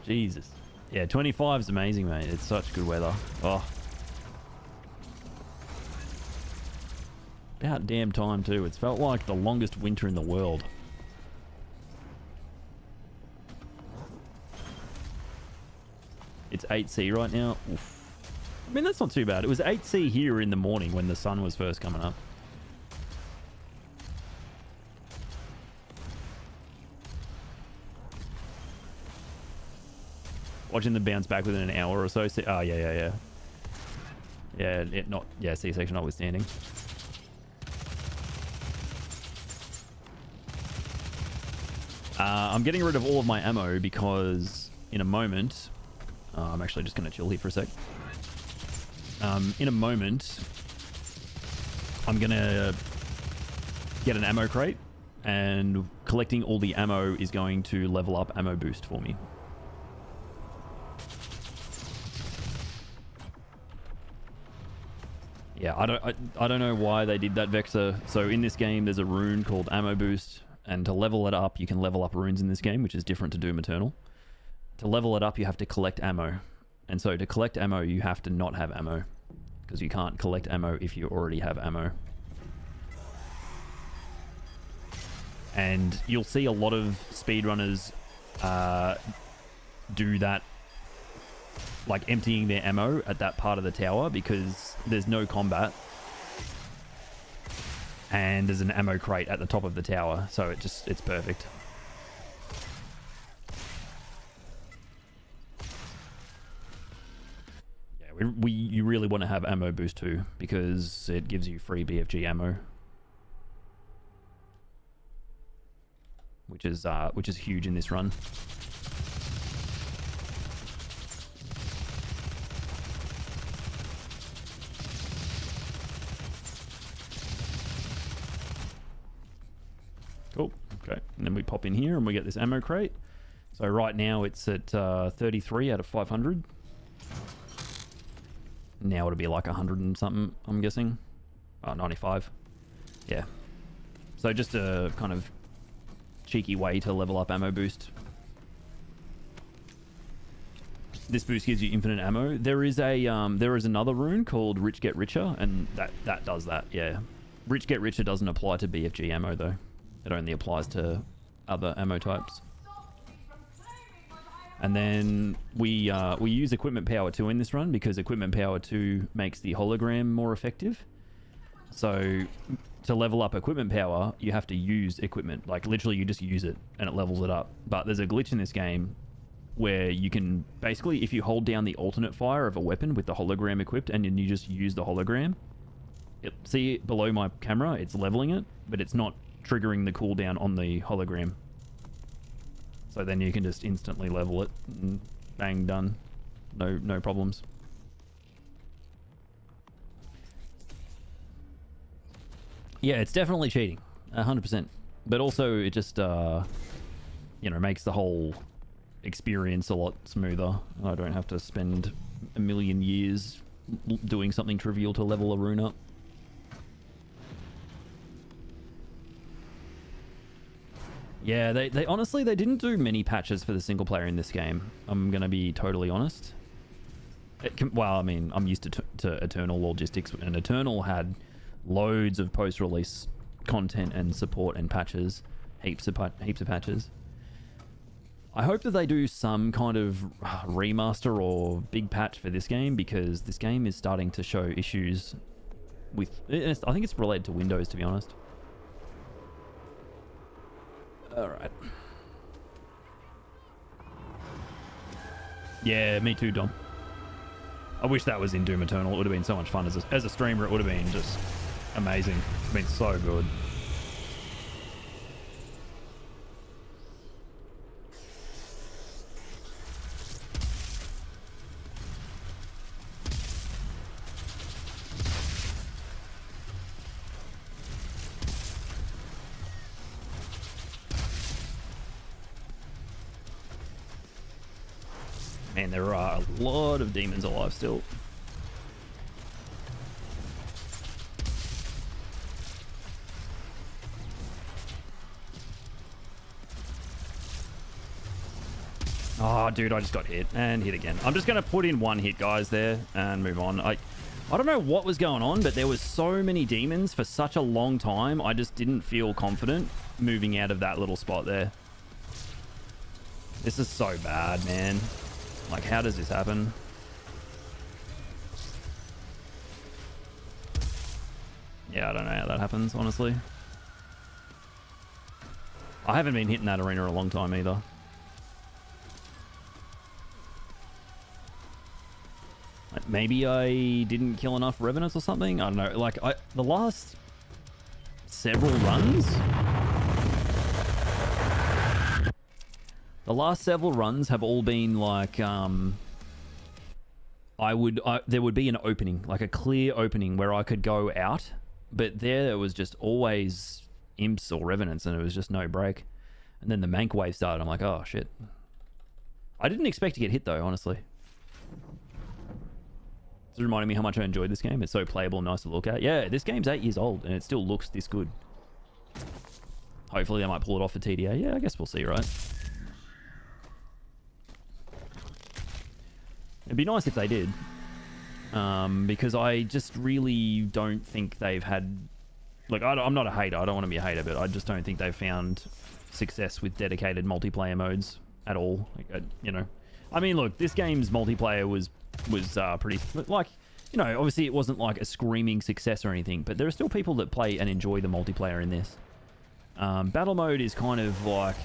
Jesus. Yeah, 25 is amazing, mate. It's such good weather. Oh. About damn time, too. It's felt like the longest winter in the world. It's 8C right now. Oof. I mean, that's not too bad. It was 8C here in the morning when the sun was first coming up. Watching them bounce back within an hour or so. Oh, yeah. Yeah, C-section notwithstanding. I'm getting rid of all of my ammo because in a moment... I'm actually just going to chill here for a sec. In a moment, I'm going to get an ammo crate and collecting all the ammo is going to level up ammo boost for me. Yeah, I don't know why they did that, Vexer. So in this game, there's a rune called ammo boost, and to level it up, you can level up runes in this game, which is different to Doom Eternal. To level it up, you have to collect ammo, and so to collect ammo, you have to not have ammo, because you can't collect ammo if you already have ammo. And you'll see a lot of speedrunners do that, like emptying their ammo at that part of the tower, because there's no combat and there's an ammo crate at the top of the tower, so it's perfect. Yeah, you really want to have ammo boost too, because it gives you free BFG ammo, which is huge in this run. Cool. Okay, and then we pop in here and we get this ammo crate. So right now it's at 33 out of 500. Now it'll be like 100 and something, I'm guessing. 95. Yeah. So just a kind of cheeky way to level up ammo boost. This boost gives you infinite ammo. There is another rune called Rich Get Richer, and that does that. Yeah. Rich Get Richer doesn't apply to BFG ammo though. It only applies to other ammo types. And then we use Equipment Power 2 in this run, because Equipment Power 2 makes the hologram more effective. So to level up Equipment Power, you have to use equipment. Like literally you just use it and it levels it up. But there's a glitch in this game where you can basically, if you hold down the alternate fire of a weapon with the hologram equipped and then you just use the hologram, see below my camera, it's leveling it, but it's not triggering the cooldown on the hologram. So then you can just instantly level it and bang, done. No problems. Yeah, it's definitely cheating, 100%. But also it just makes the whole experience a lot smoother. I don't have to spend a million years doing something trivial to level a rune up. Yeah, they honestly, they didn't do many patches for the single player in this game. I'm going to be totally honest. Well, I mean, I'm used to Eternal logistics, and Eternal had loads of post-release content and support and patches. Heaps of patches. I hope that they do some kind of remaster or big patch for this game, because this game is starting to show issues with... I think it's related to Windows, to be honest. Alright. Yeah, me too, Dom. I wish that was in Doom Eternal. It would have been so much fun. As a streamer, it would have been just amazing. It's been so good. Man, there are a lot of demons alive still. Oh, dude, I just got hit and hit again. I'm just going to put in one hit, guys, there and move on. I don't know what was going on, but there was so many demons for such a long time. I just didn't feel confident moving out of that little spot there. This is so bad, man. Like, how does this happen? Yeah, I don't know how that happens, honestly. I haven't been hitting that arena a long time either. Like, maybe I didn't kill enough revenants or something? I don't know. Like, the last several runs... The last several runs have all been like, there would be an opening, like a clear opening where I could go out, but there was just always imps or revenants, and it was just no break. And then the mank wave started. I'm like, oh shit. I didn't expect to get hit though, honestly. It's reminding me how much I enjoyed this game. It's so playable and nice to look at. Yeah, this game's 8 years old and it still looks this good. Hopefully they might pull it off for TDA. Yeah, I guess we'll see, right? It'd be nice if they did. Because I just really don't think they've had... Look, I'm not a hater. I don't want to be a hater, but I just don't think they've found success with dedicated multiplayer modes at all. Like, you know, I mean, look, this game's multiplayer was pretty, like, you know, obviously it wasn't like a screaming success or anything, but there are still people that play and enjoy the multiplayer in this. Battle mode is kind of like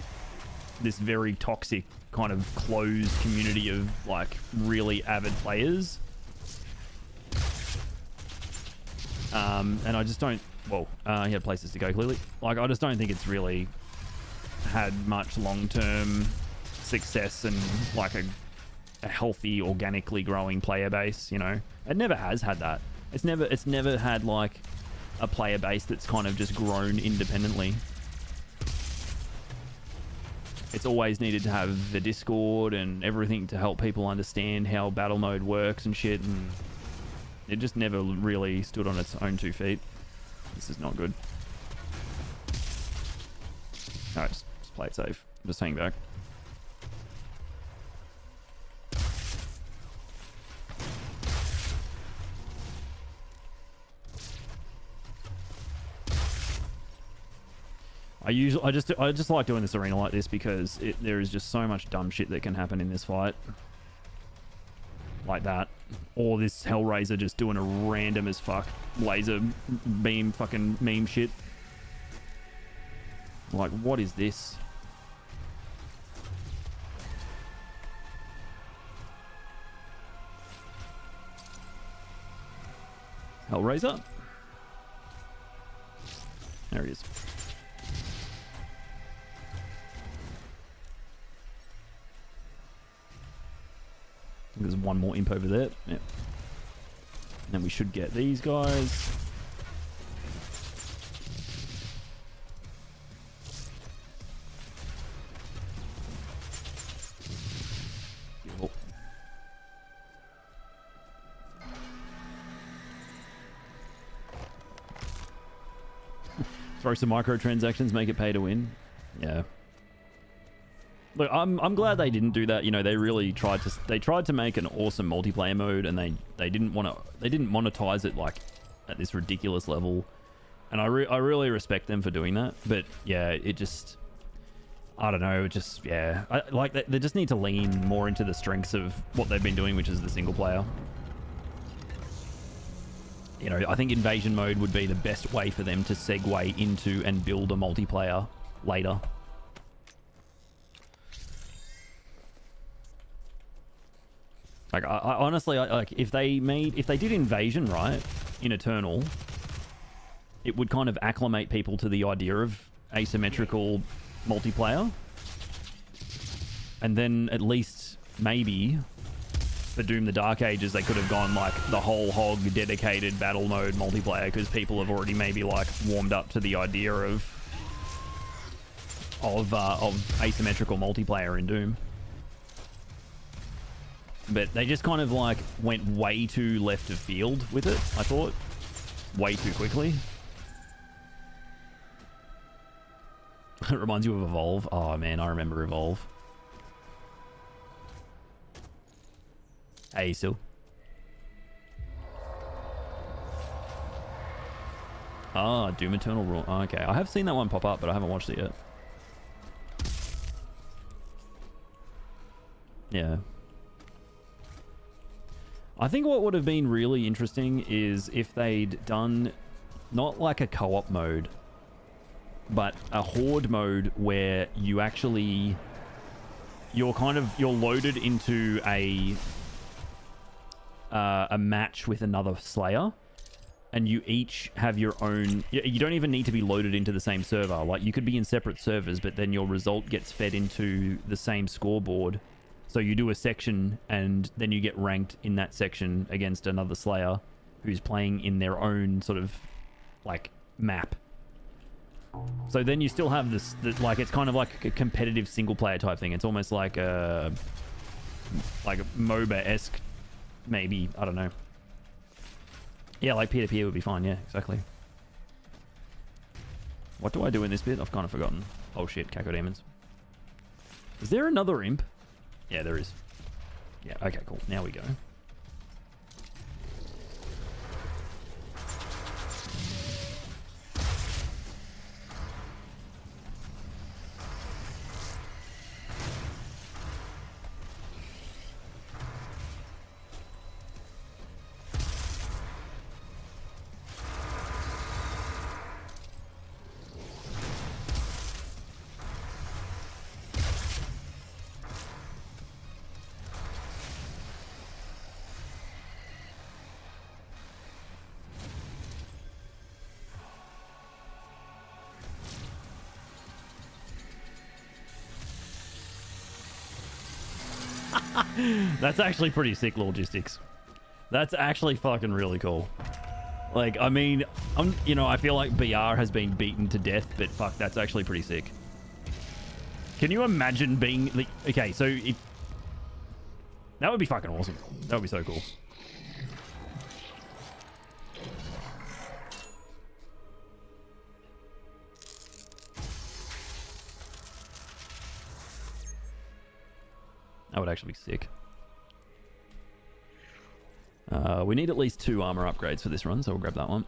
this very toxic kind of closed community of like really avid players. And I just don't, well, he had places to go clearly. Like, I just don't think it's really had much long-term success and like a healthy, organically growing player base, you know. It never has had that. It's never had like a player base that's kind of just grown independently. It's always needed to have the Discord and everything to help people understand how battle mode works and shit, and it just never really stood on its own 2 feet. This is not good. Alright, just play it safe. I'm just hang back. I just like doing this arena like this because there is just so much dumb shit that can happen in this fight. Like that. Or this Hellraiser just doing a random as fuck laser beam fucking meme shit. Like, what is this? Hellraiser? There he is. There's one more imp over there. Yep. And we should get these guys. Oh. Throw some microtransactions, make it pay to win. Yeah. Look, I'm glad they didn't do that. You know, they really tried to make an awesome multiplayer mode, and they didn't monetize it like at this ridiculous level. And I really respect them for doing that. But yeah, it just, I don't know, just, yeah, they just need to lean more into the strengths of what they've been doing, which is the single player. You know, I think invasion mode would be the best way for them to segue into and build a multiplayer later. Like, I honestly, like, if they did invasion right in Eternal, it would kind of acclimate people to the idea of asymmetrical multiplayer, and then at least maybe for Doom the Dark Ages they could have gone like the whole hog dedicated battle mode multiplayer, because people have already maybe like warmed up to the idea of asymmetrical multiplayer in Doom. But they just kind of like went way too left of field with it, I thought. Way too quickly. It reminds you of Evolve. Oh man, I remember Evolve. Hey, Sil. Ah, Doom Eternal Rule. Oh, okay, I have seen that one pop up, but I haven't watched it yet. Yeah. I think what would have been really interesting is if they'd done not like a co-op mode, but a horde mode where you actually, you're loaded into a match with another Slayer, and you each have your own. You don't even need to be loaded into the same server. Like, you could be in separate servers, but then your result gets fed into the same scoreboard. So you do a section, and then you get ranked in that section against another Slayer who's playing in their own sort of like map. So then you still have this, like, it's kind of like a competitive single player type thing. It's almost like a MOBA-esque, maybe. I don't know. Yeah, like peer-to-peer would be fine. Yeah, exactly. What do I do in this bit? I've kind of forgotten. Oh shit, cacodemons. Is there another imp? Yeah, there is. Yeah, okay, cool. Now we go. That's actually pretty sick logistics. That's actually fucking really cool. Like, I mean, I feel like BR has been beaten to death, but fuck, that's actually pretty sick. Can you imagine being like, okay, so if that would be fucking awesome. That would be so cool. That would actually be sick. We need at least 2 armor upgrades for this run, so we'll grab that one.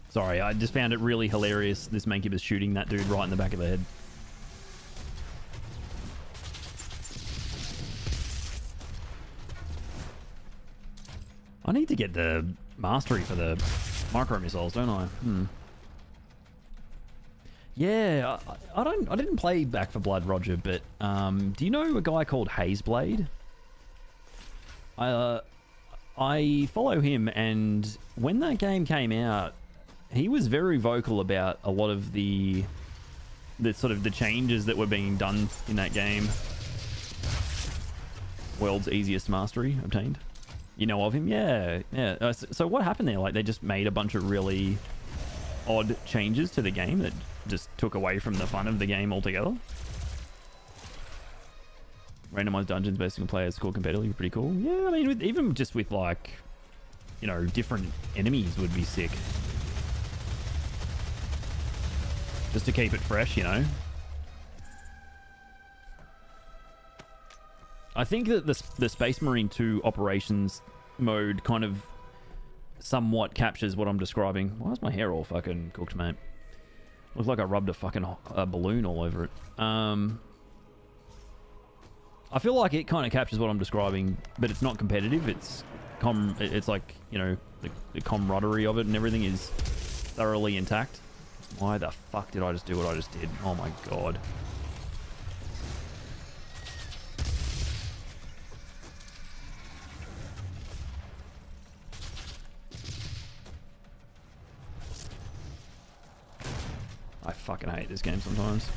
Sorry, I just found it really hilarious. This Mancubus shooting that dude right in the back of the head. I need to get the mastery for the micro missiles, don't I? Yeah, I didn't play Back for Blood, Roger, but do you know a guy called Hazeblade? I follow him, and when that game came out, he was very vocal about a lot of the sort of the changes that were being done in that game. World's easiest mastery obtained. You know of him? Yeah, yeah. So what happened there? Like, they just made a bunch of really odd changes to the game that just took away from the fun of the game altogether. Randomized dungeons based on players score competitively, pretty cool. Yeah, I mean, even just with, like, different enemies would be sick. Just to keep it fresh, I think that the Space Marine 2 operations mode kind of somewhat captures what I'm describing. Why is my hair all fucking cooked, mate? Looks like I rubbed a fucking balloon all over it. I feel like it kind of captures what I'm describing, but it's not competitive. It's like, the camaraderie of it and everything is thoroughly intact. Why the fuck did I just do what I just did? Oh my god. I fucking hate this game sometimes.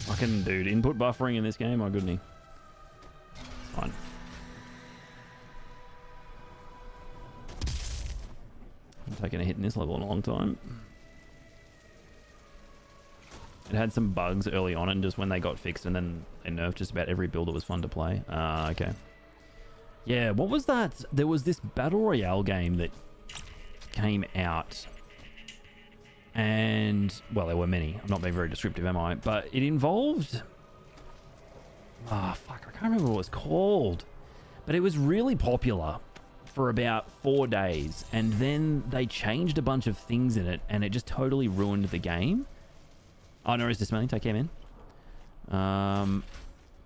Fucking dude, input buffering in this game, my goodness. It's fine. I'm taking a hit in this level in a long time. It had some bugs early on, and just when they got fixed, and then they nerfed just about every build that was fun to play. Okay. Yeah, what was that? There was this Battle Royale game that came out. And, well, there were many. I'm not being very descriptive, am I? But it involved... Oh, fuck. I can't remember what it was called. But it was really popular for about 4 days. And then they changed a bunch of things in it. And it just totally ruined the game. Oh, no, is this smelling? Take care, man. Oh,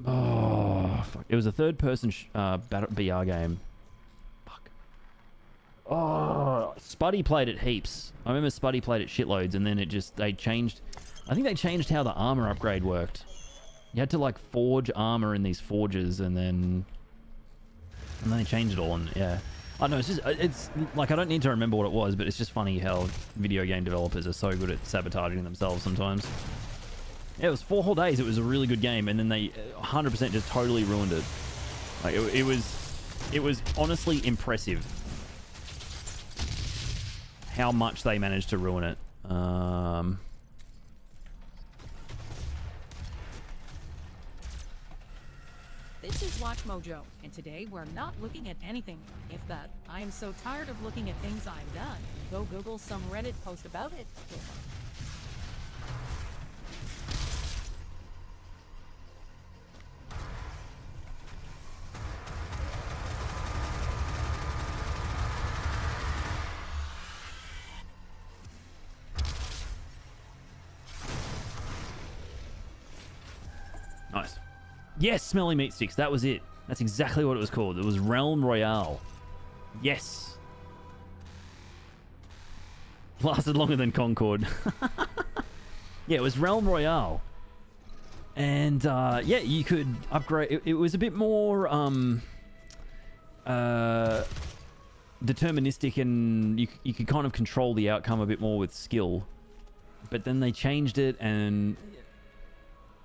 fuck. It was a third-person BR game. Fuck. Oh, Spuddy played it heaps. I remember Spuddy played it shitloads, and then they changed... I think they changed how the armor upgrade worked. You had to, like, forge armor in these forges, and then they changed it all, and yeah. I don't know, it's like, I don't need to remember what it was, but it's just funny how video game developers are so good at sabotaging themselves sometimes. Yeah, it was 4 whole days. It was a really good game, and then they 100% just totally ruined it. Like, it was honestly impressive how much they managed to ruin it. This is Watch Mojo, and today we're not looking at anything, if that. I am so tired of looking at things I've done. Go Google some Reddit post about it. Nice. Yes, smelly meat sticks. That was it. That's exactly what it was called. It was Realm Royale. Yes. Lasted longer than Concord. Yeah, it was Realm Royale. And, yeah, you could upgrade... It was a bit more, deterministic, and you could kind of control the outcome a bit more with skill. But then they changed it, and...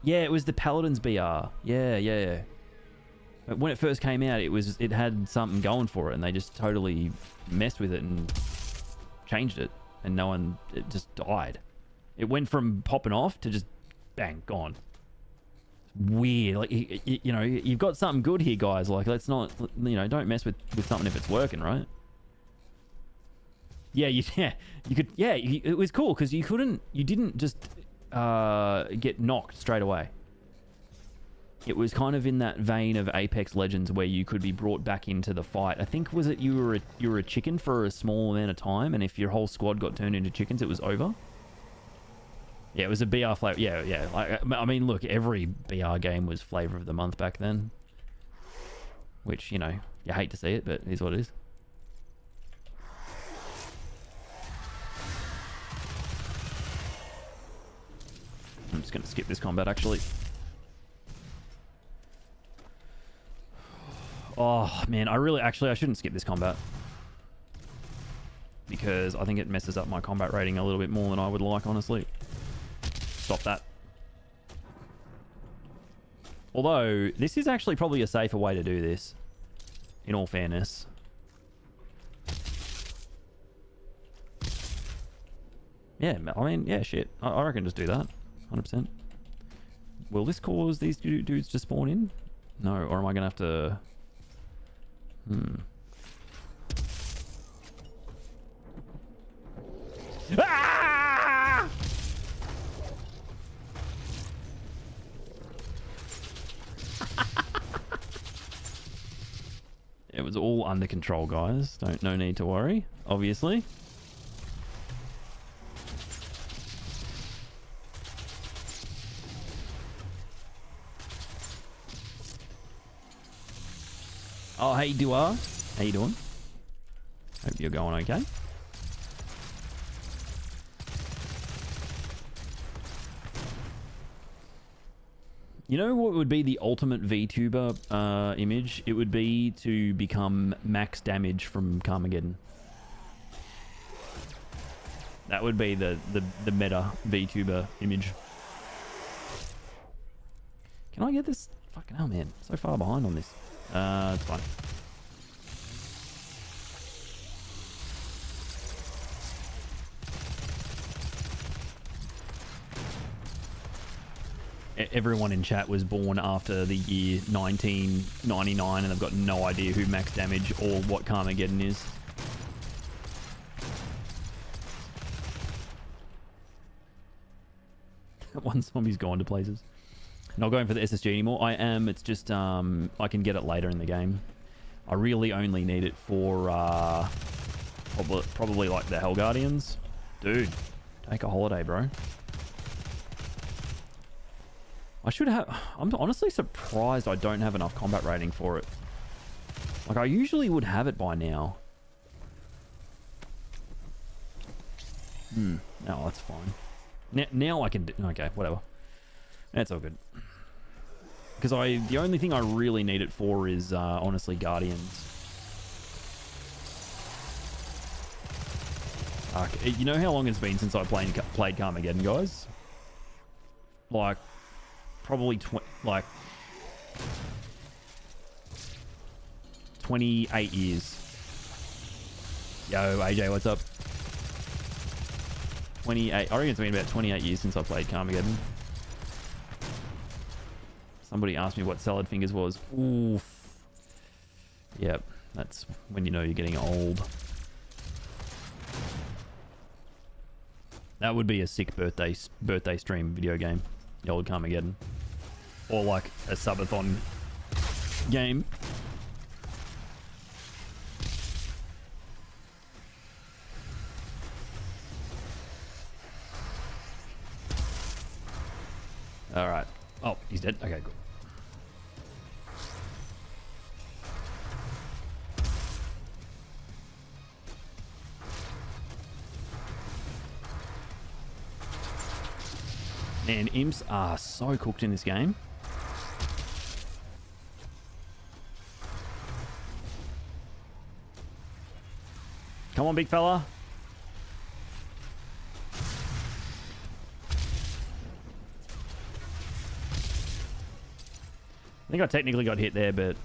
Yeah, it was the Paladins BR. Yeah. But when it first came out, it had something going for it, and they just totally messed with it and changed it, and it just died. It went from popping off to just bang, gone. Weird. Like, you know, you've got something good here, guys. Like, let's not, you know, don't mess with something if it's working, right? Yeah, you could. Yeah, it was cool because you didn't just get knocked straight away. It was kind of in that vein of Apex Legends where you could be brought back into the fight. I think, was it you were a chicken for a small amount of time, and if your whole squad got turned into chickens, it was over. Yeah, it was a BR flavor. Yeah. Like, I mean, look, every BR game was flavor of the month back then. Which, you know, you hate to see it, but it is what it is. I'm just going to skip this combat, actually. Oh, man, I shouldn't skip this combat. Because I think it messes up my combat rating a little bit more than I would like, honestly. Stop that. Although, this is actually probably a safer way to do this. In all fairness. Yeah, I mean, yeah, shit. I reckon just do that. 100%. Will this cause these dudes to spawn in? No, or am I gonna have to... Ah! It was all under control, guys. No need to worry, obviously. Oh, hey, Dua. How you doing? Hope you're going okay. You know what would be the ultimate VTuber image? It would be to become max damage from Carmageddon. That would be the meta VTuber image. Can I get this? Fucking hell, man. So far behind on this. It's fine. Everyone in chat was born after the year 1999 and they've got no idea who max damage or what Carmageddon is. One zombie's gone to places. Not going for the SSG anymore. I am. It's just I can get it later in the game. I really only need it for probably like the Hell Guardians. Dude, take a holiday, bro. I should have... I'm honestly surprised I don't have enough combat rating for it. Like, I usually would have it by now. No, that's fine. Now I can do... Okay, whatever. That's all good. Because the only thing I really need it for is, honestly, Guardians. You know how long it's been since I played Carmageddon, guys? Like, probably 28 years. Yo, AJ, what's up? 28. I reckon it's been about 28 years since I played Carmageddon. Somebody asked me what Salad Fingers was. Oof. Yep, that's when you know you're getting old. That would be a sick birthday stream video game. The old Carmageddon. Or like a subathon game. Alright. Oh, he's dead? Okay, good. Man, imps are so cooked in this game. Come on, big fella. I think I technically got hit there, but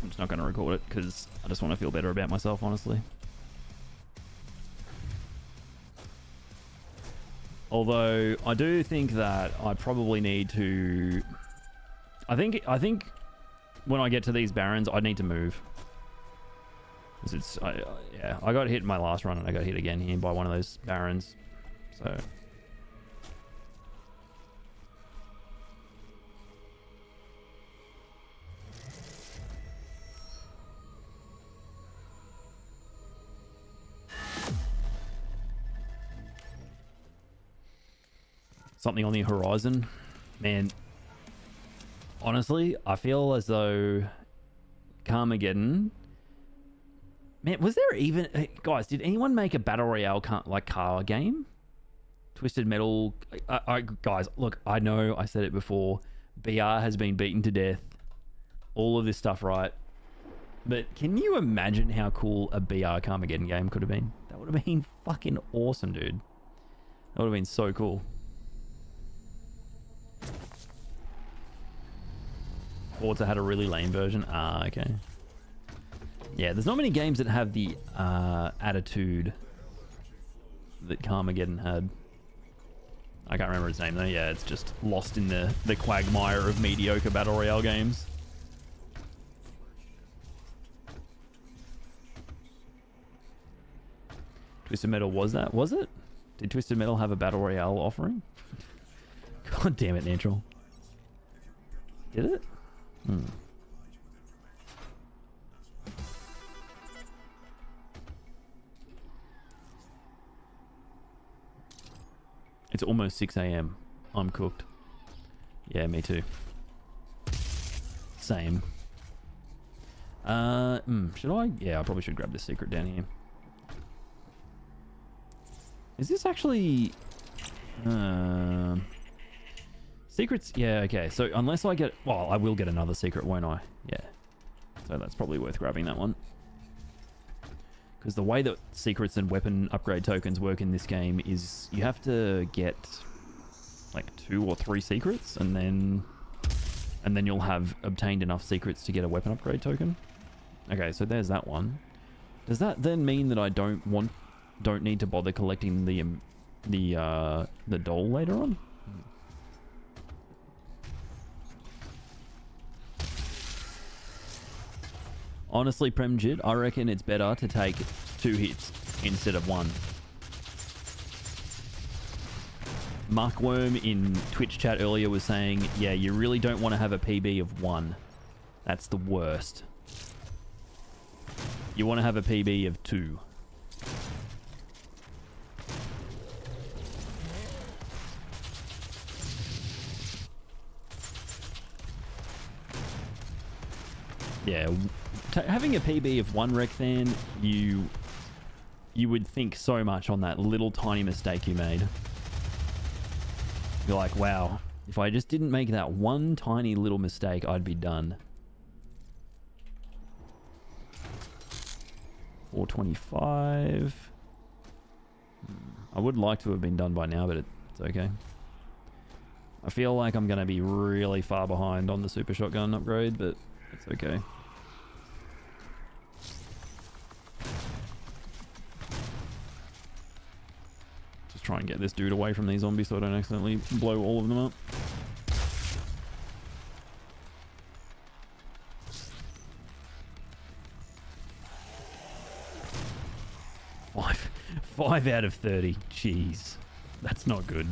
I'm just not going to record it because I just want to feel better about myself, honestly. Although I do think that I probably need to... I think when I get to these barons, I need to move. Because it's... yeah, I got hit in my last run and I got hit again here by one of those barons. So... something on the horizon. Man, honestly, I feel as though Carmageddon... Man, was there even... Guys, did anyone make a Battle Royale car game? Twisted Metal... guys, look, I know I said it before. BR has been beaten to death. All of this stuff, right? But can you imagine how cool a BR Carmageddon game could have been? That would have been fucking awesome, dude. That would have been so cool. Forza had a really lame version. Ah, okay. Yeah, there's not many games that have the attitude that Carmageddon had. I can't remember its name though. Yeah, it's just lost in the quagmire of mediocre Battle Royale games. Twisted Metal was that? Was it? Did Twisted Metal have a Battle Royale offering? God damn it, Neutral. Did it? It's almost 6 a.m. I'm cooked. Yeah, me too. Same. Should I? Yeah, I probably should grab this secret down here. Is this actually... secrets? Yeah, okay. So unless I get... Well, I will get another secret, won't I? Yeah. So that's probably worth grabbing that one. Because the way that secrets and weapon upgrade tokens work in this game is you have to get like 2 or 3 secrets and then you'll have obtained enough secrets to get a weapon upgrade token. Okay, so there's that one. Does that then mean that I don't need to bother collecting the doll later on? Honestly, Premjid, I reckon it's better to take 2 hits instead of 1. Mark Worm in Twitch chat earlier was saying, yeah, you really don't want to have a PB of 1. That's the worst. You want to have a PB of 2. Yeah, having a PB of 1 Recthan, you would think so much on that little tiny mistake you made. You're like, wow, if I just didn't make that one tiny little mistake, I'd be done. 425. I would like to have been done by now, but it's okay. I feel like I'm going to be really far behind on the super shotgun upgrade, but it's okay. Just try and get this dude away from these zombies so I don't accidentally blow all of them up. Five out of 30. Jeez. That's not good.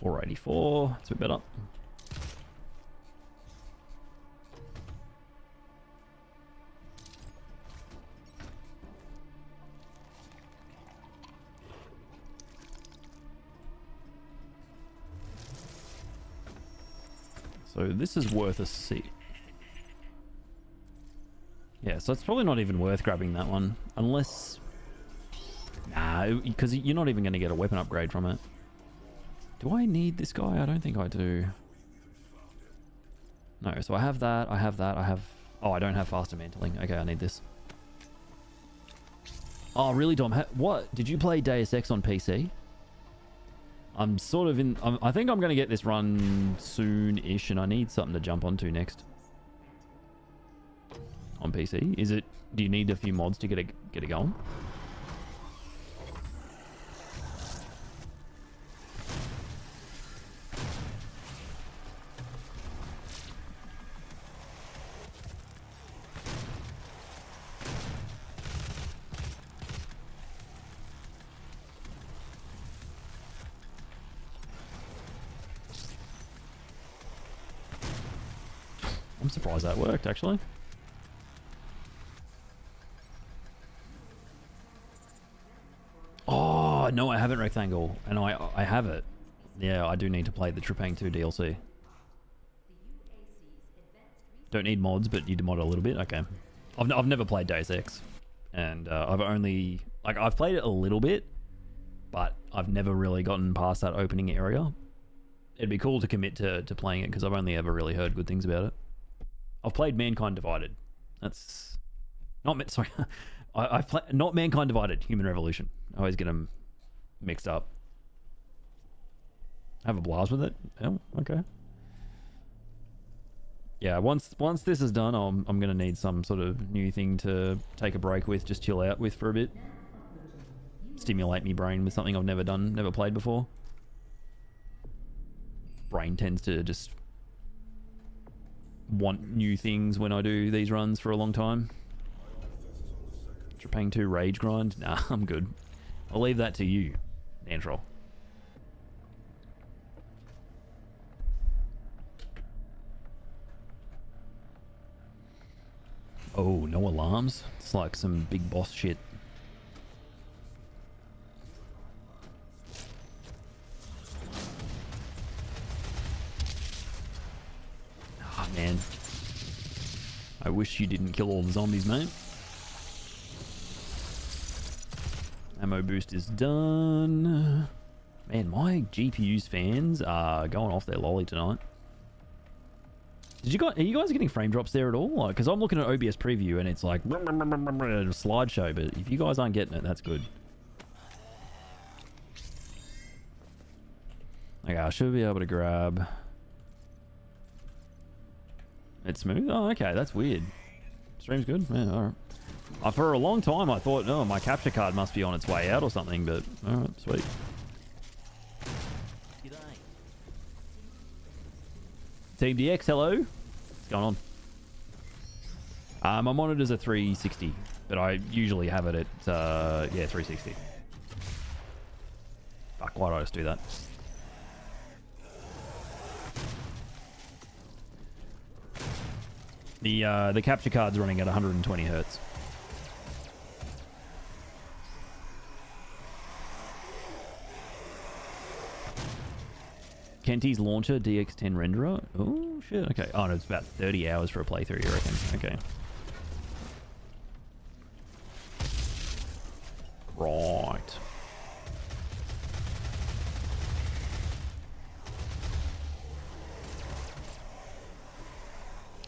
.484, it's a bit better. So this is worth a C. Yeah, so it's probably not even worth grabbing that one. Unless... Nah, because you're not even going to get a weapon upgrade from it. Do I need this guy? I don't think I do. No, so I have that, I have that, I have... Oh, I don't have faster mantling. Okay, I need this. Oh, really, Dom? What? Did you play Deus Ex on PC? I'm sort of in... I think I'm going to get this run soon-ish, and I need something to jump onto next. On PC? Is it... Do you need a few mods to get it going? I'm surprised that worked, actually. Oh, no, I haven't Rectangle. And I have it. Yeah, I do need to play the Trepang 2 DLC. Don't need mods, but you'd mod a little bit? Okay. I've never played Deus Ex. And I've only... Like, I've played it a little bit, but I've never really gotten past that opening area. It'd be cool to commit to playing it, because I've only ever really heard good things about it. I've played Mankind Divided. That's not sorry. I've played not Mankind Divided. Human Revolution. I always get them mixed up. Have a blast with it. Oh, okay. Yeah. Once this is done, I'm gonna need some sort of new thing to take a break with, just chill out with for a bit. Stimulate me brain with something I've never done, never played before. Brain tends to just want new things when I do these runs for a long time. Trepang 2 rage grind? Nah, I'm good. I'll leave that to you, Nantrol. Oh, no alarms? It's like some big boss shit. Oh, man. I wish you didn't kill all the zombies, mate. Ammo boost is done. Man, my GPU's fans are going off their lolly tonight. Are you guys getting frame drops there at all? Because I'm looking at OBS preview and it's like a slideshow, but if you guys aren't getting it, that's good. Okay, I should be able to grab It's smooth? Oh, okay. That's weird. Stream's good? Yeah, alright. For a long time, I thought, oh, my capture card must be on its way out or something, but alright, sweet. Team DX, hello. What's going on? My monitor's a 360, but I usually have it at, yeah, 360. Fuck, why did I just do that? The capture card's running at 120 hertz. Kenty's launcher, DX10 renderer. Oh, shit. Okay. Oh, no, it's about 30 hours for a playthrough, you reckon? Okay. Right.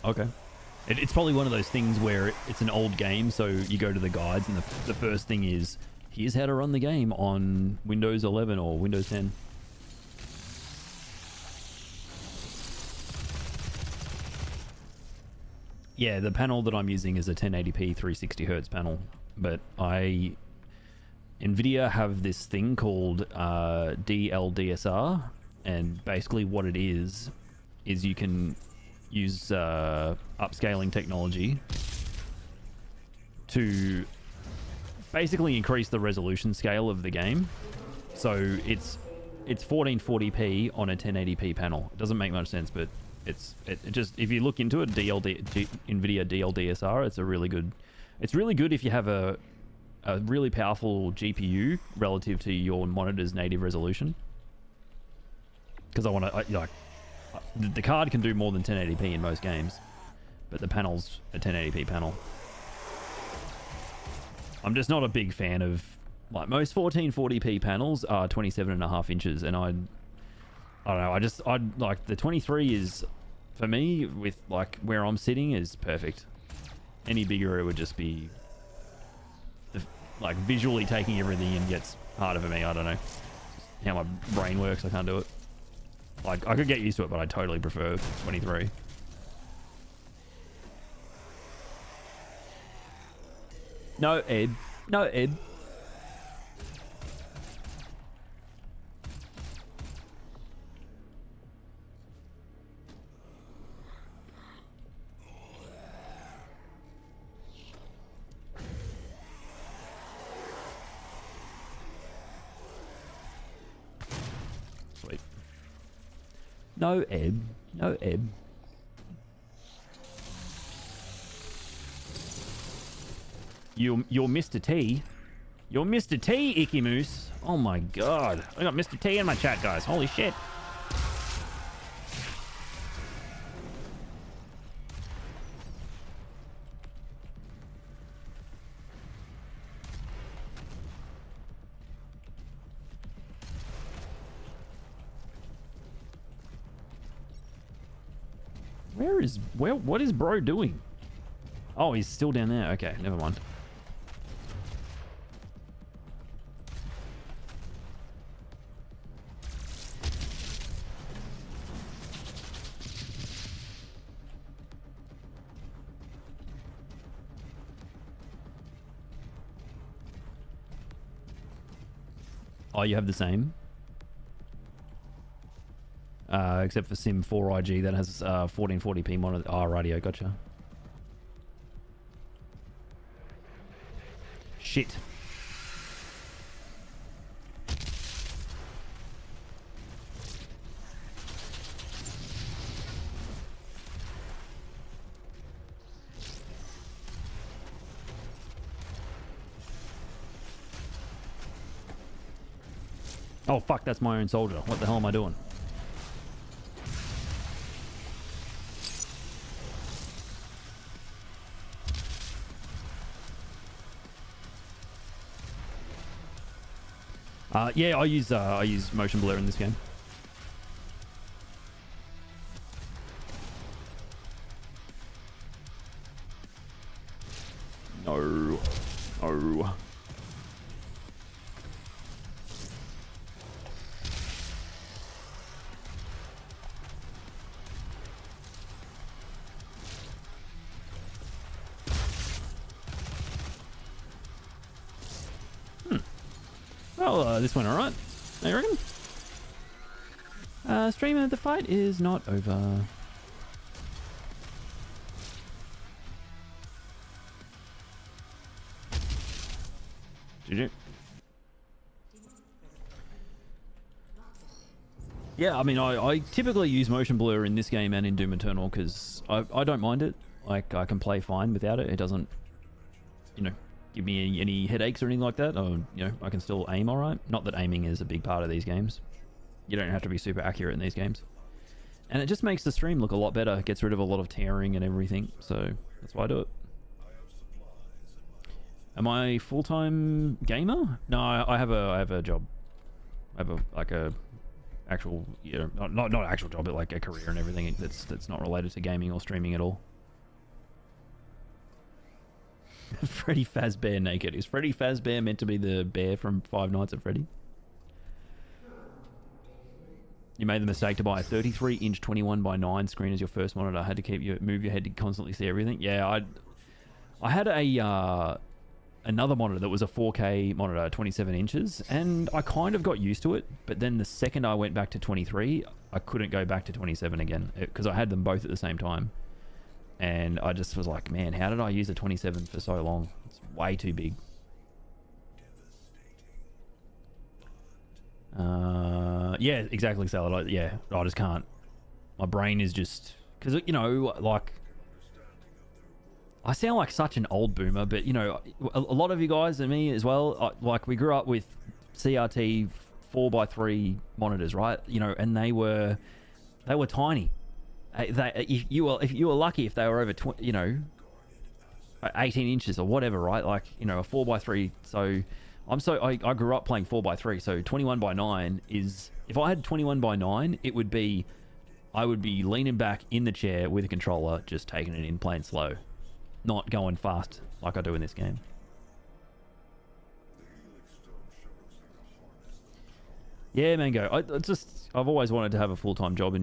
Okay. It's probably one of those things where it's an old game, so you go to the guides, and the first thing is, here's how to run the game on Windows 11 or Windows 10. Yeah, the panel that I'm using is a 1080p 360 hertz panel, but NVIDIA have this thing called DLDSR, and basically what it is you can use upscaling technology to basically increase the resolution scale of the game. So it's 1440p on a 1080p panel. It doesn't make much sense, but it just, if you look into it, NVIDIA DLDSR, it's really good if you have a really powerful GPU relative to your monitor's native resolution. Because I want to, the card can do more than 1080p in most games, but the panel's a 1080p panel. I'm just not a big fan of, like, most 1440p panels are 27.5 inches, and I don't know, I'd like the 23 is, for me, with like where I'm sitting, is perfect. Any bigger, it would just be like visually taking everything in gets harder for me. I don't know how my brain works. I can't do it. Like, I could get used to it, but I totally prefer 23. No, Ed. No, Ed. Sweet. No, Ed. No, Ed. You're Mr. T. You're Mr. T, Icky Moose. Oh my god. I got Mr. T in my chat, guys. Holy shit. What is bro doing? Oh, he's still down there. Okay, never mind. Oh, you have the same? Except for Sim 4IG that has 1440p monitor. Oh, radio, gotcha. Shit. Oh fuck, that's my own soldier. What the hell am I doing? Yeah, I use motion blur in this game. No. No. Oh, this went alright. You reckon? Streamer, the fight is not over. GG. Yeah, I mean, I typically use motion blur in this game and in Doom Eternal because I don't mind it. Like, I can play fine without it. It doesn't, you know, give me any headaches or anything like that. Or, you know, I can still aim alright. Not that aiming is a big part of these games. You don't have to be super accurate in these games. And it just makes the stream look a lot better. It gets rid of a lot of tearing and everything. So, that's why I do it. Am I a full-time gamer? No, I have a job. I have a actual, you know, not actual job, but like a career and everything that's not related to gaming or streaming at all. Freddy Fazbear naked. Is Freddy Fazbear meant to be the bear from Five Nights at Freddy? You made the mistake to buy a 33-inch 21:9 screen as your first monitor. Had to move your head to constantly see everything. Yeah, I had another monitor that was a 4K monitor, 27 inches, and I kind of got used to it. But then the second I went back to 23, I couldn't go back to 27 again because I had them both at the same time. And I just was like, man, how did I use a 27 for so long? It's way too big. Yeah, exactly, Salad. Yeah, I just can't. My brain is just... Because, you know, like... I sound like such an old boomer, but, you know, a lot of you guys and me as well, like, we grew up with CRT 4x3 monitors, right? You know, and they were tiny. If you were lucky if they were over 20, you know, 18 inches or whatever, right? Like, you know, a 4x3. So I grew up playing 4x3. So 21:9 is, if I had 21:9, it would be, I would be leaning back in the chair with a controller, just taking it in plain slow, not going fast like I do in this game. Yeah, Mango. I've always wanted to have a full-time job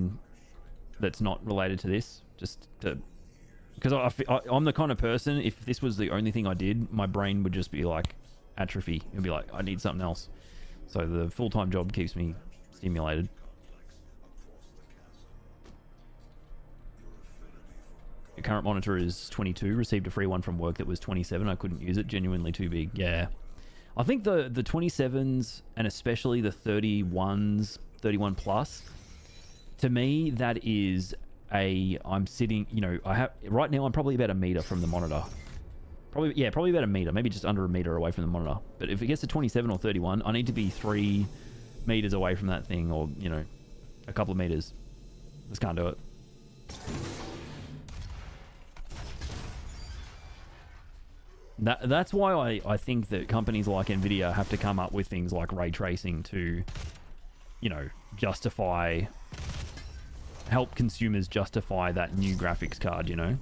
that's not related to this, just to, because I'm the kind of person, if this was the only thing I did, my brain would just be like atrophy. It'd be like, I need something else. So the full-time job keeps me stimulated. Your current monitor is 22. Received a free one from work that was 27. I couldn't use it. Genuinely too big. Yeah. I think the 27s and especially the 31s, 31 plus, to me, that is I'm sitting, you know, right now I'm probably about a meter from the monitor. Probably about a meter, maybe just under a meter away from the monitor. But if it gets to 27 or 31, I need to be 3 meters away from that thing, or, you know, a couple of meters. Just can't do it. That's why I think that companies like Nvidia have to come up with things like ray tracing to, you know, help consumers justify that new graphics card, you know.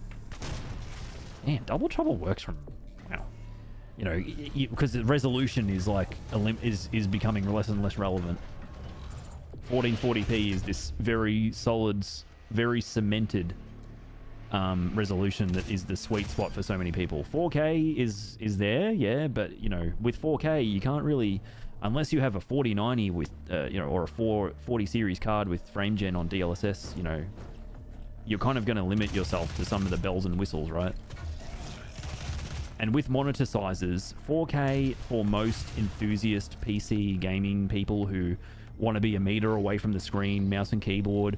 Man, Double Trouble works from, wow. You know, because the resolution is like, is becoming less and less relevant. 1440p is this very solid, very cemented resolution that is the sweet spot for so many people. 4K is there, yeah, but, you know, with 4K, you can't really, unless you have a 4090 with, you know, or a 40 series card with frame gen on DLSS, you know, you're kind of going to limit yourself to some of the bells and whistles, right? And with monitor sizes, 4K for most enthusiast PC gaming people who want to be a meter away from the screen, mouse and keyboard,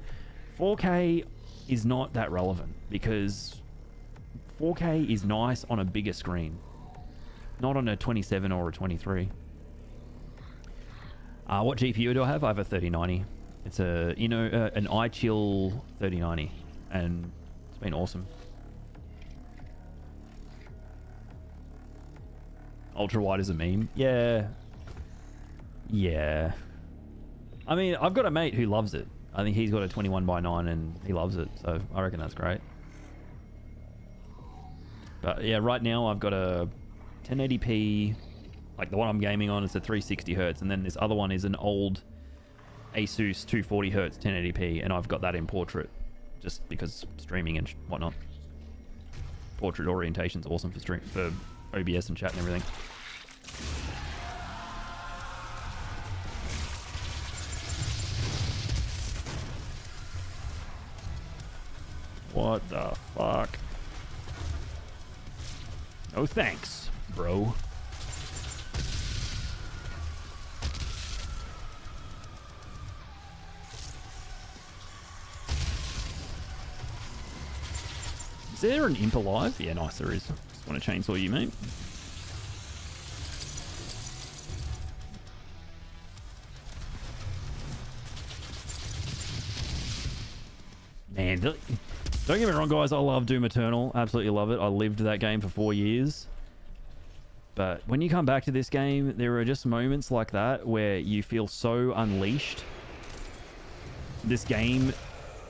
4K is not that relevant because 4K is nice on a bigger screen, not on a 27 or a 23. What GPU do I have? I have a 3090. It's an iChill 3090, and it's been awesome. Ultra wide is a meme. Yeah. I mean, I've got a mate who loves it. I think he's got a 21:9 and he loves it, so I reckon that's great. But yeah, right now I've got a 1080p, like the one I'm gaming on is a 360 hertz, and then this other one is an old Asus 240 hertz 1080p, and I've got that in portrait, just because streaming and whatnot. Portrait orientation's awesome for OBS and chat and everything. What the fuck? No thanks, bro. Is there an imp alive? Yeah, nice, there is. Just want to chainsaw you, mate. Man, don't get me wrong, guys. I love Doom Eternal. Absolutely love it. I lived that game for 4 years. But when you come back to this game, there are just moments like that where you feel so unleashed. This game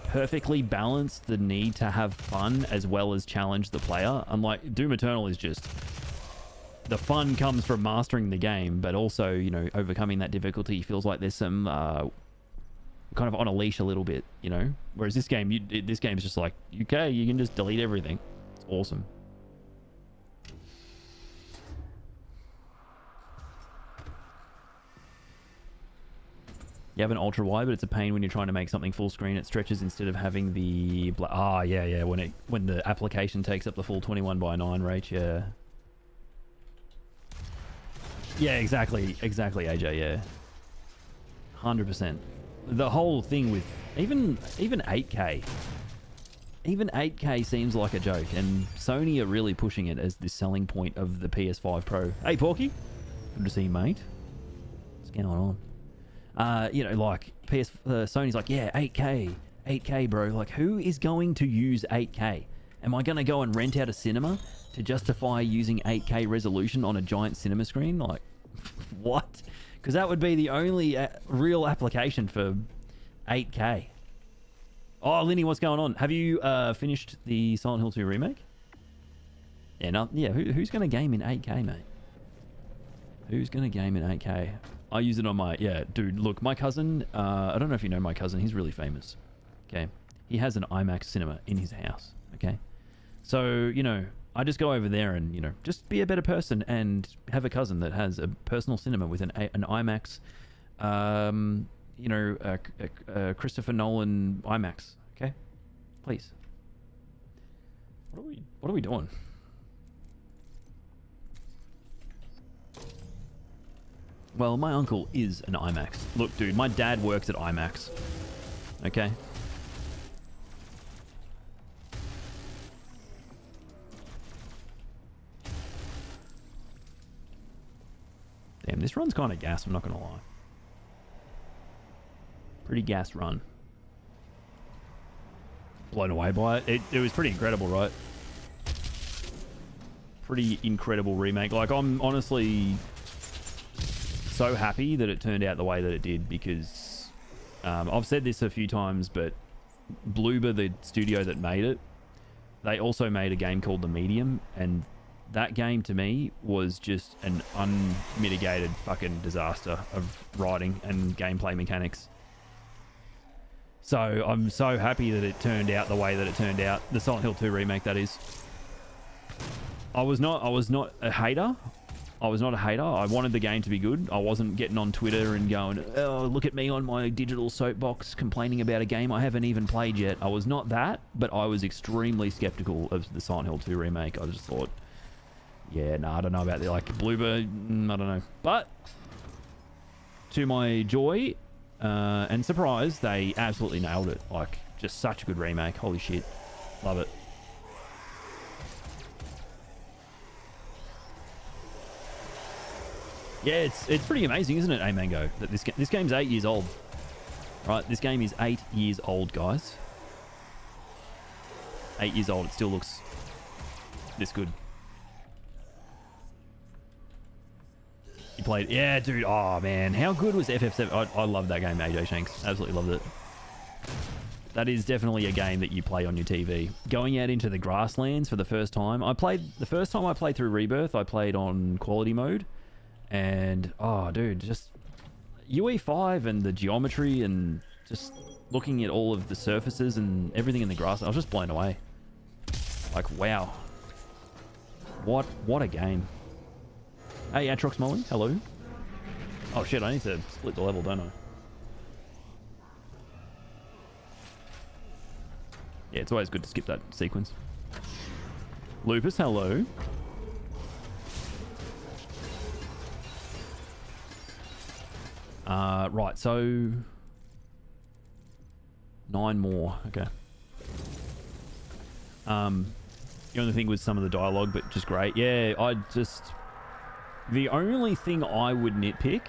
perfectly balanced the need to have fun as well as challenge the player. Unlike Doom Eternal is just... the fun comes from mastering the game, but also, you know, overcoming that difficulty feels like there's some... kind of on a leash a little bit, you know? Whereas this game, this game's just like, okay, you can just delete everything. It's awesome. You have an ultra wide, but it's a pain when you're trying to make something full screen. It stretches instead of having the yeah, when the application takes up the full 21:9 rate, yeah. Yeah, exactly, AJ, yeah. 100%. The whole thing with even 8K. Even 8K seems like a joke, and Sony are really pushing it as the selling point of the PS5 Pro. Hey, Porky. Good to see you, mate. What's going on? You know, like Sony's like, yeah, 8K, bro. Like, who is going to use 8K? Am I going to go and rent out a cinema to justify using 8K resolution on a giant cinema screen? Like, what? Because that would be the only real application for 8K. Oh, Linny, what's going on? Have you finished the Silent Hill 2 remake? Yeah, no, yeah. Who's going to game in 8K, mate? Who's going to game in 8K? I use it on my... Yeah, dude, look, my cousin... I don't know if you know my cousin. He's really famous. Okay? He has an IMAX cinema in his house. Okay? So, you know, I just go over there and, you know, just be a better person and have a cousin that has a personal cinema with an IMAX, you know, Christopher Nolan IMAX. Okay? Please. What are we doing? Well, my uncle is an IMAX. Look, dude, my dad works at IMAX. Okay? Damn, this run's kind of gas, I'm not going to lie. Pretty gas run. Blown away by it. It was pretty incredible, right? Pretty incredible remake. Like, I'm honestly... so happy that it turned out the way that it did, because I've said this a few times, but Bloober, the studio that made it, they also made a game called The Medium, and that game to me was just an unmitigated fucking disaster of writing and gameplay mechanics. So I'm so happy that it turned out the way that it turned out. The Silent Hill 2 remake, that is. I was not a hater. I was not a hater. I wanted the game to be good. I wasn't getting on Twitter and going, oh, look at me on my digital soapbox complaining about a game I haven't even played yet. I was not that, but I was extremely skeptical of the Silent Hill 2 remake. I just thought, yeah, no, I don't know about the, like, Bloober, I don't know. But, to my joy and surprise, they absolutely nailed it. Like, just such a good remake. Holy shit. Love it. Yeah, it's pretty amazing, isn't it, Mango? That this game's 8 years old. Right, this game is 8 years old, guys. 8 years old, it still looks this good. You played... Yeah, dude, oh man. How good was FF7? I love that game, AJ Shanks. Absolutely loved it. That is definitely a game that you play on your TV. Going out into the grasslands for the first time. The first time I played through Rebirth, I played on quality mode. And, oh, dude, just UE5 and the geometry and just looking at all of the surfaces and everything in the grass, I was just blown away. Like, wow. What a game. Hey, Atrox Molly, hello. Oh, shit, I need to split the level, don't I? Yeah, it's always good to skip that sequence. Lupus, hello. Right, so 9 more. Okay. The only thing was some of the dialogue, but just great. Yeah, the only thing I would nitpick.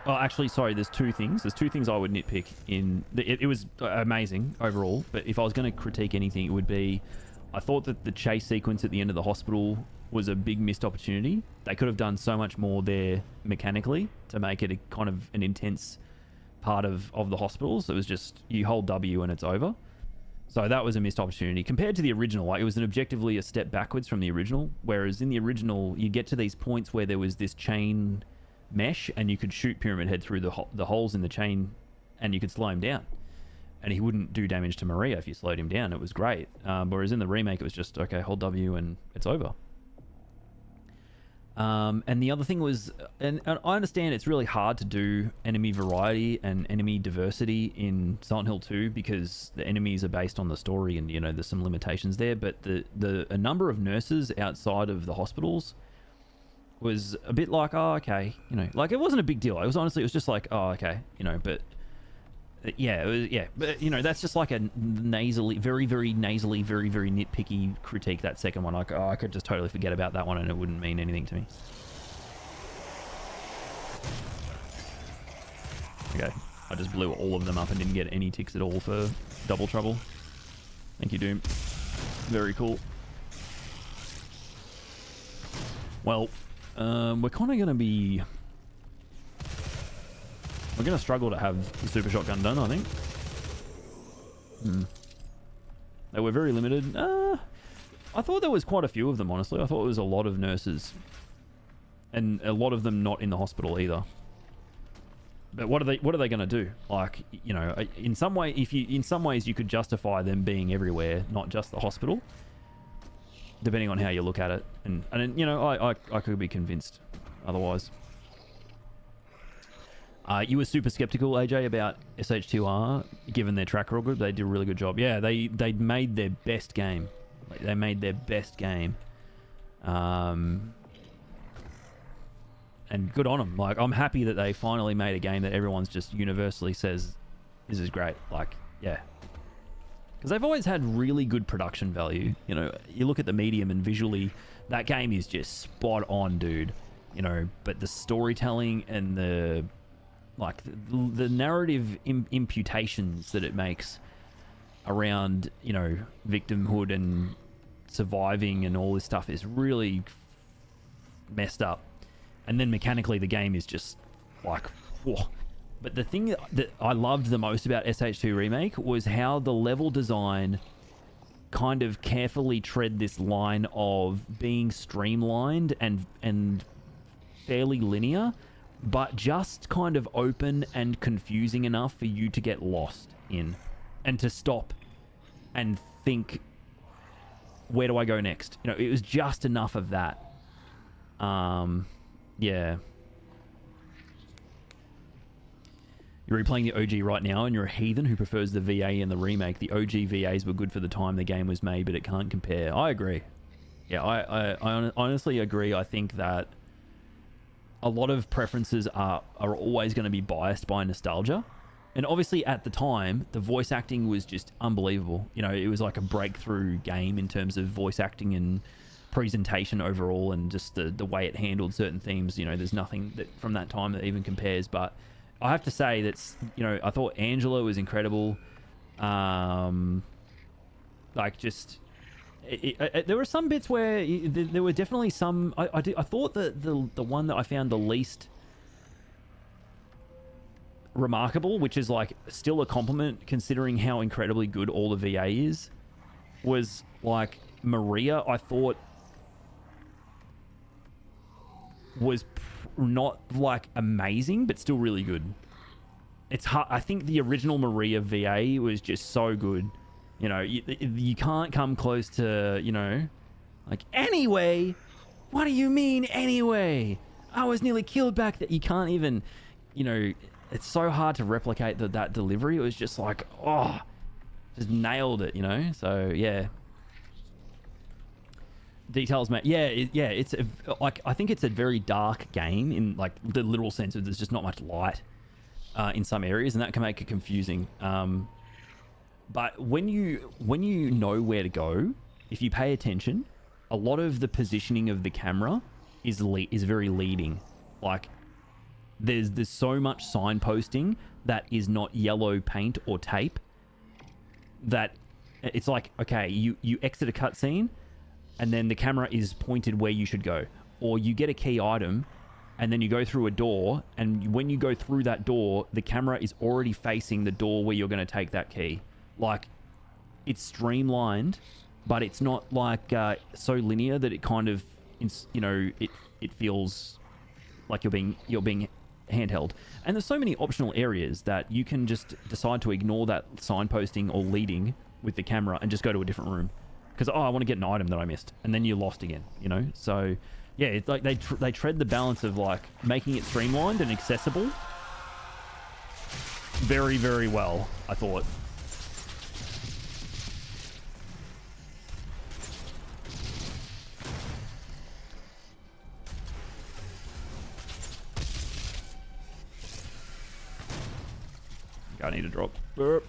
Oh, actually, sorry. There's 2 things. There's 2 things I would nitpick in. It was amazing overall, but if I was going to critique anything, it would be, I thought that the chase sequence at the end of the hospital was a big missed opportunity. They could have done so much more there mechanically to make it a kind of an intense part of the hospital. So it was just, you hold W and it's over. So that was a missed opportunity compared to the original. Like, it was objectively a step backwards from the original, whereas in the original you get to these points where there was this chain mesh and you could shoot Pyramid Head through the holes in the chain and you could slow him down and he wouldn't do damage to Maria if you slowed him down. It was great. Whereas in the remake it was just, okay, hold W and it's over. And the other thing was, and I understand it's really hard to do enemy variety and enemy diversity in Silent Hill 2 because the enemies are based on the story and, you know, there's some limitations there, but a number of nurses outside of the hospitals was a bit like, oh, okay, you know, like it wasn't a big deal. It was just like, oh, okay, you know, but yeah, but you know, that's just like a nasally, very, very nasally, very, very nitpicky critique. That second one, like, oh, I could just totally forget about that one and it wouldn't mean anything to me. Okay, I just blew all of them up and didn't get any ticks at all for Double Trouble. Thank you, Doom. Very cool. Well, we're kind of going to be... We're going to struggle to have the super shotgun done, I think. They were very limited. I thought there was quite a few of them, honestly. I thought it was a lot of nurses. And a lot of them not in the hospital either. But what are they going to do? Like, you know, in some ways you could justify them being everywhere, not just the hospital. Depending on how you look at it. And you know, I could be convinced otherwise. You were super skeptical, AJ, about SH2R, given their track record. They did a really good job. Yeah, they made their best game. Like, they made their best game. And good on them. Like, I'm happy that they finally made a game that everyone's just universally says, this is great. Like, yeah. Because they've always had really good production value. You know, you look at the medium and visually, that game is just spot on, dude. You know, but the storytelling and the narrative imputations that it makes around, you know, victimhood and surviving and all this stuff is really messed up. And then mechanically the game is just like, whoa. But the thing that I loved the most about SH2 Remake was how the level design kind of carefully tread this line of being streamlined and fairly linear, but just kind of open and confusing enough for you to get lost in and to stop and think, where do I go next? You know, it was just enough of that. Yeah. You're replaying the OG right now and you're a heathen who prefers the VA and the remake. The OG VAs were good for the time the game was made, but it can't compare. I agree. Yeah, I honestly agree. I think that a lot of preferences are always going to be biased by nostalgia. And obviously at the time, the voice acting was just unbelievable. You know, it was like a breakthrough game in terms of voice acting and presentation overall, and just the way it handled certain themes. You know, there's nothing that from that time that even compares. But I have to say that's, you know, I thought Angela was incredible. Like, just... there were some bits where there were definitely some... I thought that the one that I found the least remarkable, which is like still a compliment considering how incredibly good all the VA is, was like Maria. I thought was not like amazing, but still really good. It's hard. I think the original Maria VA was just so good. You know, you can't come close to, you know, like, anyway, what do you mean anyway? I was nearly killed back there. You can't even, you know, it's so hard to replicate that delivery. It was just like, oh, just nailed it, you know. So yeah, details, mate. Yeah, it's like I think it's a very dark game in like the literal sense of there's just not much light in some areas, and that can make it confusing. But when you know where to go, if you pay attention, a lot of the positioning of the camera is very leading. Like there's so much signposting that is not yellow paint or tape that it's like, okay, you exit a cutscene and then the camera is pointed where you should go, or you get a key item and then you go through a door, and when you go through that door, the camera is already facing the door where you're going to take that key. Like, it's streamlined, but it's not like so linear that it kind of, you know, it feels like you're being handheld. And there's so many optional areas that you can just decide to ignore that signposting or leading with the camera and just go to a different room because, oh, I want to get an item that I missed, and then you're lost again, you know. So yeah, it's like they tread the balance of like making it streamlined and accessible very, very well, I thought. I need to drop. Burp.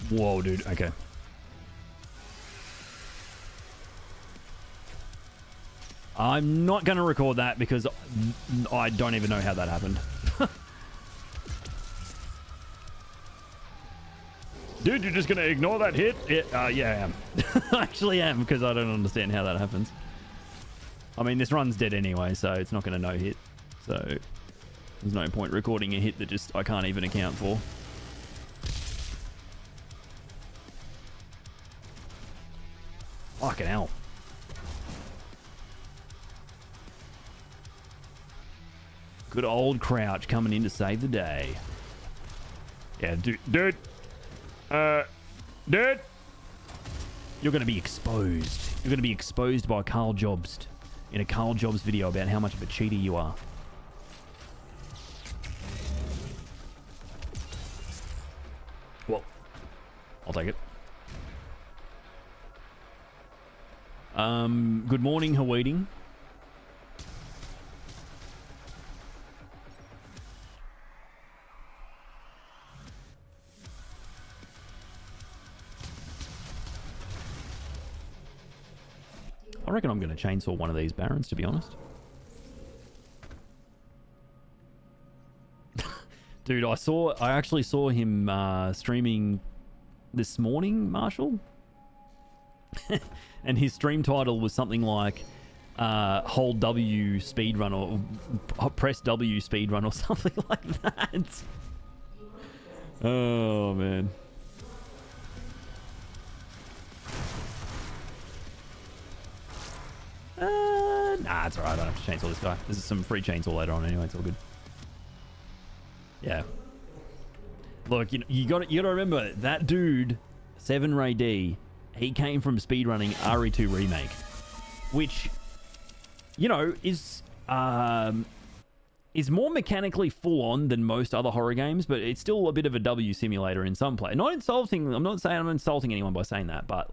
Whoa, dude. Okay. I'm not going to record that because I don't even know how that happened. Dude, you're just going to ignore that hit? Yeah, I am. I actually am, because I don't understand how that happens. I mean, this run's dead anyway, so it's not going to no-hit. So there's no point recording a hit that just I can't even account for. Fucking hell. Good old Crouch coming in to save the day. Yeah, dude. Dude, you're going to be exposed. You're going to be exposed by Carl Jobst in a Carl Jobst video about how much of a cheater you are. Well, I'll take it. Good morning, Hawaii. I reckon I'm going to chainsaw one of these barons, to be honest. Dude, I actually saw him streaming this morning, Marshall. And his stream title was something like hold W speedrun or press W speedrun or something like that. Oh, man. Nah, it's alright. I don't have to chainsaw this guy. This is some free chainsaw later on anyway. It's all good. Yeah. Look, you got to remember that dude, 7 Ray D. He came from speedrunning RE2 Remake, which, you know, is more mechanically full on than most other horror games, but it's still a bit of a W simulator in some play. Not insulting. I'm not saying I'm insulting anyone by saying that, but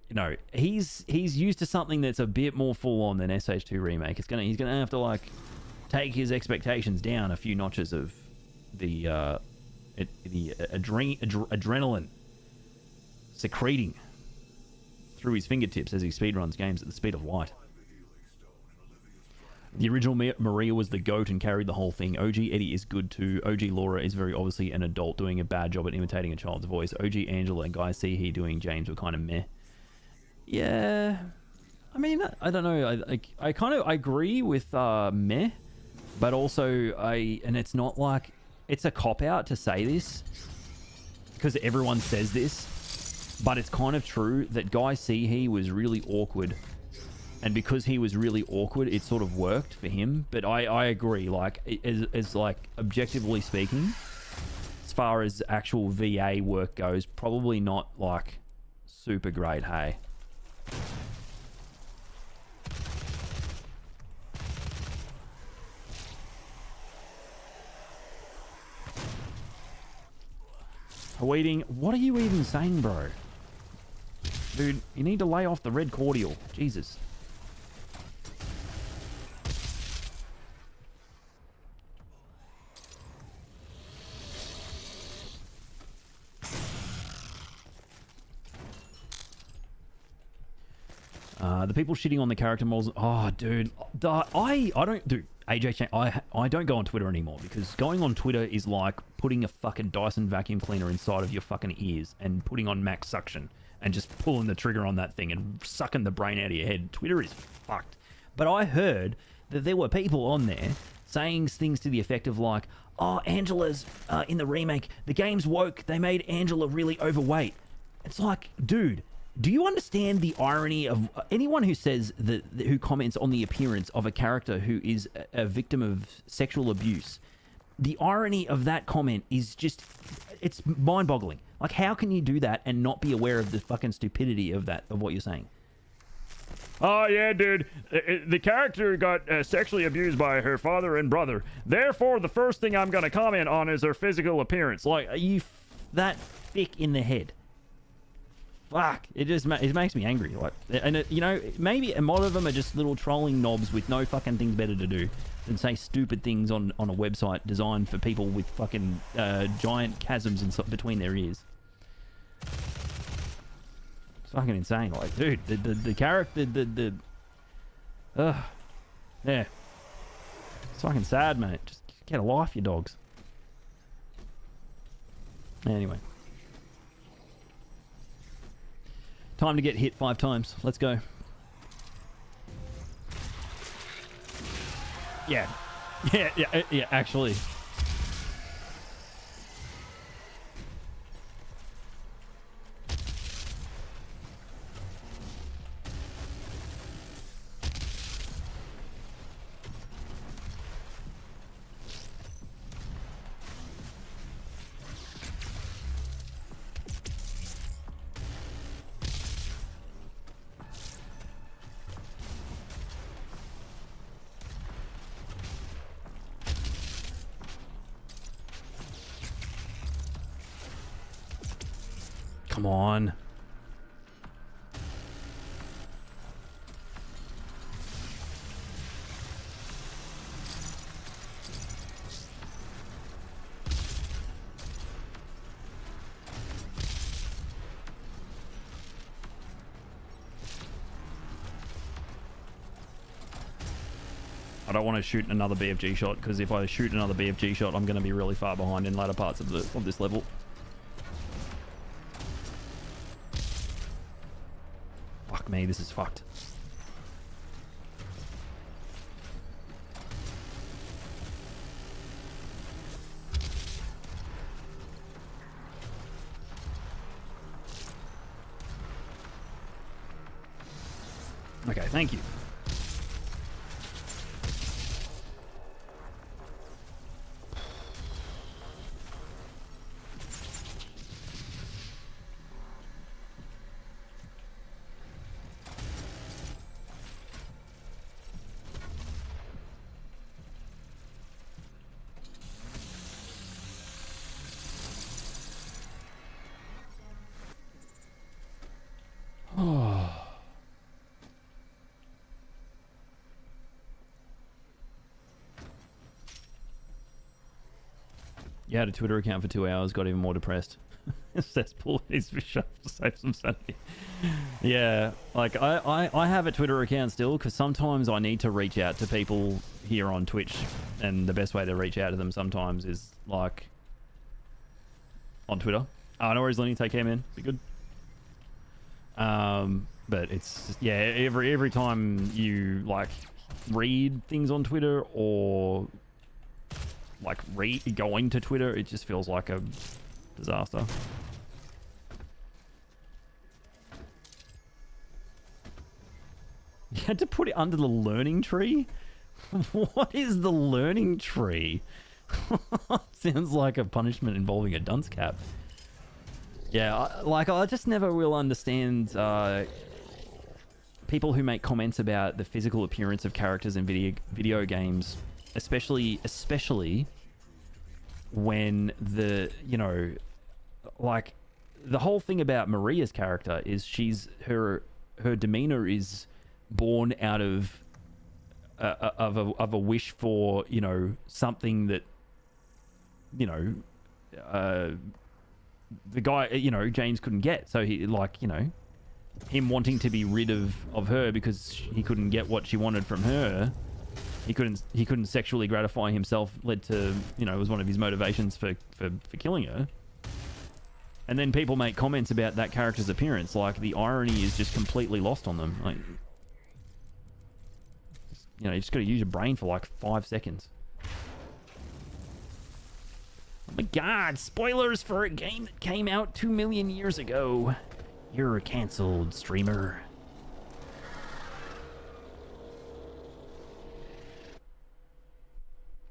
you know, he's used to something that's a bit more full on than SH2 Remake. He's gonna have to like take his expectations down a few notches of the adrenaline secreting through his fingertips as he speedruns games at the speed of light. The original Maria was the goat and carried the whole thing. OG Eddie is good too. OG Laura is very obviously an adult doing a bad job at imitating a child's voice. OG Angela and Guy C. doing James were kind of meh. Yeah, I mean, I don't know. I kind of agree with meh, but also and it's not like it's a cop out to say this because everyone says this, but it's kind of true that Guy C. was really awkward, and because he was really awkward, it sort of worked for him. But I agree, like as like objectively speaking, as far as actual VA work goes, probably not like super great, hey. Weeding, what are you even saying, bro? Dude, you need to lay off the red cordial. Jesus. The people shitting on the character models. Oh, dude. I don't... Dude, AJ Chan, I don't go on Twitter anymore because going on Twitter is like putting a fucking Dyson vacuum cleaner inside of your fucking ears and putting on max suction and just pulling the trigger on that thing and sucking the brain out of your head. Twitter is fucked. But I heard that there were people on there saying things to the effect of like, oh, Angela's in the remake. The game's woke. They made Angela really overweight. It's like, dude... Do you understand the irony of anyone who says who comments on the appearance of a character who is a victim of sexual abuse? The irony of that comment is just, it's mind-boggling. Like, how can you do that and not be aware of the fucking stupidity of what you're saying? Oh, yeah, dude. The character got sexually abused by her father and brother. Therefore, the first thing I'm going to comment on is her physical appearance. Like, are you that thick in the head? Fuck, it makes me angry. Like, and you know, maybe a lot of them are just little trolling knobs with no fucking things better to do than say stupid things on a website designed for people with fucking giant chasms between their ears. It's fucking insane. Like, dude, the character, yeah, it's fucking sad, mate. Just get a life, you dogs. Anyway. Time to get hit 5 times. Let's go. Yeah. Yeah, actually. Come on. I don't want to shoot another BFG shot because if I shoot another BFG shot, I'm going to be really far behind in later parts of this level. Fuck me, this is fucked. Okay, thank you. You had a Twitter account for 2 hours, got even more depressed. Cesspool needs to be shut to save some sanity. Yeah, like I have a Twitter account still because sometimes I need to reach out to people here on Twitch, and the best way to reach out to them sometimes is like on Twitter. No worries, Lenny. Take care, man. Be good. But it's just, yeah, every time you like read things on Twitter or like going to Twitter, it just feels like a disaster. You had to put it under the learning tree? What is the learning tree? Sounds like a punishment involving a dunce cap. Yeah, I just never will understand people who make comments about the physical appearance of characters in video games, especially when like the whole thing about Maria's character is her demeanor is born out of a wish for something that the guy James couldn't get, so he him wanting to be rid of her because he couldn't get what she wanted from her. He couldn't sexually gratify himself, led to it was one of his motivations for killing her. And then people make comments about that character's appearance, like the irony is just completely lost on them. Like, you just got to use your brain for like 5 seconds. Oh my god, spoilers for a game that came out 2 million years ago. You're a cancelled, streamer.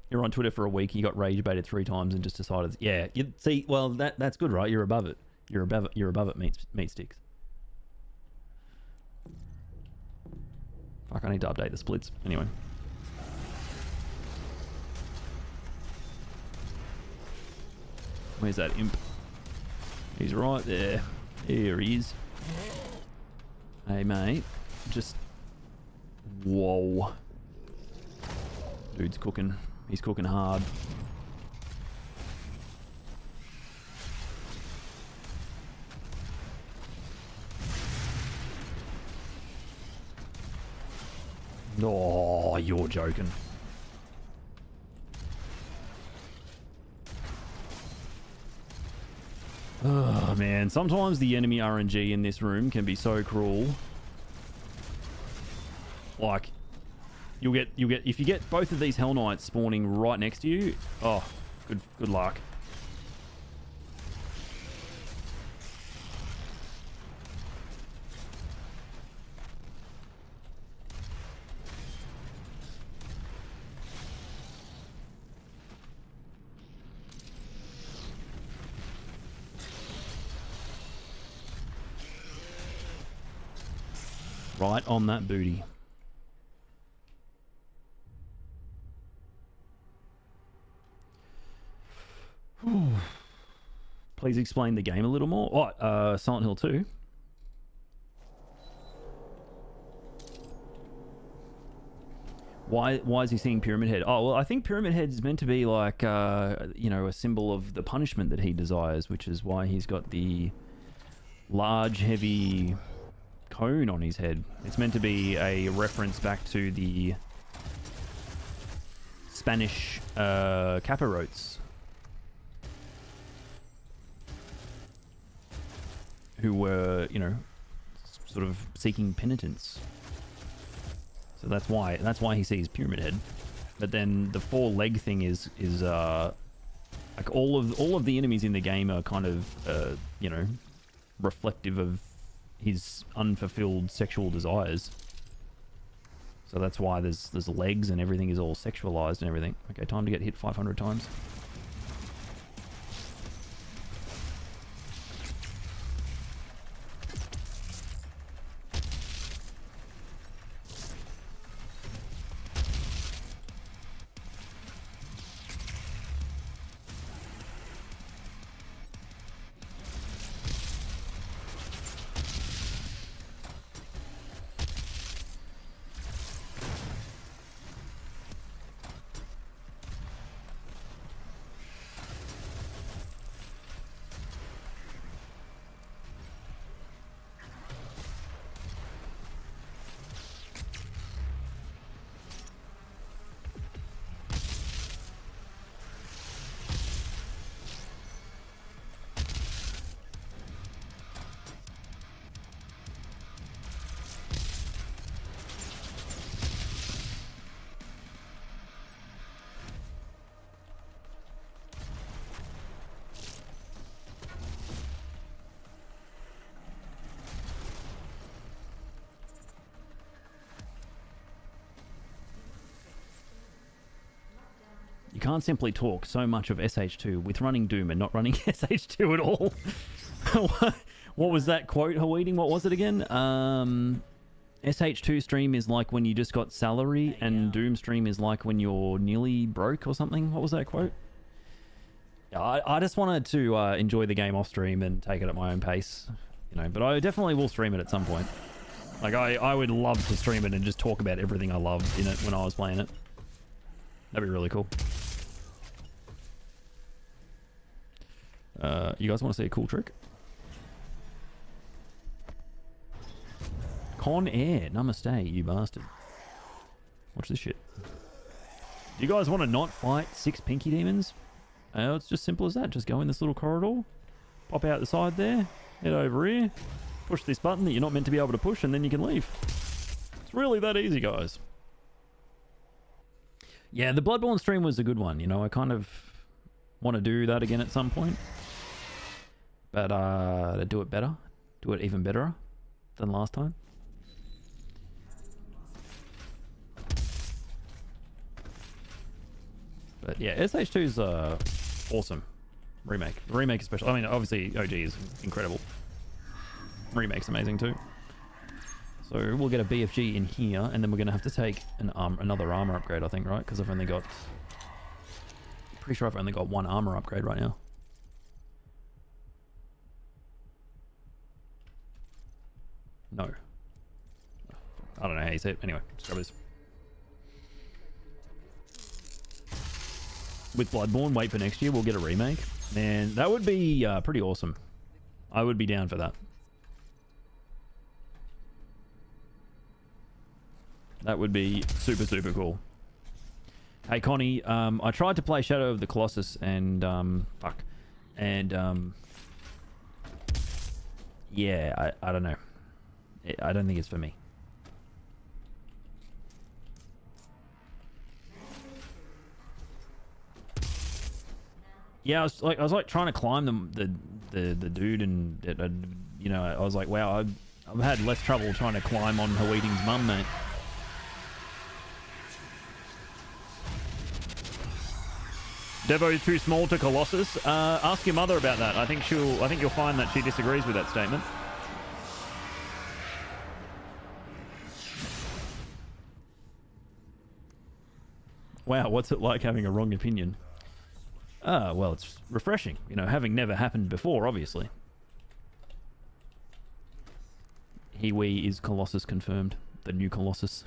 You're on Twitter for a week, you got rage baited 3 times and just decided, yeah, you see, well, that's good, right? You're above it. You're above it, meat sticks. Fuck, I need to update the splits. Anyway. Where's that imp? He's right there. There he is. Hey, mate. Just... Whoa. Dude's cooking. He's cooking hard. Oh, you're joking. Oh, man. Sometimes the enemy RNG in this room can be so cruel. Like, you'll get if you get both of these Hell Knights spawning right next to you, oh, good luck. Right on that booty. Please explain the game a little more. Oh, Silent Hill 2. Why is he seeing Pyramid Head? Oh, well, I think Pyramid Head is meant to be like, a symbol of the punishment that he desires, which is why he's got the large, heavy cone on his head. It's meant to be a reference back to the Spanish capirotes, who were, sort of seeking penitence. So that's why he sees Pyramid Head. But then the 4-leg thing is like all of the enemies in the game are kind of reflective of his unfulfilled sexual desires. So that's why there's legs and everything is all sexualized and everything. Okay, time to get hit 500 times. You can't simply talk so much of SH2 with running Doom and not running SH2 at all. What was that quote, Haweeding? What was it again? SH2 stream is like when you just got salary, and Doom stream is like when you're nearly broke or something. What was that quote? Yeah, I just wanted to enjoy the game off stream and take it at my own pace, you know. But I definitely will stream it at some point. Like I would love to stream it and just talk about everything I loved in it when I was playing it. That'd be really cool. You guys want to see a cool trick? Con Air, namaste, you bastard. Watch this shit. Do you guys want to not fight 6 pinky demons? It's just simple as that. Just go in this little corridor, pop out the side there, head over here, push this button that you're not meant to be able to push, and then you can leave. It's really that easy, guys. Yeah, the Bloodborne stream was a good one. You know, I kind of want to do that again at some point. But to do it better. Do it even better than last time. But yeah, SH2's awesome. Remake. The remake especially. I mean, obviously OG is incredible. Remake's amazing too. So we'll get a BFG in here, and then we're going to have to take another armor upgrade, I think, right? Because I've only got... Pretty sure I've only got 1 armor upgrade right now. No. I don't know how you say it. Anyway, let's grab this. With Bloodborne, wait for next year, we'll get a remake. Man, that would be pretty awesome. I would be down for that. That would be super, super cool. Hey, Connie, I tried to play Shadow of the Colossus and, yeah, I don't know. I don't think it's for me. Yeah, I was like trying to climb the dude, and you know, I was like, wow, I've had less trouble trying to climb on Haweeding's mum, mate. Devo too small to Colossus. Ask your mother about that. I think you'll find that she disagrees with that statement. Wow, what's it like having a wrong opinion? Well, it's refreshing. You know, having never happened before, obviously. He is Colossus confirmed. The new Colossus.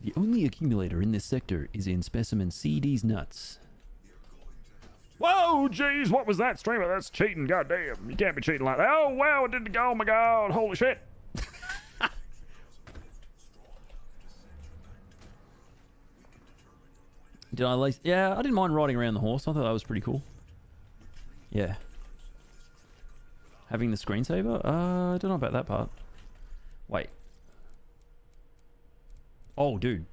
The only accumulator in this sector is in specimen CD's nuts. Whoa, jeez, what was that, streamer? That's cheating, goddamn. You can't be cheating like that. Oh, wow, it didn't go. Oh, my God, holy shit. Did I lace? Yeah, I didn't mind riding around the horse. I thought that was pretty cool. Yeah. Having the screensaver? I don't know about that part. Wait. Oh, dude.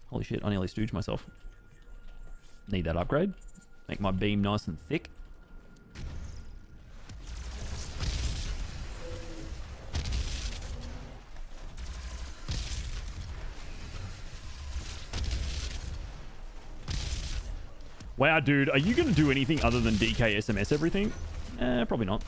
Holy shit, I nearly stooged myself. Need that upgrade. Make my beam nice and thick. Wow, dude, are you going to do anything other than DK SMS everything? Probably not.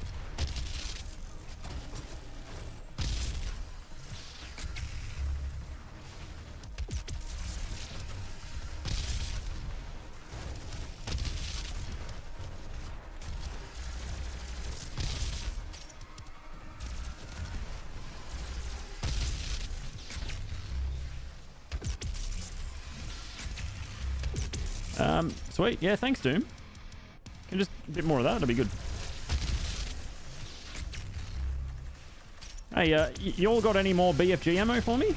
Sweet. Yeah, thanks, Doom. Can just a bit more of that. That'd be good. Hey, you all got any more BFG ammo for me?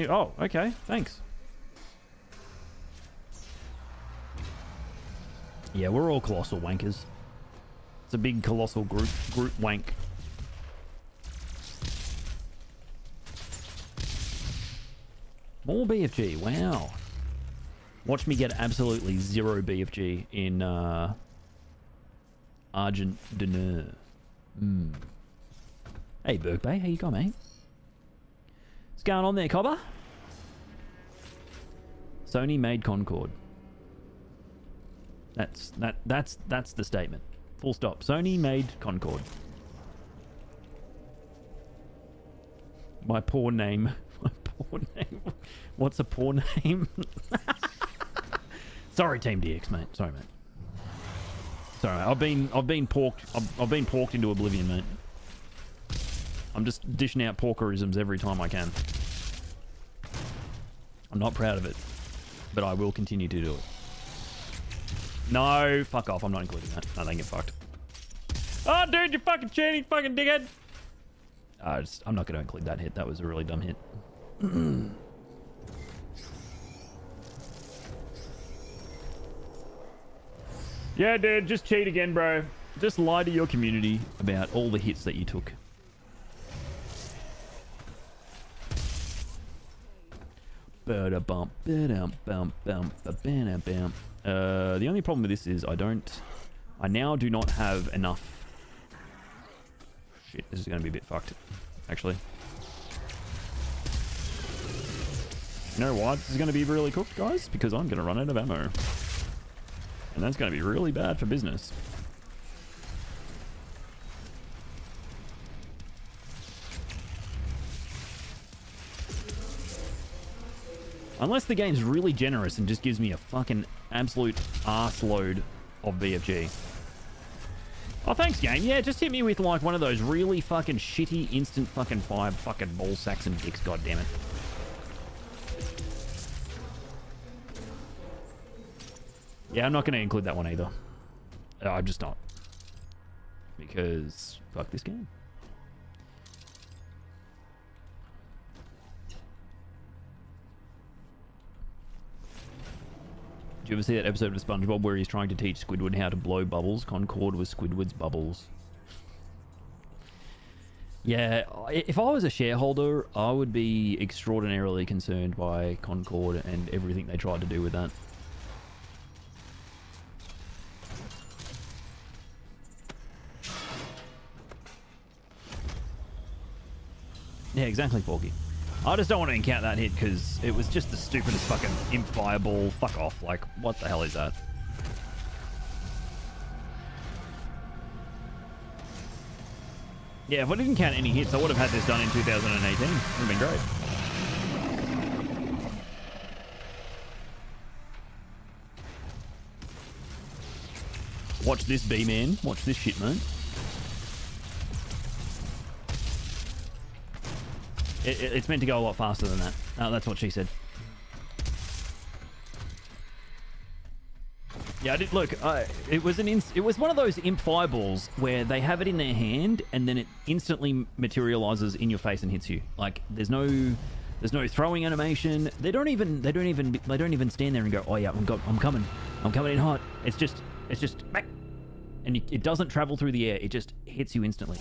Oh, okay. Thanks. Yeah, we're all colossal wankers. It's a big colossal group wank. More BFG, wow. Watch me get absolutely zero BFG in Argentina. Hey, Berkbay, how you going, mate? What's going on there, Cobber? Sony made Concord. That's the statement. Full stop. Sony made Concord. My poor name. My poor name. What's a poor name? Sorry, Team DX, mate. Sorry, mate. Sorry, mate. I've been porked into oblivion, mate. I'm just dishing out porkerisms every time I can. I'm not proud of it, but I will continue to do it. No, fuck off. I'm not including that. No, they get fucked. Oh, dude, you fucking cheating, fucking dickhead. I'm not going to include that hit. That was a really dumb hit. Yeah, dude, just cheat again, bro. Just lie to your community about all the hits that you took. The only problem with this is I now do not have enough. Shit, this is going to be a bit fucked, actually. You know why this is going to be really cooked, guys? Because I'm going to run out of ammo. And that's going to be really bad for business. Unless the game's really generous and just gives me a fucking absolute arseload of BFG. Oh, thanks, game. Yeah, just hit me with like one of those really fucking shitty instant fucking fire fucking ball sacks and dicks, goddammit. Yeah, I'm not going to include that one either. I'm just not. Because fuck this game. Did you ever see that episode of SpongeBob where he's trying to teach Squidward how to blow bubbles? Concord was Squidward's bubbles. Yeah, if I was a shareholder, I would be extraordinarily concerned by Concord and everything they tried to do with that. Yeah, exactly, Porky. I just don't want to encounter that hit because it was just the stupidest fucking imp fireball. Fuck off. Like, what the hell is that? Yeah, if I didn't count any hits, I would have had this done in 2018. Would have been great. Watch this, B-man. Watch this shit, man. It's meant to go a lot faster than that. That's what she said. Yeah, I did look. It was one of those imp fireballs where they have it in their hand and then it instantly materializes in your face and hits you. Like there's no throwing animation. They don't even stand there and go, oh yeah, I'm coming in hot. It's just and it doesn't travel through the air. It just hits you instantly.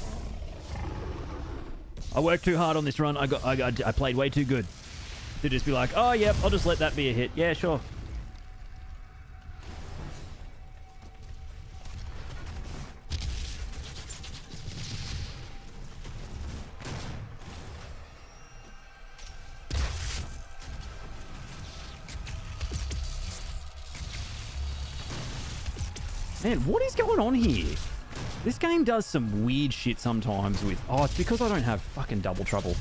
I worked too hard on this run. I played way too good to just be like, oh yep, I'll just let that be a hit. Yeah, sure. Man, what is going on here? This game does some weird shit sometimes with... Oh, it's because I don't have fucking double trouble.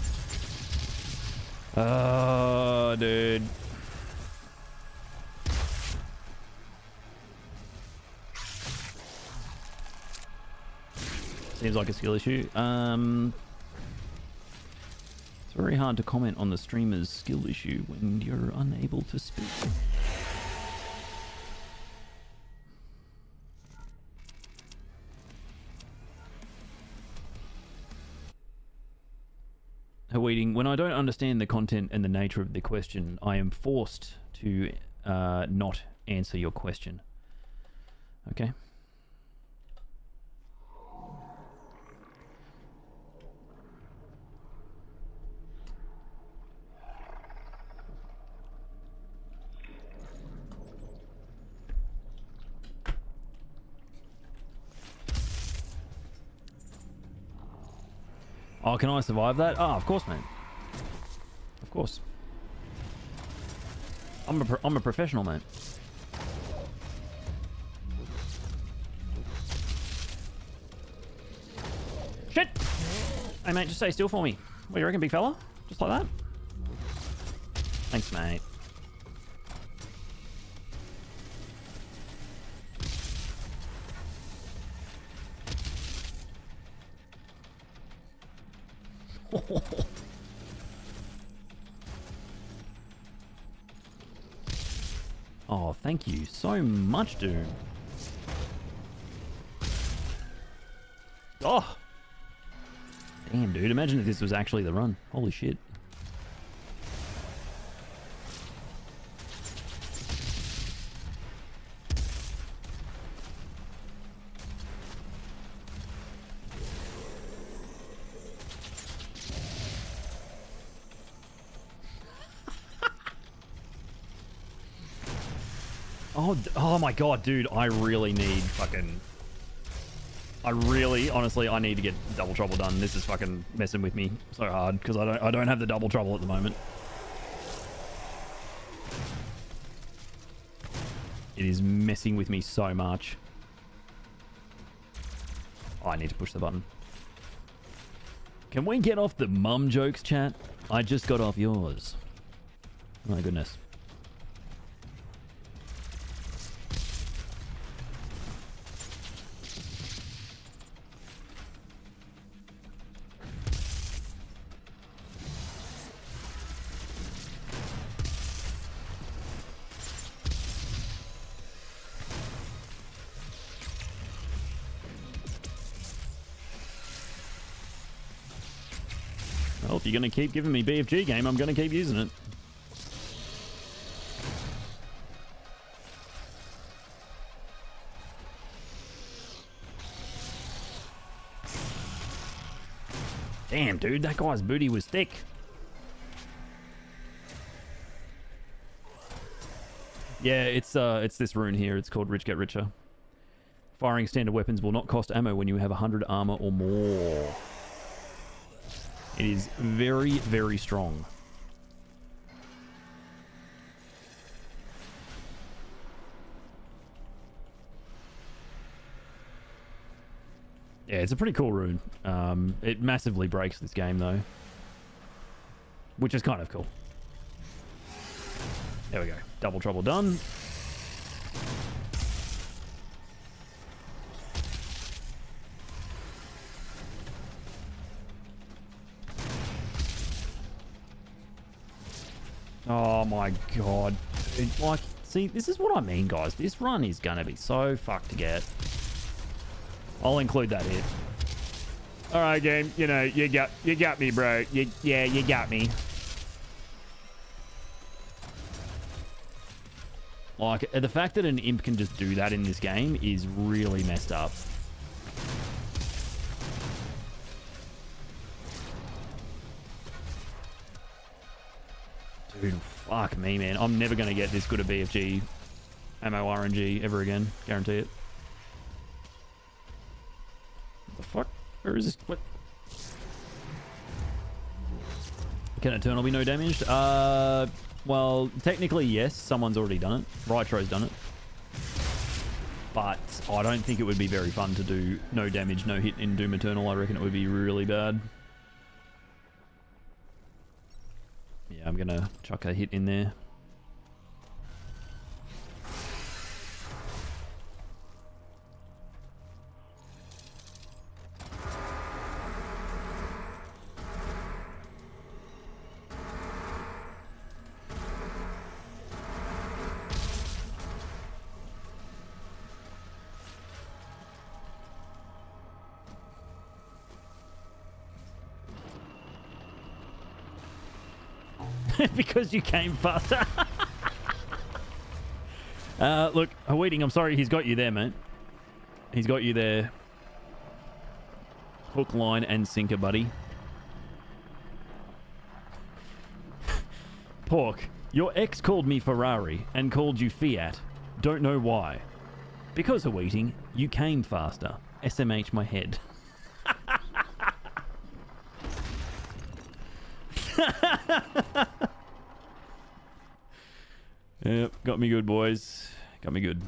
Oh, dude. Seems like a skill issue. It's very hard to comment on the streamer's skill issue when you're unable to speak. Weeding, when I don't understand the content and the nature of the question, I am forced to not answer your question. Okay? Oh, can I survive that? Oh, of course, mate. Of course. I'm a professional, mate. Shit! Hey, mate, just stay still for me. What do you reckon, big fella? Just like that? Thanks, mate. Oh, thank you so much, dude. Oh! Damn, dude. Imagine if this was actually the run. Holy shit. Oh my god, dude, I really need fucking... honestly, I need to get double trouble done. This is fucking messing with me so hard, because I don't have the double trouble at the moment. It is messing with me so much. Oh, I need to push the button. Can we get off the mum jokes, chat? I just got off yours. Oh my goodness. Well, if you're going to keep giving me BFG game, I'm going to keep using it. Damn, dude, that guy's booty was thick. Yeah, it's this rune here. It's called Rich Get Richer. Firing standard weapons will not cost ammo when you have 100 armor or more. It is very, very strong. Yeah, it's a pretty cool rune. It massively breaks this game, though. Which is kind of cool. There we go. Double trouble done. Oh my god. Like, see, this is what I mean, guys. This run is gonna be so fucked to get. I'll include that here. Alright, game. You know, you got me, bro. Yeah, you got me. Like, the fact that an imp can just do that in this game is really messed up. Dude, fuck me, man. I'm never going to get this good a BFG ammo RNG ever again. Guarantee it. What the fuck? Where is this? What? Can Eternal be no damaged? Well, technically, yes. Someone's already done it. Rytro's done it. But I don't think it would be very fun to do no damage, no hit in Doom Eternal. I reckon it would be really bad. Yeah, I'm gonna chuck a hit in there. Because you came faster. Look, Weeding, I'm sorry, he's got you there, mate. He's got you there. Hook, line, and sinker, buddy. Pork, your ex called me Ferrari and called you Fiat. Don't know why. Because, Weeding, you came faster. SMH my head. Yep, got me good, boys. Got me good.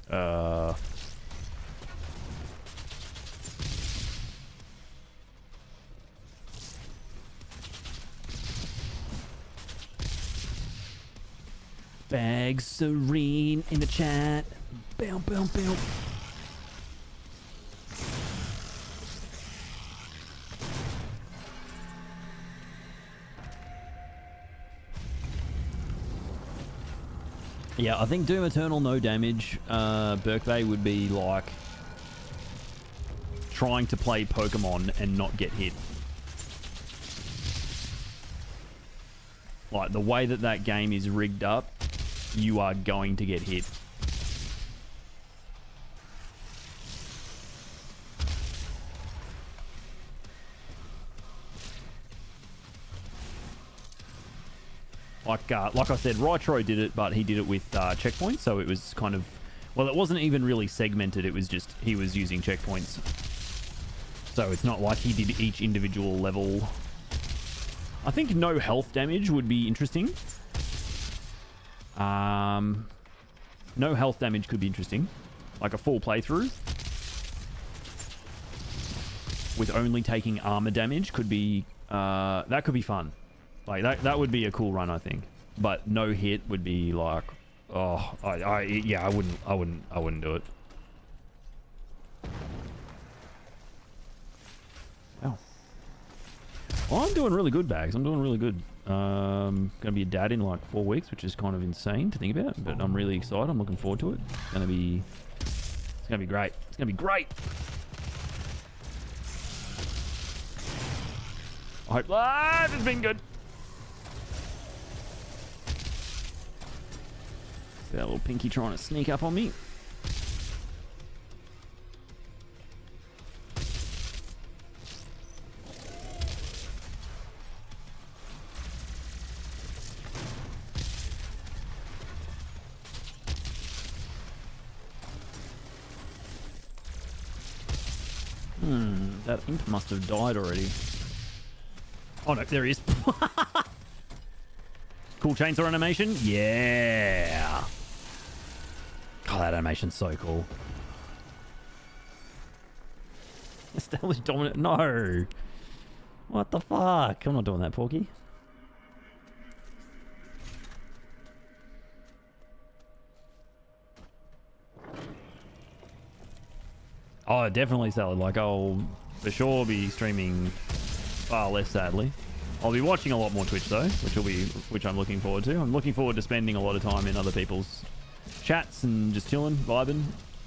uh... Bag Serene in the chat. Boom, boom, boom. Yeah, I think Doom Eternal no damage. Burke Bay would be like trying to play Pokemon and not get hit. Like the way that that game is rigged up, you are going to get hit. Like I said, Rytro did it, but he did it with checkpoints, so it was kind of... Well, it wasn't even really segmented, it was just he was using checkpoints. So it's not like he did each individual level. I think no health damage would be interesting. No health damage could be interesting. Like a full playthrough. With only taking armor damage could be... that could be fun. Like, that would be a cool run, I think. But no hit would be like... Oh, yeah, I wouldn't do it. Oh. Well, I'm doing really good, Bags. I'm doing really good. Gonna be a dad in like 4 weeks, which is kind of insane to think about, but I'm really excited. I'm looking forward to it. It's gonna be great. It's gonna be great. I hope life has been good. That little Pinky trying to sneak up on me. That imp must have died already. Oh no, there he is. Cool chainsaw animation? Yeah. Oh, that animation's so cool. Established dominant. No. What the fuck? I'm not doing that, Porky. Oh, definitely Salad. Like, I'll for sure be streaming far less, sadly. I'll be watching a lot more Twitch though, which I'm looking forward to. I'm looking forward to spending a lot of time in other people's chats and just chilling, vibing,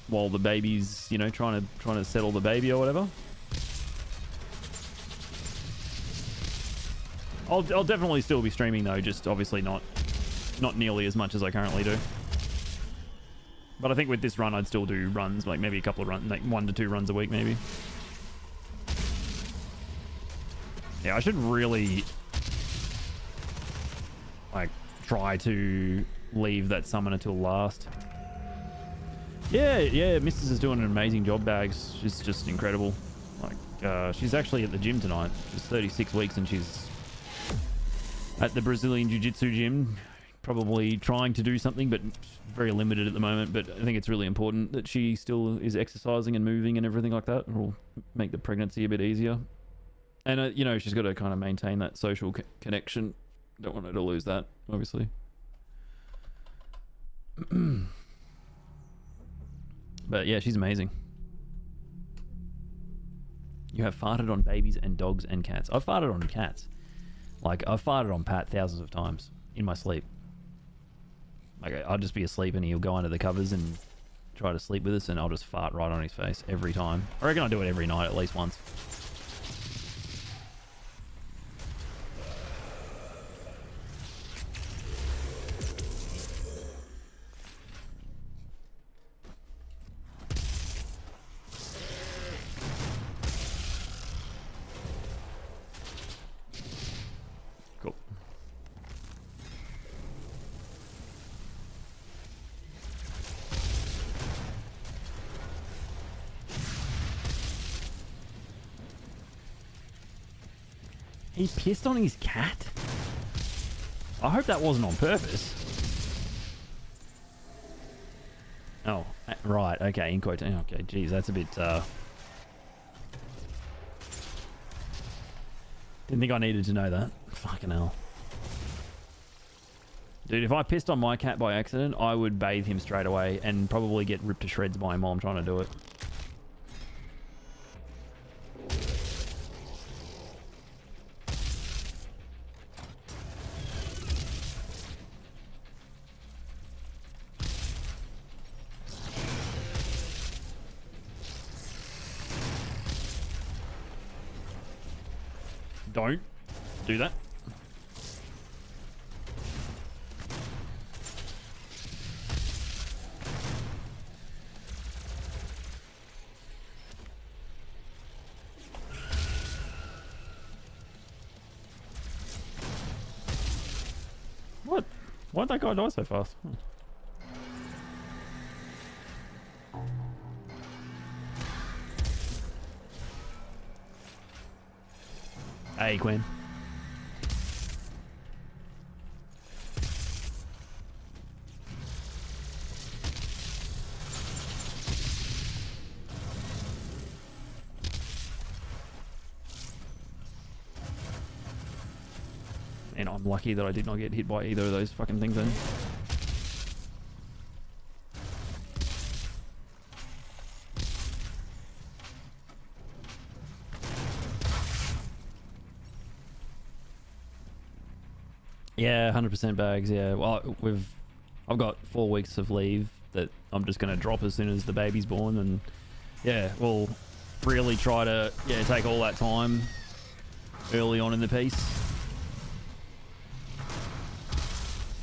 while the baby's, you know, trying to settle the baby or whatever. I'll definitely still be streaming though, just obviously not nearly as much as I currently do. But I think with this run, I'd still do runs, like maybe a couple of runs, like 1 to 2 runs a week, maybe. Yeah, I should really, like, try to leave that summoner till last. Yeah, Missus is doing an amazing job, Bags. She's just incredible. Like, she's actually at the gym tonight. She's 36 weeks and she's at the Brazilian Jiu-Jitsu gym, probably trying to do something, but very limited at the moment. But I think it's really important that she still is exercising and moving and everything like that. It will make the pregnancy a bit easier. And, you know, she's got to kind of maintain that social connection. Don't want her to lose that, obviously. But yeah, she's amazing. You have farted on babies and dogs and cats. I've farted on cats. Like, I've farted on Pat thousands of times in my sleep. Like, I'll just be asleep and he'll go under the covers and try to sleep with us, and I'll just fart right on his face every time. I reckon I do it every night at least once. He pissed on his cat? I hope that wasn't on purpose. Oh, right. Okay, in quotation. Okay, geez, that's a bit... Didn't think I needed to know that. Fucking hell. Dude, if I pissed on my cat by accident, I would bathe him straight away and probably get ripped to shreds by him while I'm trying to do it. Don't do that. What? Why'd that guy die so fast? Hey, Quinn. And I'm lucky that I did not get hit by either of those fucking things then. Yeah, 100% bags. Yeah, well, I've got 4 weeks of leave that I'm just gonna drop as soon as the baby's born, and yeah, we'll really try to take all that time early on in the piece.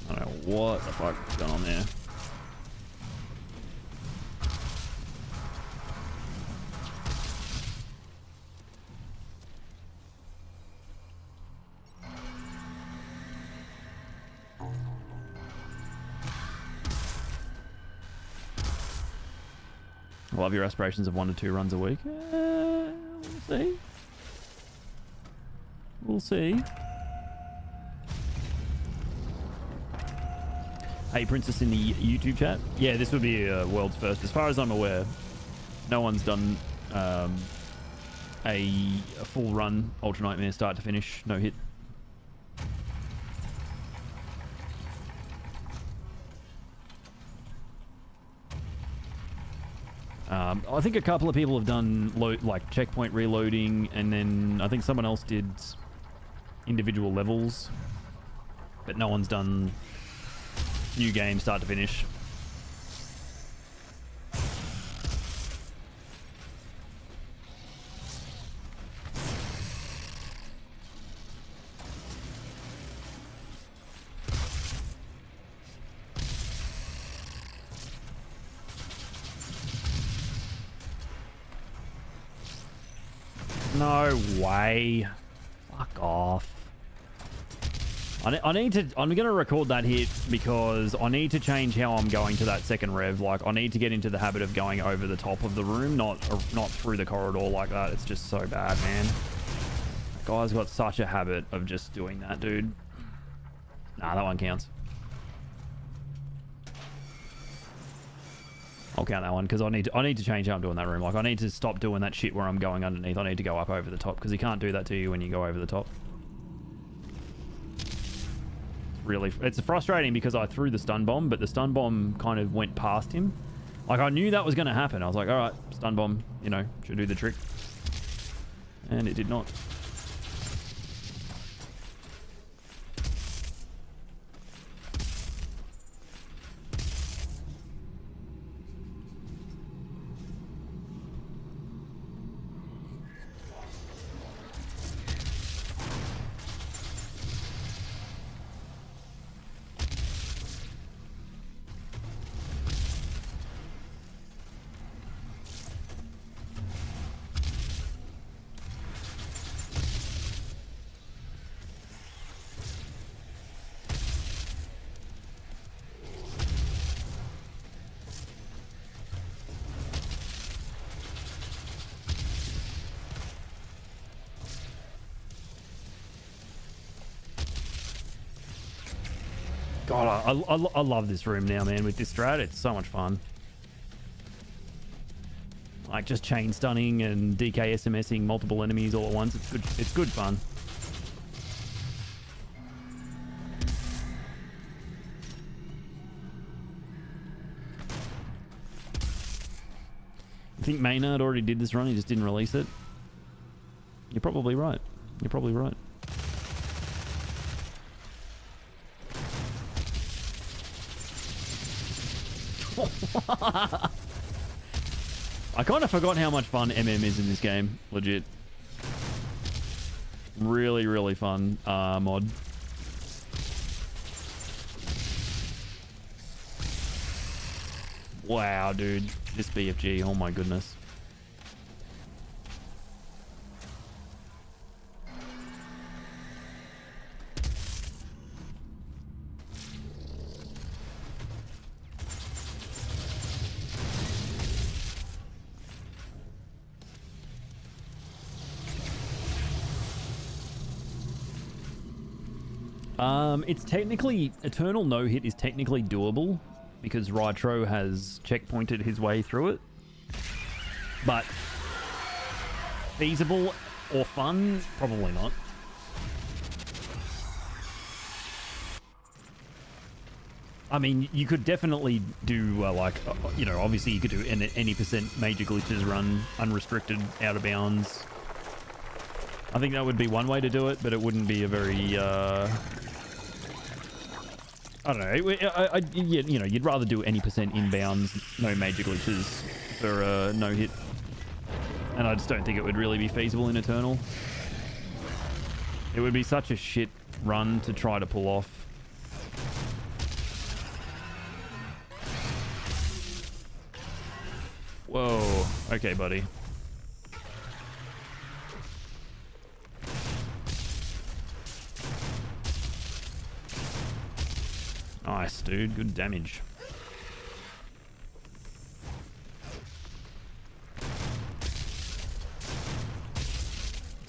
I don't know what the fuck is going on there. I love your aspirations of 1 to 2 runs a week. We'll see. We'll see. Hey, Princess in the YouTube chat. Yeah, this would be a world's first. As far as I'm aware, no one's done a full run Ultra Nightmare start to finish, no hit. I think a couple of people have done like checkpoint reloading, and then I think someone else did individual levels, but no one's done new game start to finish. No way. Fuck off. I need to... I'm going to record that hit because I need to change how I'm going to that second rev. Like, I need to get into the habit of going over the top of the room, not through the corridor like that. It's just so bad, man. That guy's got such a habit of just doing that, dude. Nah, that one counts. I'll count that one because I need to change how I'm doing that room. Like, I need to stop doing that shit where I'm going underneath. I need to go up over the top because he can't do that to you when you go over the top. It's frustrating because I threw the stun bomb, but the stun bomb kind of went past him. Like, I knew that was going to happen. I was like, all right, stun bomb, you know, should do the trick. And it did not. God, I love this room now, man. With this strat, it's so much fun. Like just chain stunning and DK SMSing multiple enemies all at once. It's good. It's good fun. I think Maynard already did this run. He just didn't release it. You're probably right. You're probably right. I kind of forgot how much fun MM is in this game. Legit. Really, really fun mod. Wow, dude. This BFG. Oh my goodness. It's technically Eternal no hit is technically doable because Rytro has checkpointed his way through it, but feasible or fun, probably not. I mean, you could definitely do you know, obviously you could do any percent major glitches run unrestricted out of bounds. I think that would be one way to do it, but it wouldn't be a very I don't know. You know, you'd rather do any percent inbounds, no major glitches for a no hit, and I just don't think it would really be feasible in Eternal. It would be such a shit run to try to pull off. Whoa. Okay, buddy. Nice, dude. Good damage.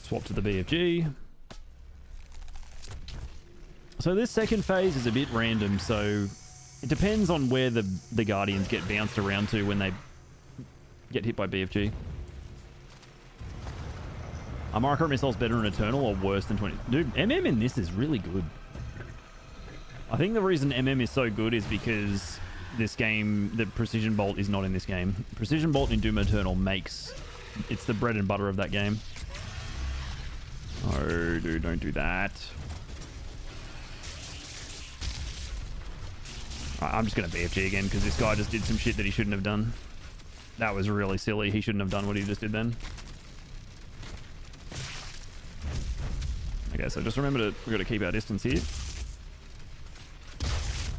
Swap to the BFG. So this second phase is a bit random, so it depends on where the Guardians get bounced around to when they get hit by BFG. Are micro missiles better in Eternal or worse than 20? Dude, MM in this is really good. I think the reason MM is so good is because this game, the Precision Bolt is not in this game. Precision Bolt in Doom Eternal it's the bread and butter of that game. Oh, dude, don't do that. I'm just going to BFG again because this guy just did some shit that he shouldn't have done. That was really silly. He shouldn't have done what he just did then. Okay, so just remember we've got to keep our distance here.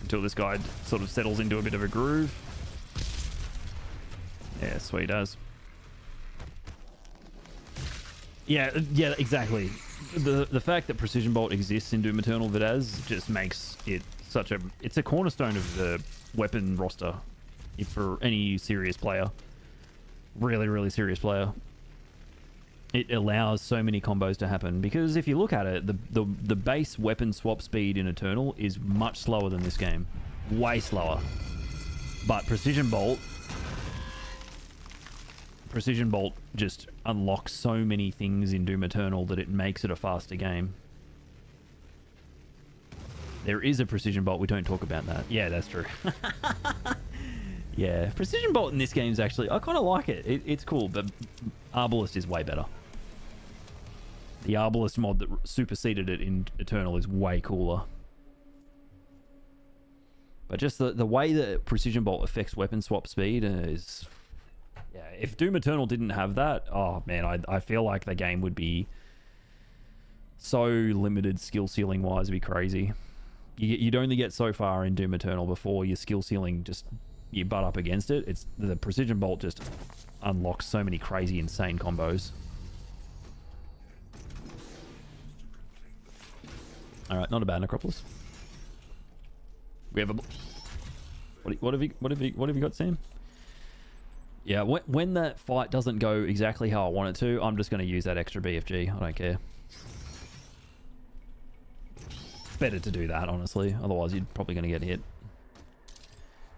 Until this guy sort of settles into a bit of a groove. Yeah, sweet as. Yeah, exactly. The fact that Precision Bolt exists in Doom Eternal Vidaz just makes it it's a cornerstone of the weapon roster for any serious player. Really, really serious player. It allows so many combos to happen because if you look at it, the base weapon swap speed in Eternal is much slower than this game. Way slower. But Precision Bolt just unlocks so many things in Doom Eternal that it makes it a faster game. There is a Precision Bolt, we don't talk about that. Yeah, that's true. Yeah, Precision Bolt in this game is actually, I kind of like it. It's cool, but Arbalist is way better. The Arbalist mod that superseded it in Eternal is way cooler. But just the way that Precision Bolt affects weapon swap speed is... Yeah, if Doom Eternal didn't have that, oh man, I feel like the game would be so limited skill ceiling wise, it'd be crazy. You'd only get so far in Doom Eternal before your skill ceiling just... you butt up against it. It's the Precision Bolt just unlocks so many crazy, insane combos. All right, not a bad Necropolis. We have a. What have you got, Sam? Yeah, when that fight doesn't go exactly how I want it to, I'm just going to use that extra BFG. I don't care. better to do that, honestly. Otherwise, you're probably going to get hit.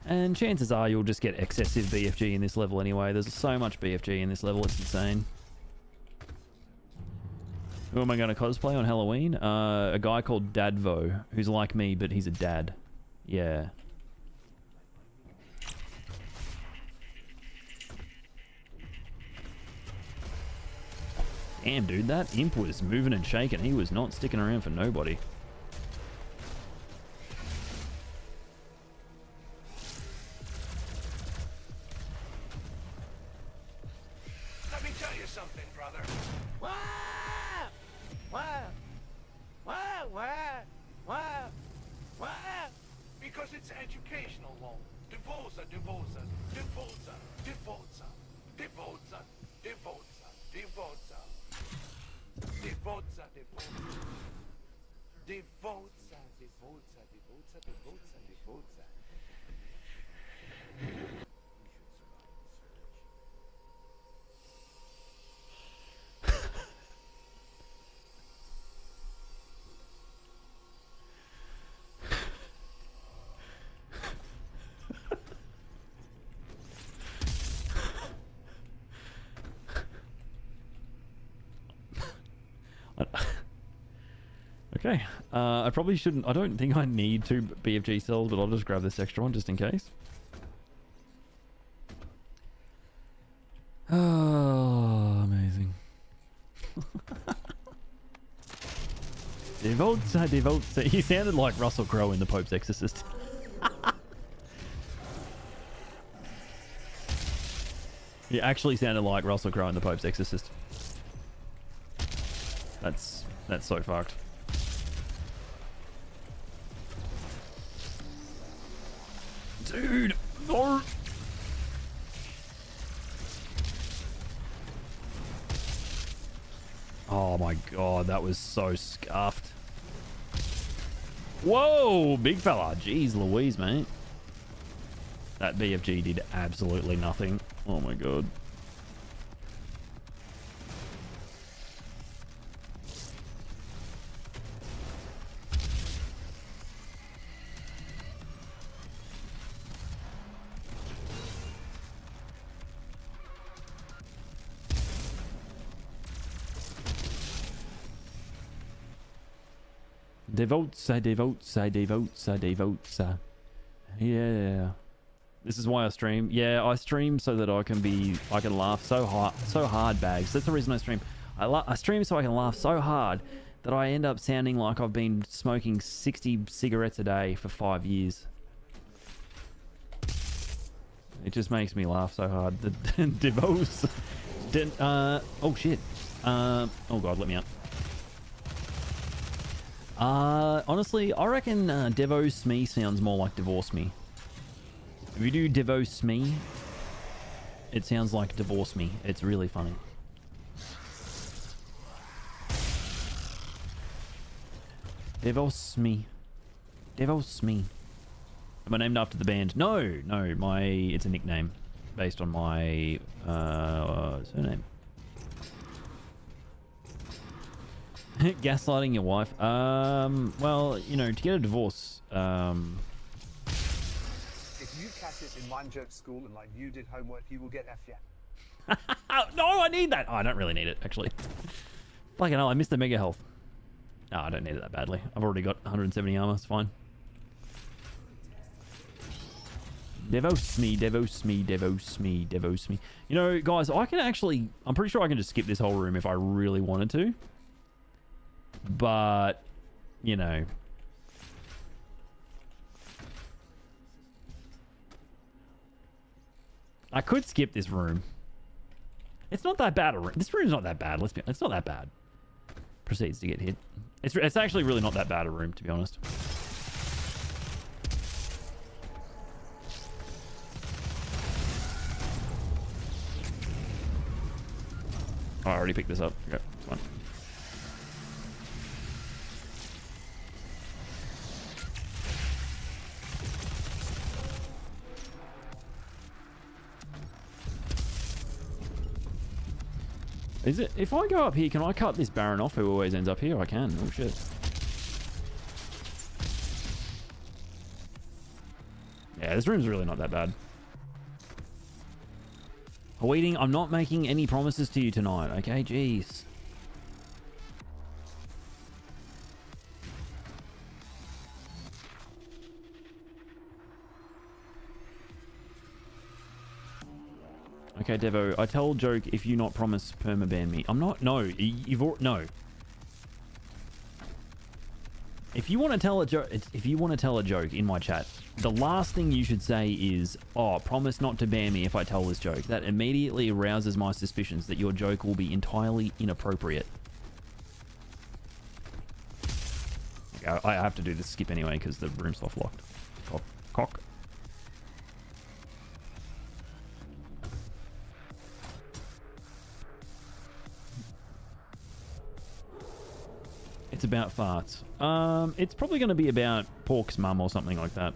And chances are you'll just get excessive BFG in this level anyway. There's so much BFG in this level, it's insane. Who am I going to cosplay on Halloween? A guy called Dadvo, who's like me, but he's a dad. Yeah. Damn, dude, that imp was moving and shaking. He was not sticking around for nobody. Let me tell you something, brother. Wah! Wah! Wah! Wah! Wah! Wah! Because it's educational law. Divorza, divorza, divorza, divorza, divorza, divorza, divorza. Divorza, divorza. Divorza, divorza, divorza, divorza, divorza. Okay, I probably shouldn't. I don't think I need 2 BFG cells, but I'll just grab this extra one just in case. Oh, amazing. Devolza, Devolza. He sounded like Russell Crowe in The Pope's Exorcist. He actually sounded like Russell Crowe in The Pope's Exorcist. That's so fucked. Dude, no. Oh my god, that was so scuffed. Whoa, big fella. Jeez Louise, mate. That BFG did absolutely nothing. Oh my god. Devolza, Devolza, Devolza, Devolza. Yeah. This is why I stream. Yeah, I stream so that I can laugh so hard, Bags. That's the reason I stream. I stream so I can laugh so hard that I end up sounding like I've been smoking 60 cigarettes a day for 5 years. It just makes me laugh so hard. The Devos. Oh shit. Oh god, let me out. Honestly, I reckon Devos Me sounds more like Divorce Me. If you do Devos Me, it sounds like Divorce Me. It's really funny. Devos Me. Devos Me. Am I named after the band? No, it's a nickname based on my surname. Gaslighting your wife. Well, you know, to get a divorce, If you catch it in mind joke school and like you did homework, you will get F yeah. No, I need that. Oh, I don't really need it, actually. Fucking hell, I missed the mega health. No, I don't need it that badly. I've already got 170 armor. It's fine. Devos me, Devos me, Devos me, Devos me. You know, guys, I can actually... I'm pretty sure I can just skip this whole room if I really wanted to. But, you know... I could skip this room. It's not that bad a room. This room's not that bad. Let's be... It's not that bad. Proceeds to get hit. It's actually really not that bad a room, to be honest. Oh, I already picked this up. Okay, it's fine. Is it... If I go up here, can I cut this Baron off who always ends up here? I can. Oh, shit. Yeah, this room's really not that bad. Waiting, I'm not making any promises to you tonight, okay? Jeez. Okay, Devo, I tell joke if you not promise permaban me. I'm not, no, no. If you want to tell a joke in my chat, the last thing you should say is, oh, promise not to ban me if I tell this joke. That immediately arouses my suspicions that your joke will be entirely inappropriate. Okay, I have to do this skip anyway because the room's soft locked. Cock. It's about farts. It's probably going to be about Pork's mum or something like that.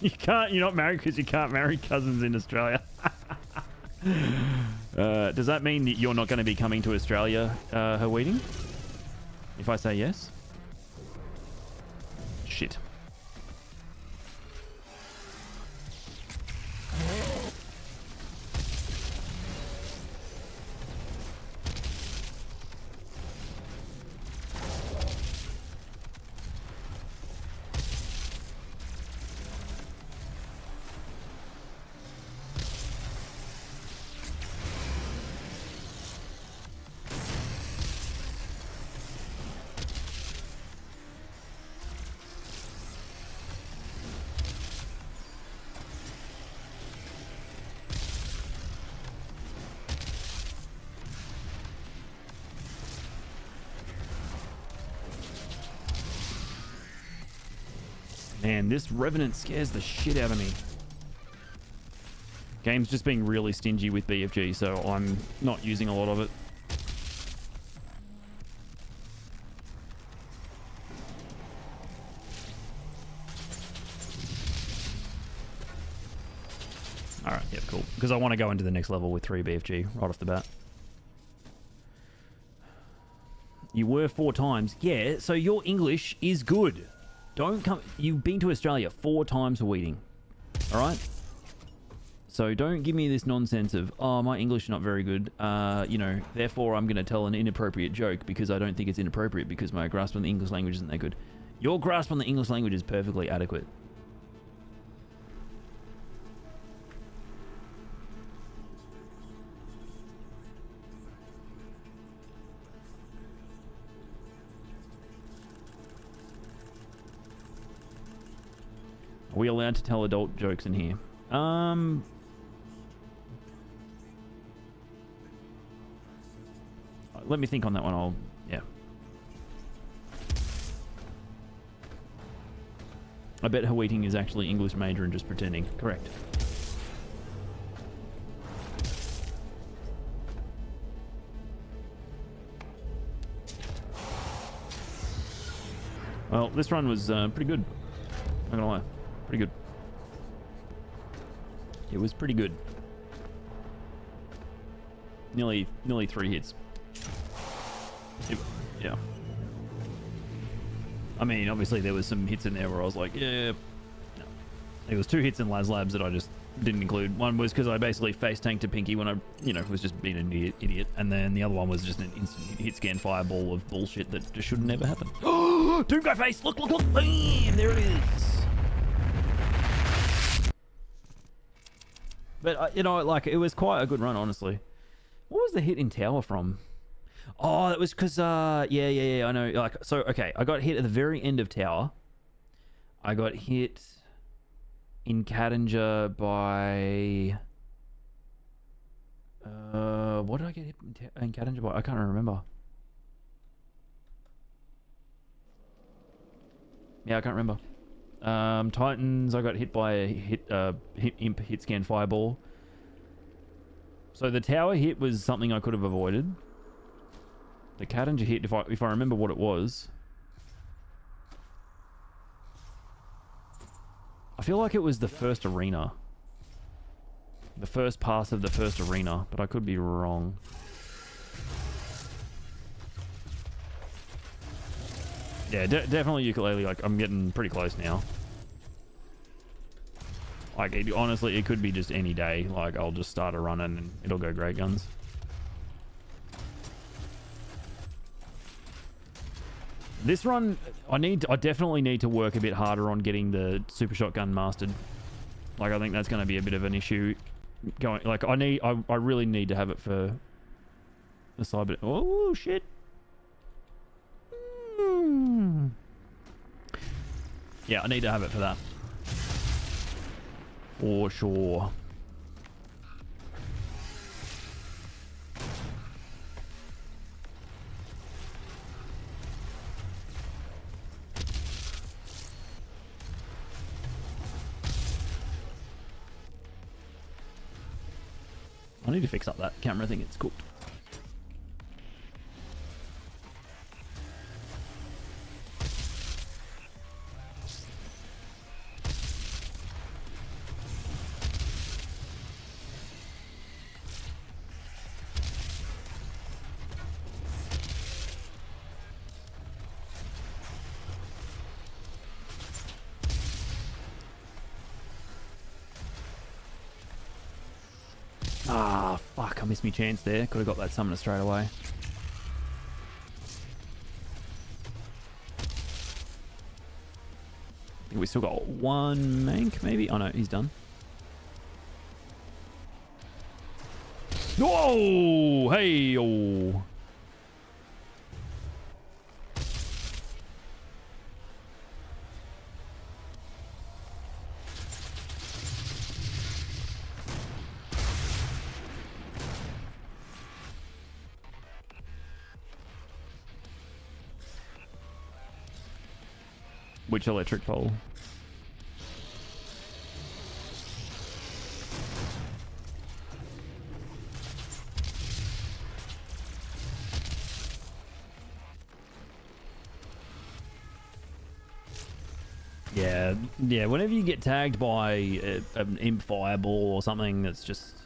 You're not married because you can't marry cousins in Australia. Does that mean that you're not going to be coming to Australia, her wedding? If I say yes? Shit. Man, this Revenant scares the shit out of me. Game's just being really stingy with BFG, so I'm not using a lot of it. Alright, yeah, cool. Because I want to go into the next level with 3 BFG right off the bat. You were 4 times. Yeah, so your English is good. Don't come... You've been to Australia 4 times for weeding. Alright? So don't give me this nonsense of, oh, my English is not very good. You know, therefore I'm going to tell an inappropriate joke because I don't think it's inappropriate because my grasp on the English language isn't that good. Your grasp on the English language is perfectly adequate. Are we allowed to tell adult jokes in here? Let me think on that one. Yeah. I bet Haweeting is actually English major and just pretending. Correct. Well, this run was pretty good. Not gonna lie. Pretty good. It was pretty good. Nearly 3 hits. Yeah. I mean, obviously there was some hits in there where I was like, yeah. No. There was 2 hits in Laz Labs that I just didn't include. One was because I basically face tanked to Pinky when I, was just being an idiot. And then the other one was just an instant hit scan fireball of bullshit that just should never happen. Oh, Doomguy face! Look! Bam! There it is! But, like, it was quite a good run, honestly. What was the hit in tower from? Oh, that was because, yeah, I know. Like, so, okay, I got hit at the very end of tower. I got hit in Cattinger by... what did I get hit in Cattinger by? I can't remember. Yeah, I can't remember. Titans, I got hit by a hit scan fireball. So the tower hit was something I could have avoided. The Cattinger hit, if I remember what it was, I feel like it was the first arena, the first pass of the first arena, but I could be wrong. Yeah, definitely ukulele. Like, I'm getting pretty close now. Like, honestly, it could be just any day. Like, I'll just start a run and it'll go great guns. This run, I definitely need to work a bit harder on getting the super shotgun mastered. Like, I think that's going to be a bit of an issue. Going, like, I really need to have it for the cyber. Oh shit. Yeah, I need to have it for that. For sure. I need to fix up that camera thing. It's cooked. Ah, fuck. I missed my chance there. Could have got that summoner straight away. I think we still got one mank, maybe? Oh, no. He's done. Whoa! Hey! Oh. Which electric pole? Yeah, whenever you get tagged by an imp fireball or something that's just...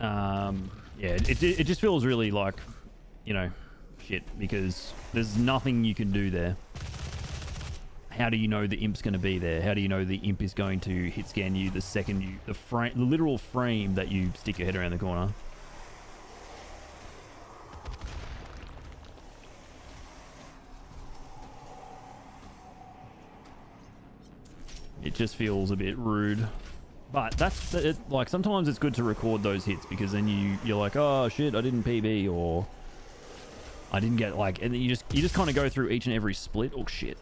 yeah, it just feels really like, you know, shit, because there's nothing you can do there. How do you know the imp's going to be there? How do you know the imp is going to hit scan you the second you... the literal frame that you stick your head around the corner? It just feels a bit rude. But that's it. Like, sometimes it's good to record those hits because then you're like, oh shit, I didn't PB, or I didn't get, like, and then you just kind of go through each and every split. Oh shit.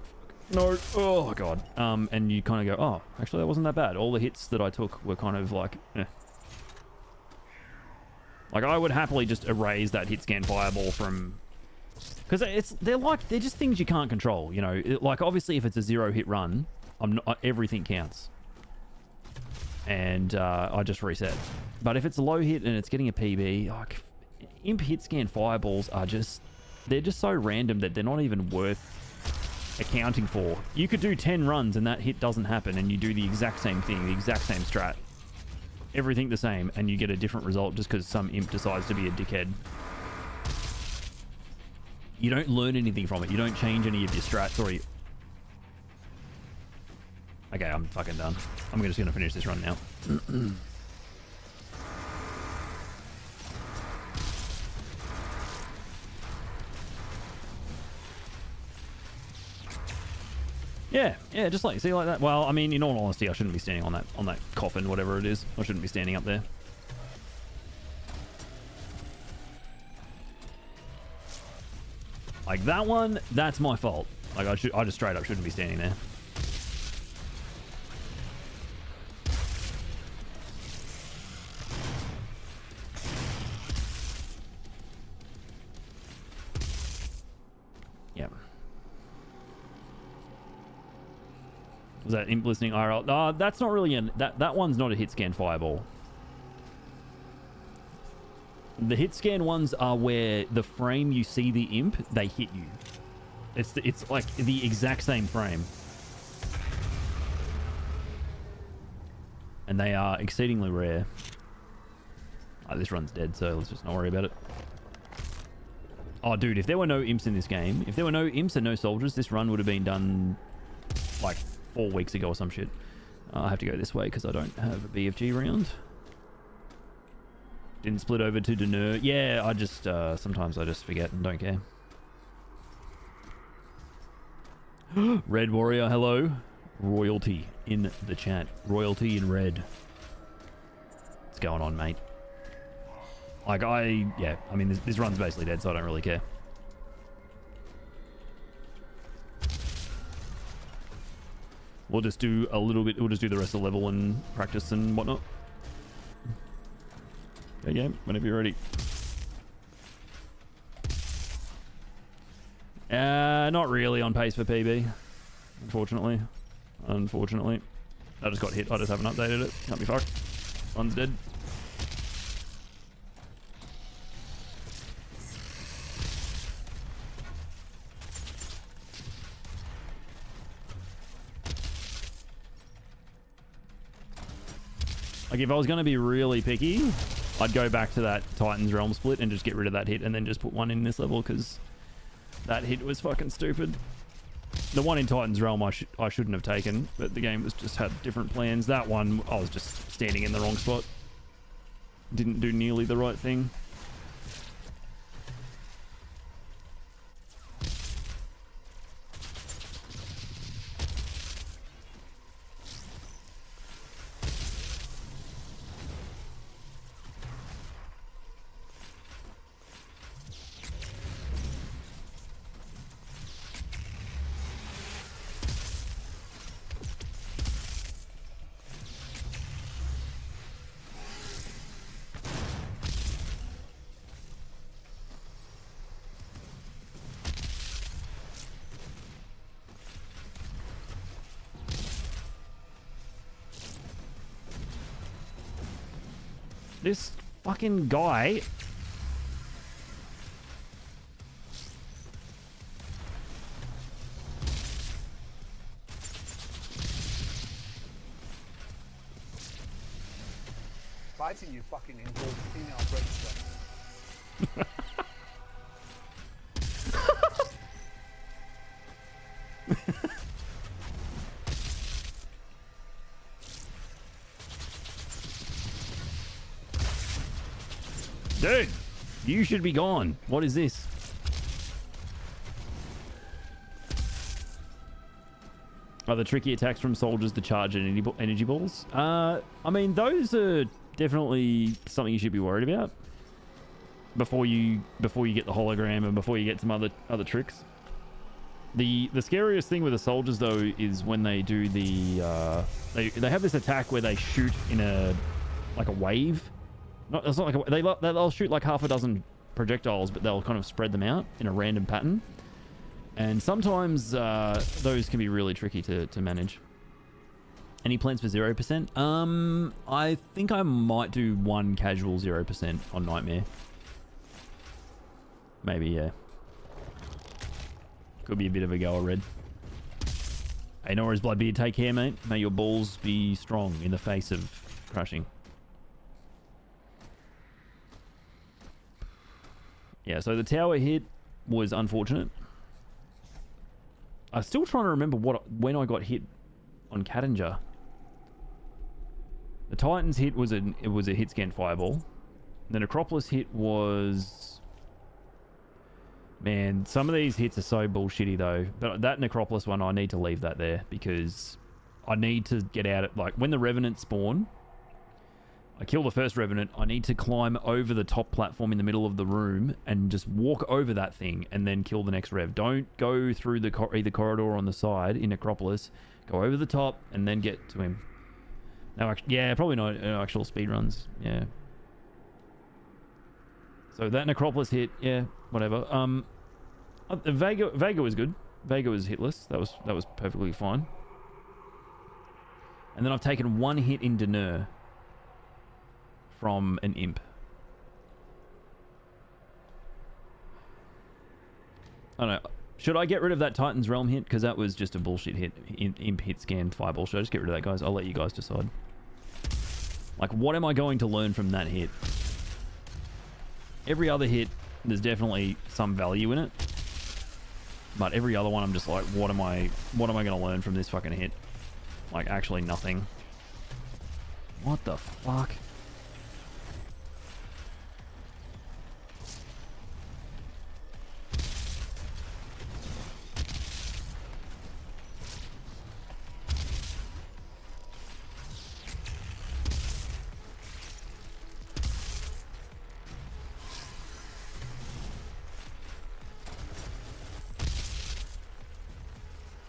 No. Oh god. And you kind of go, oh, actually that wasn't that bad. All the hits that I took were kind of like, eh. Like, I would happily just erase that hit scan fireball from, because they're just things you can't control, you know. Like, obviously if it's a 0-hit run, everything counts, and I just reset. But if it's a low hit and it's getting a PB, like, imp hit scan fireballs are they're just so random that they're not even worth accounting for. You could do 10 runs and that hit doesn't happen, and you do the exact same thing, the exact same strat, everything the same, and you get a different result just because some imp decides to be a dickhead. You don't learn anything from it. You don't change any of your strats or Okay, I'm fucking done. I'm just gonna finish this run now. Yeah, just like, see, like that. Well, I mean, in all honesty, I shouldn't be standing on that coffin, whatever it is. I shouldn't be standing up there. Like that one, that's my fault. Like, I just straight up shouldn't be standing there. Was that imp listening IRL? That's not really that one's not a hit scan fireball. The hit scan ones are where the frame you see the imp, they hit you. It's like the exact same frame. And they are exceedingly rare. Oh, this run's dead, so let's just not worry about it. Oh, dude, if there were no imps in this game, if there were no imps and no soldiers, this run would have been done like 4 weeks ago or some shit. I have to go this way because I don't have a BFG round. Didn't split over to Deneur. Yeah, I just sometimes I just forget and don't care. Red Warrior, hello. Royalty in the chat. Royalty in red. What's going on, mate? Like, I mean, this run's basically dead, so I don't really care. We'll just do a little bit, we'll just do the rest of the level and practice and whatnot. Okay, game, whenever you're ready. Not really on pace for PB, unfortunately. Unfortunately. I just got hit, I just haven't updated it. Can't be fucked. One's dead. Like, if I was going to be really picky, I'd go back to that Titan's Realm split and just get rid of that hit and then just put one in this level, because that hit was fucking stupid. The one in Titan's Realm I shouldn't have taken, but the game was just had different plans. That one, I was just standing in the wrong spot. Didn't do nearly the right thing. This fucking guy. Fighting you fucking involves female brain cells. Dude, you should be gone. What is this? Are the tricky attacks from soldiers the charge and energy balls? I mean, those are definitely something you should be worried about before you get the hologram and before you get some other tricks. The scariest thing with the soldiers though is when they do the they have this attack where they shoot in a wave. It's not like they'll shoot like half a dozen projectiles, but they'll kind of spread them out in a random pattern. And sometimes those can be really tricky to manage. Any plans for 0%? I think I might do one casual 0% on Nightmare. Maybe, yeah. Could be a bit of a goer, Red. Hey, Nora's Bloodbeard, take care, mate. May your balls be strong in the face of crushing. Yeah, so the tower hit was unfortunate. I'm still trying to remember when I got hit on Cattinger. The Titans hit was a hit scan fireball. The Necropolis hit was... Man, some of these hits are so bullshitty though. But that Necropolis one, I need to leave that there because I need to get out of... Like, when the Revenants spawn, I kill the first Revenant, I need to climb over the top platform in the middle of the room and just walk over that thing and then kill the next Rev. Don't go through the either corridor on the side in Necropolis. Go over the top and then get to him. No, yeah, probably not actual speed runs. Yeah. So that Necropolis hit, yeah, whatever. Vega was good. Vega was hitless. That was perfectly fine. And then I've taken one hit in Deneur from an imp. I don't know. Should I get rid of that Titan's Realm hit? Because that was just a bullshit hit. Imp hit scan fireball. Should I just get rid of that, guys? I'll let you guys decide. Like, what am I going to learn from that hit? Every other hit, there's definitely some value in it. But every other one, I'm just like, what am I going to learn from this fucking hit? Like, actually nothing. What the fuck?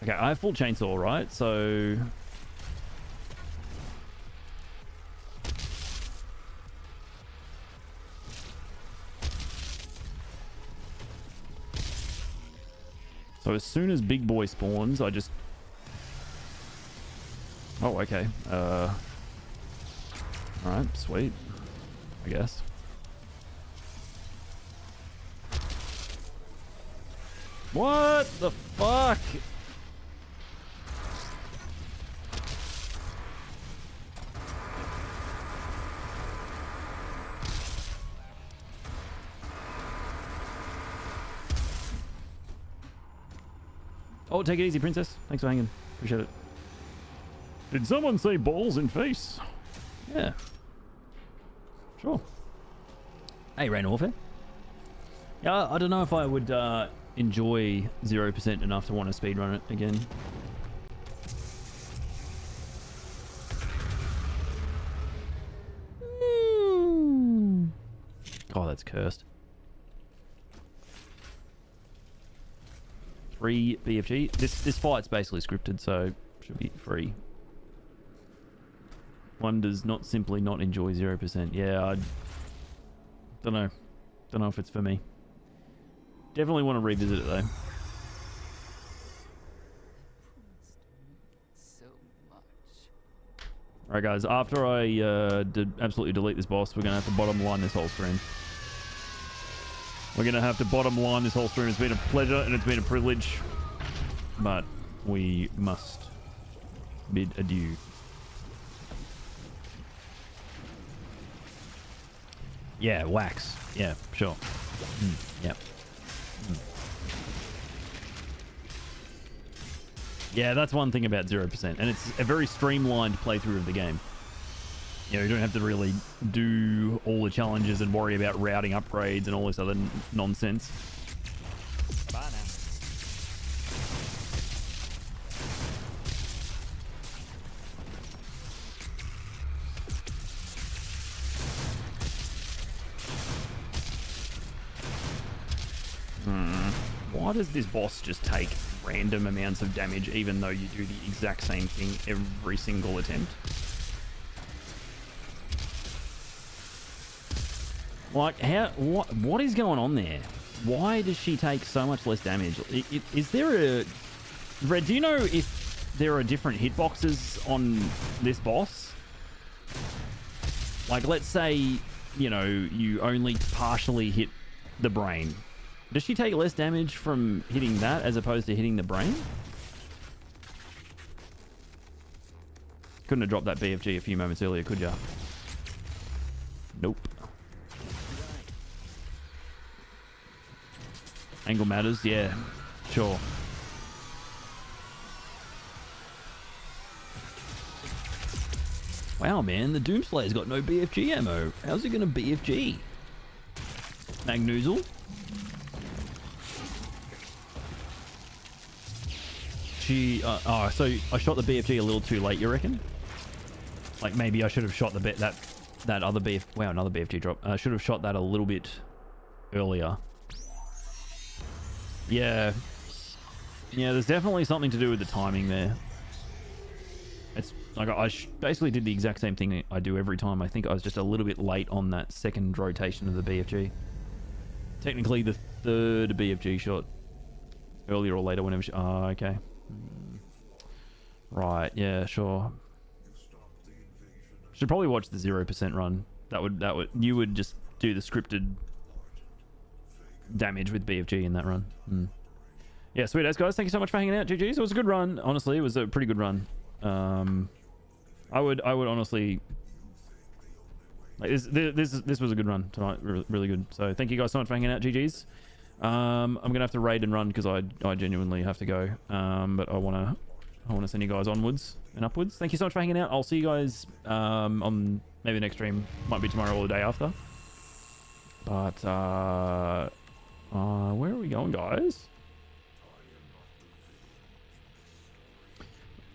Okay, I have full chainsaw, right? So... So as soon as big boy spawns, I just... Oh, okay. Alright, sweet. I guess. What the fuck? Oh, take it easy, princess. Thanks for hanging. Appreciate it. Did someone say balls in face? Yeah. Sure. Hey, Rain Warfare. Yeah, I don't know if I would enjoy 0% enough to want to speedrun it again. Oh, that's cursed. 3 BFG. This fight's basically scripted, so should be free. One does not simply not enjoy 0%. Yeah, I don't know. Don't know if it's for me. Definitely want to revisit it though. So much. Alright guys, after I absolutely delete this boss, we're going to have to bottom line this whole stream. We're going to have to bottom line this whole stream. It's been a pleasure and it's been a privilege. But we must bid adieu. Yeah, wax. Yeah, sure. Yep. Yeah, that's one thing about 0%. And it's a very streamlined playthrough of the game. You know, you don't have to really do all the challenges and worry about routing upgrades and all this other nonsense. Bye now. Why does this boss just take random amounts of damage even though you do the exact same thing every single attempt? Like, what is going on there? Why does she take so much less damage? Is there a... Red, do you know if there are different hitboxes on this boss? Like, let's say, you know, you only partially hit the brain. Does she take less damage from hitting that as opposed to hitting the brain? Couldn't have dropped that BFG a few moments earlier, could ya? Nope. Angle matters, yeah, sure. Wow, man, the Doomslayer's got no BFG ammo. How's it gonna BFG? Magnoozle? Oh, so I shot the BFG a little too late, you reckon? Like maybe I should have shot that other BF... Wow, another BFG drop. I should have shot that a little bit earlier. Yeah. Yeah, there's definitely something to do with the timing there. It's like I basically did the exact same thing I do every time. I think I was just a little bit late on that second rotation of the BFG. Technically the third BFG shot. Earlier or later, whenever... Oh, okay. Right, yeah, sure. Should probably watch the 0% run. That would you would just do the scripted damage with BFG in that run. Yeah, sweet as guys. Thank you so much for hanging out, GG's. It was a good run. Honestly, it was a pretty good run. I would honestly like this was a good run tonight. Really good. So thank you guys so much for hanging out, GG's. I'm gonna have to raid and run because I genuinely have to go. But I wanna send you guys onwards. and upwards. Thank you so much for hanging out. I'll see you guys on maybe the next stream. Might be tomorrow or the day after. But where are we going, guys?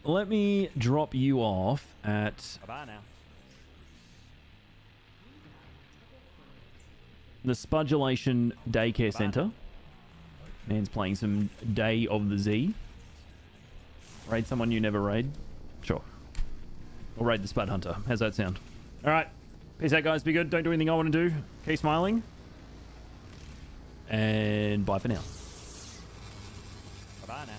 Let me drop you off at Bye now. the Spudulation Daycare Center. Man's playing some Day of the Z. Raid someone you never raid? Sure. Or raid the Spud Hunter. How's that sound? Alright. Peace out, guys. Be good. Don't do anything I want to do. Keep smiling. And bye for now. Bye now.